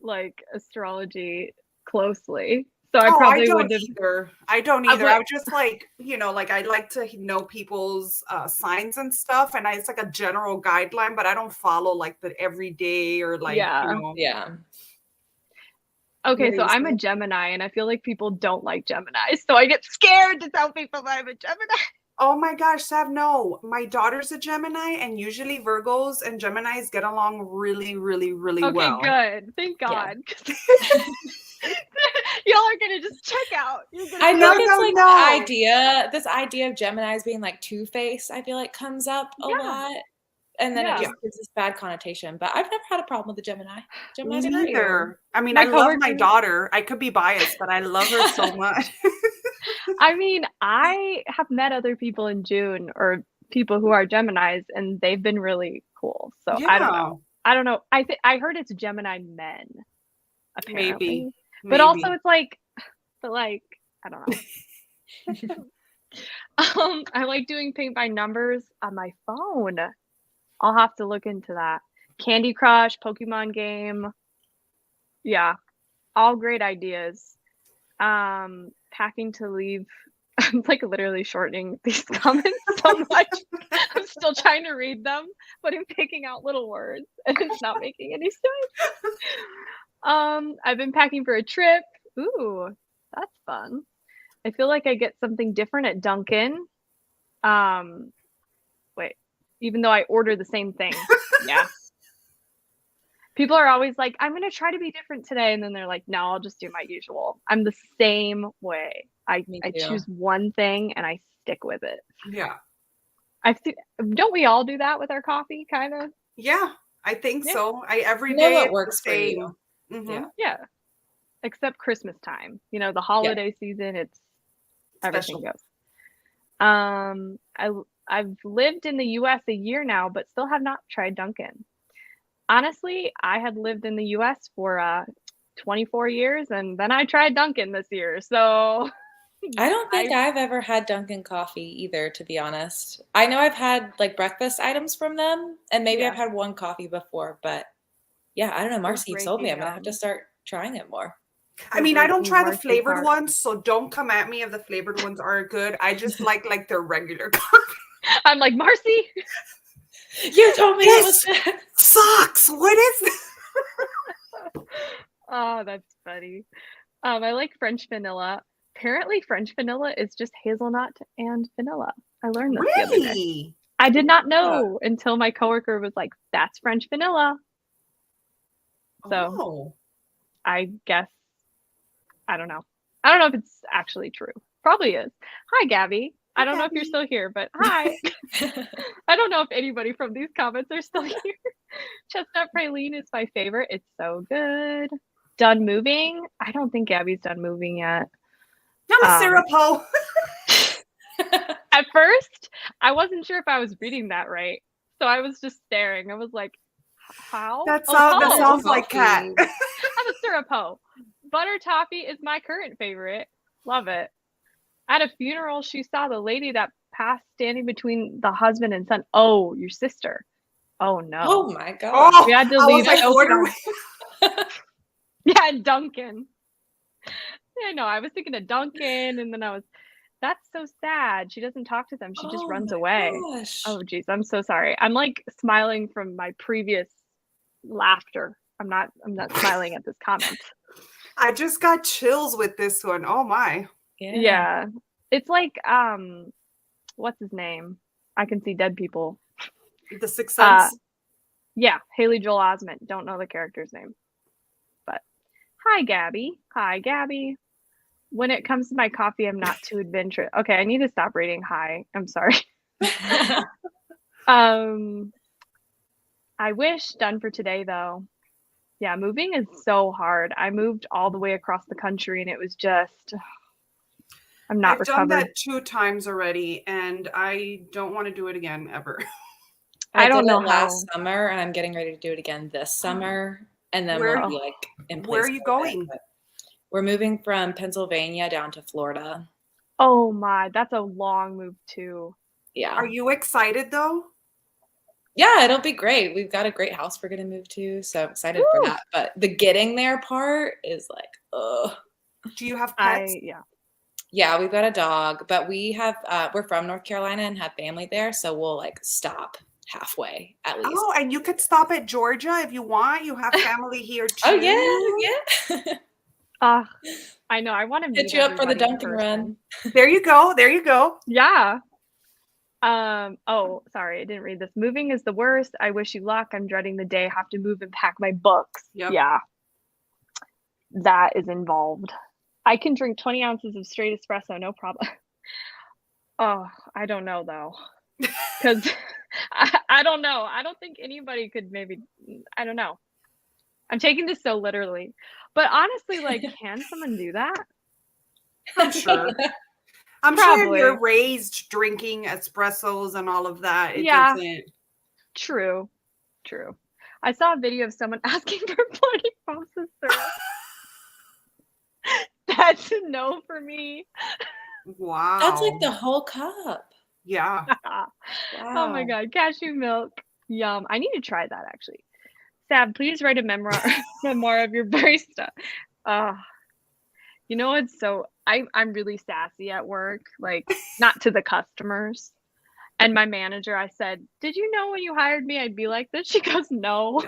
like astrology closely. So I probably wouldn't either. I don't either. I would just like, like I like to know people's signs and stuff. And it's like a general guideline, but I don't follow like the everyday or like, Yeah. Okay, so I'm a Gemini, and I feel like people don't like Gemini. So I get scared to tell people that I'm a Gemini. Oh my gosh, Sav, no. My daughter's a Gemini, and usually Virgos and Geminis get along really, really, really well. Okay, good. Thank God. Yeah. Y'all are gonna just check out. I know it's like this idea of Geminis being like two-faced, I feel like comes up a lot. And then it just gives this bad connotation. But I've never had a problem with the Gemini. Gemini's neither. I mean, I love my daughter. I could be biased, but I love her so much. I mean, I have met other people in June, or people who are Geminis, and they've been really cool. So I don't know. I heard it's Gemini men, apparently. Maybe. But also it's like, I don't know. I like doing paint by numbers on my phone. I'll have to look into that. Candy Crush, Pokemon game. Yeah, all great ideas. Packing to leave. I'm like literally shortening these comments so much. I'm still trying to read them, but I'm picking out little words and it's not making any sense. I've been packing for a trip. Ooh, that's fun. I feel like I get something different at Dunkin'. Wait, even though I order the same thing. Yeah. People are always like, I'm going to try to be different today. And then they're like, no, I'll just do my usual. I'm the same way. I choose one thing and I stick with it. Yeah. Don't we all do that with our coffee, kind of? Yeah, I think so. Every You know day what it's works the for same. you. Mhm. Yeah. Except Christmas time. You know, the holiday season, it's everything Special. goes. I've lived in the US a year now, but still have not tried Dunkin'. Honestly, I had lived in the US for 24 years, and then I tried Dunkin' this year. So I don't think I've ever had Dunkin' coffee either, to be honest. I know I've had like breakfast items from them, and maybe I've had one coffee before, but yeah, I don't know. Marcy, you told me I'm gonna have to start trying it more. I mean, I don't try the flavored ones, so don't come at me if the flavored ones are good. I just like their regular coffee. I'm like, Marcy, you told me it was good. Sucks. What is this? Oh, that's funny. I like French vanilla. Apparently, French vanilla is just hazelnut and vanilla. I learned this the other day. I did not know until my coworker was like, "That's French vanilla." So, I guess I don't know. I don't know if it's actually true. Probably is. Hi, Gabby. I don't know if you're still here, but hi. I don't know if anybody from these comments are still here. Chestnut praline is my favorite. It's so good. Done moving? I don't think Gabby's done moving yet. I'm a Sarah Poe. At first, I wasn't sure if I was reading that right. So I was just staring. I was like, how? That sounds like cat. I'm a Sarah Poe. Butter toffee is my current favorite. Love it. At a funeral, she saw the lady that passed standing between the husband and son. Oh, your sister. Oh, no. Oh, my God. We had to leave it open. Yeah, and Dunkin'. Yeah, no, I was thinking of Dunkin', and then that's so sad. She doesn't talk to them. She just runs away. Gosh. Oh, geez, I'm so sorry. I'm like smiling from my previous laughter. I'm not smiling at this comment. I just got chills with this one. Oh my. Yeah. It's like what's his name? I Can See Dead People. The Sixth Sense. Yeah, Haley Joel Osment. Don't know the character's name. But hi, Gabby. Hi, Gabby. When it comes to my coffee, I'm not too adventurous. Okay, I need to stop reading hi. I'm sorry. I wish done for today though. Yeah, moving is so hard. I moved all the way across the country and it was just I'm not recovered. I've done that 2 times already and I don't want to do it again ever. I don't know last summer and I'm getting ready to do it again this summer. And then we'll be like in place. Where are you going? We're moving from Pennsylvania down to Florida. Oh my, that's a long move too. Yeah. Are you excited though? Yeah, it'll be great. We've got a great house we're gonna move to, so I'm excited for that. But the getting there part is like, ugh. Do you have pets? Yeah, we've got a dog, but we have we're from North Carolina and have family there, so we'll like stop halfway at least. Oh, and you could stop at Georgia if you want. You have family here too. Oh yeah. I know. I want to hit you up for the Dunkin' run. There you go. There you go. Yeah. Oh, sorry, I didn't read this. Moving is the worst. I wish you luck. I'm dreading the day I have to move and pack my books. Yep. Yeah. That is involved. I can drink 20 ounces of straight espresso, no problem. Oh, I don't know though. Because I don't know. I don't think anybody could I don't know. I'm taking this so literally. But honestly, like, can someone do that? I'm sure. I'm sure you're raised drinking espressos and all of that. It doesn't. True. I saw a video of someone asking for 40 pumps of syrup. That's a no for me. Wow. That's like the whole cup. Yeah. Wow. Oh my God. Cashew milk. Yum. I need to try that actually. Sab, please write a memoir of your barista. You know, it's so I'm really sassy at work, like not to the customers. And my manager, I said, "Did you know when you hired me I'd be like this?" She goes, "No."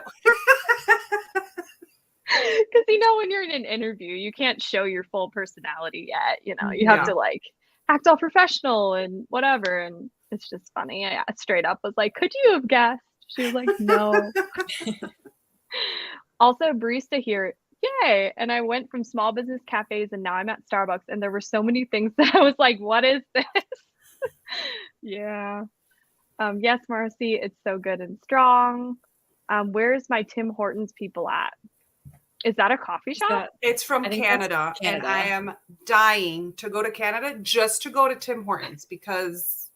Because when you're in an interview, you can't show your full personality yet. You have to like act all professional and whatever. And it's just funny. I straight up was like, "Could you have guessed?" She was like, "No." Also, a barista here. Yay! And I went from small business cafes and now I'm at Starbucks and there were so many things that I was like, what is this? Yeah. Yes, Marcy, it's so good and strong. Where's my Tim Hortons people at? Is that a coffee shop? It's from I think that's Canada, and Canada. I am dying to go to Canada just to go to Tim Hortons because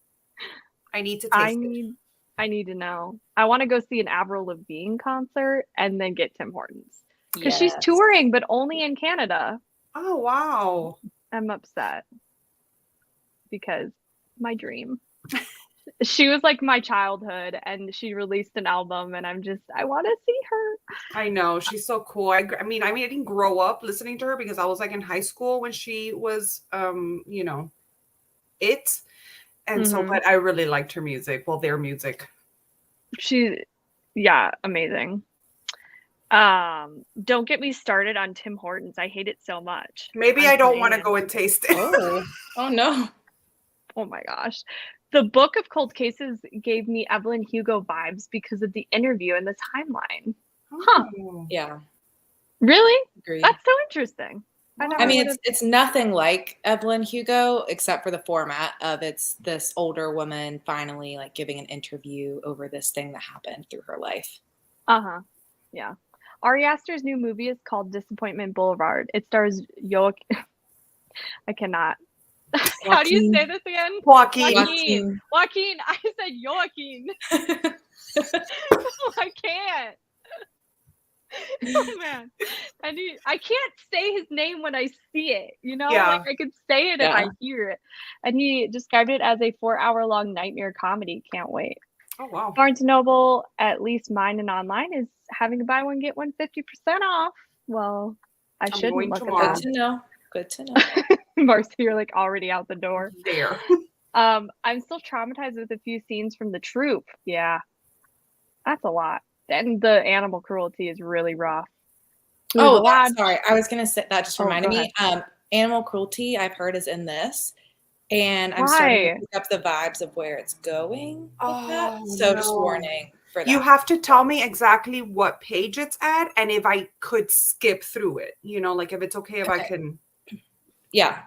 I need to taste it. I need to know. I want to go see an Avril Lavigne concert and then get Tim Hortons. Because she's Yes. touring, but only in Canada. Oh, wow. I'm upset. Because my dream. She was like my childhood and she released an album and I want to see her. I know. She's so cool. I mean, I didn't grow up listening to her because I was like in high school when she was, you know, it. And so, but I really liked her music. Well, their music. Yeah, amazing. Don't get me started on Tim Hortons. I hate it so much. Maybe I don't want to go and taste it. Oh no. Oh my gosh. The Book of Cold Cases gave me Evelyn Hugo vibes because of the interview and the timeline. Huh. Yeah. Really? Agreed. That's so interesting. I mean, it's nothing like Evelyn Hugo except for the format of it's this older woman finally like giving an interview over this thing that happened through her life. Uh-huh. Yeah. Ari Aster's new movie is called Disappointment Boulevard. It stars Joaquin. I cannot. How do you say this again? Joaquin. Joaquin. I said Joaquin. I can't. Oh man. I can't say his name when I see it, you know? Yeah. Like I could say it if I hear it. And he described it as a 4-hour-long nightmare comedy. Can't wait. Oh wow. Barnes & Noble, at least mine and online, is having a buy one get one 50% off. Well, I shouldn't look tomorrow. at that. Good to know. Marcy, you're like already out the door. There. I'm still traumatized with a few scenes from The Troop. Yeah. That's a lot. And the animal cruelty is really rough. Sorry. I was going to say that just reminded me. Animal cruelty, I've heard, is in this. And I'm starting to pick up the vibes of where it's going with that. So just warning for that. You have to tell me exactly what page it's at and if I could skip through it. You know, like if it's okay if I can. Yeah,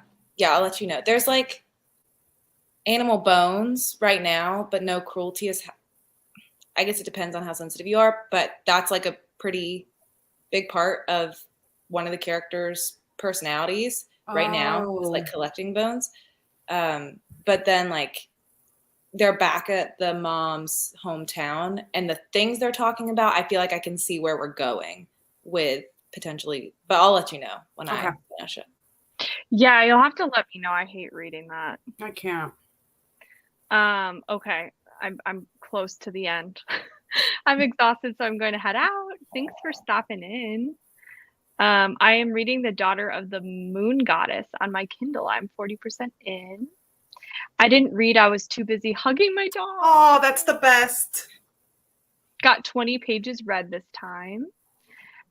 I'll let you know. There's like animal bones right now, but no cruelty is. I guess it depends on how sensitive you are, but that's like a pretty big part of one of the characters' personalities right now. Is like collecting bones. But then like they're back at the mom's hometown and the things they're talking about, I feel like I can see where we're going with potentially, but I'll let you know when I finish it. Yeah, you'll have to let me know. I hate reading that. I can't. Okay. I'm close to the end. I'm exhausted, so I'm going to head out. Thanks for stopping in. I am reading The Daughter of the Moon Goddess on my Kindle. I'm 40% in. I didn't read. I was too busy hugging my dog. Oh, that's the best. Got 20 pages read this time.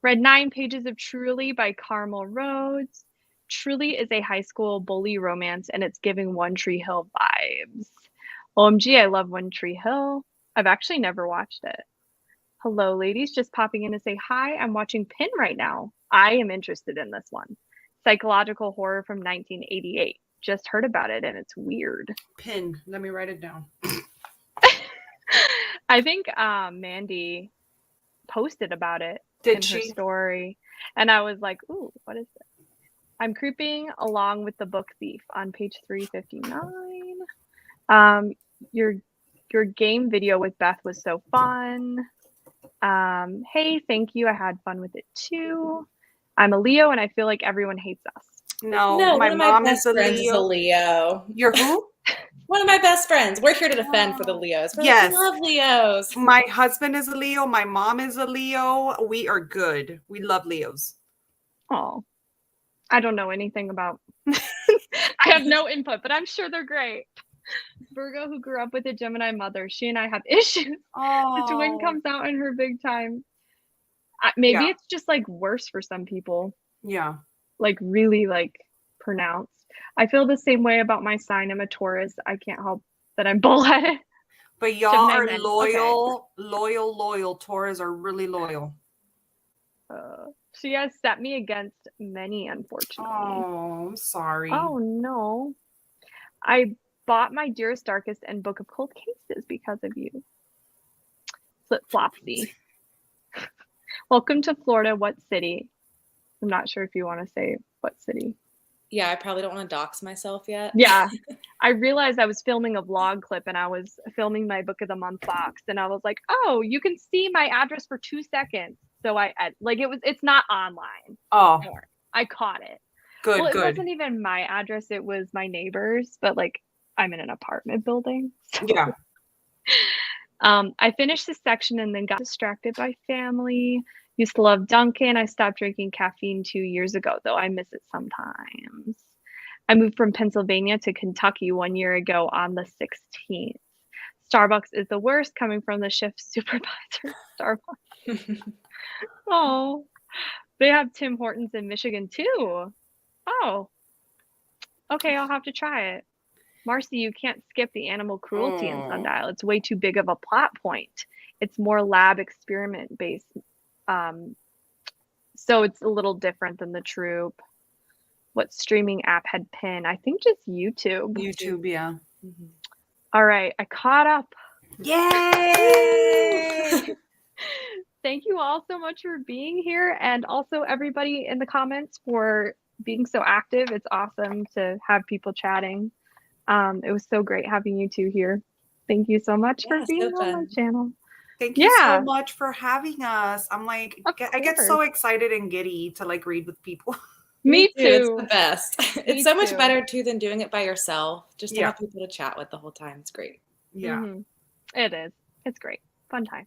Read 9 pages of Truly by Carmel Rhodes. Truly is a high school bully romance, and it's giving One Tree Hill vibes. OMG, I love One Tree Hill. I've actually never watched it. Hello, ladies. Just popping in to say hi. I'm watching Pin right now. I am interested in this one. Psychological horror from 1988. Just heard about it, and it's weird. Pin. Let me write it down. I think Mandy posted about it in her story. And I was like, ooh, what is this? I'm creeping along with the book Thief on page 359. Your game video with Beth was so fun. Hey, thank you. I had fun with it too. I'm a Leo and I feel like everyone hates us. No, my mom is a Leo. You're who? One of my best friends. We're here to defend for the Leos. Yes. We love Leos. My husband is a Leo. My mom is a Leo. We are good. We love Leos. Oh, I don't know anything about. I have no input, but I'm sure they're great. Virgo, who grew up with a Gemini mother, she and I have issues. The twin comes out in her big time. Maybe it's just like worse for some people. Yeah. Like really like pronounced. I feel the same way about my sign. I'm a Taurus. I can't help that I'm bullheaded. But y'all are loyal. Taurus are really loyal. She has set me against many, unfortunately. Oh, I'm sorry. Oh no. I bought my Dearest Darkest and Book of Cold Cases because of you. Flip flopsy. Welcome to Florida. What city? I'm not sure if you want to say what city. Yeah, I probably don't want to dox myself yet. Yeah. I realized I was filming a vlog clip and I was filming my Book of the Month box and I was like, oh, you can see my address for 2 seconds. So it's not online. Oh, I caught it. good, Well, it good. wasn't even my address. It was my neighbor's, but like I'm in an apartment building. So. Yeah. I finished this section and then got distracted by family. Used to love Dunkin'. I stopped drinking caffeine 2 years ago, though I miss it sometimes. I moved from Pennsylvania to Kentucky 1 year ago on the 16th. Starbucks is the worst, coming from the shift supervisor. Starbucks. Oh, they have Tim Hortons in Michigan too. Oh, okay, I'll have to try it. Marcy, you can't skip the animal cruelty in Sundial. It's way too big of a plot point. It's more lab experiment based. So it's a little different than the troop. What streaming app had Pin? I think just YouTube. YouTube, yeah. Mm-hmm. All right, I caught up. Yay! Thank you all so much for being here, and also everybody in the comments for being so active. It's awesome to have people chatting. It was so great having you two here. Thank you so much for being on my channel. Thank you so much for having us. I'm like, I get so excited and giddy to like read with people. Me too. It's the best. It's so much better too than doing it by yourself. Just to have people to chat with the whole time. It's great. Yeah. Mm-hmm. It is. It's great. Fun time.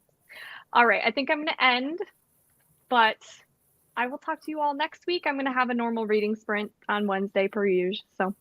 All right. I think I'm going to end, but I will talk to you all next week. I'm going to have a normal reading sprint on Wednesday per usual. So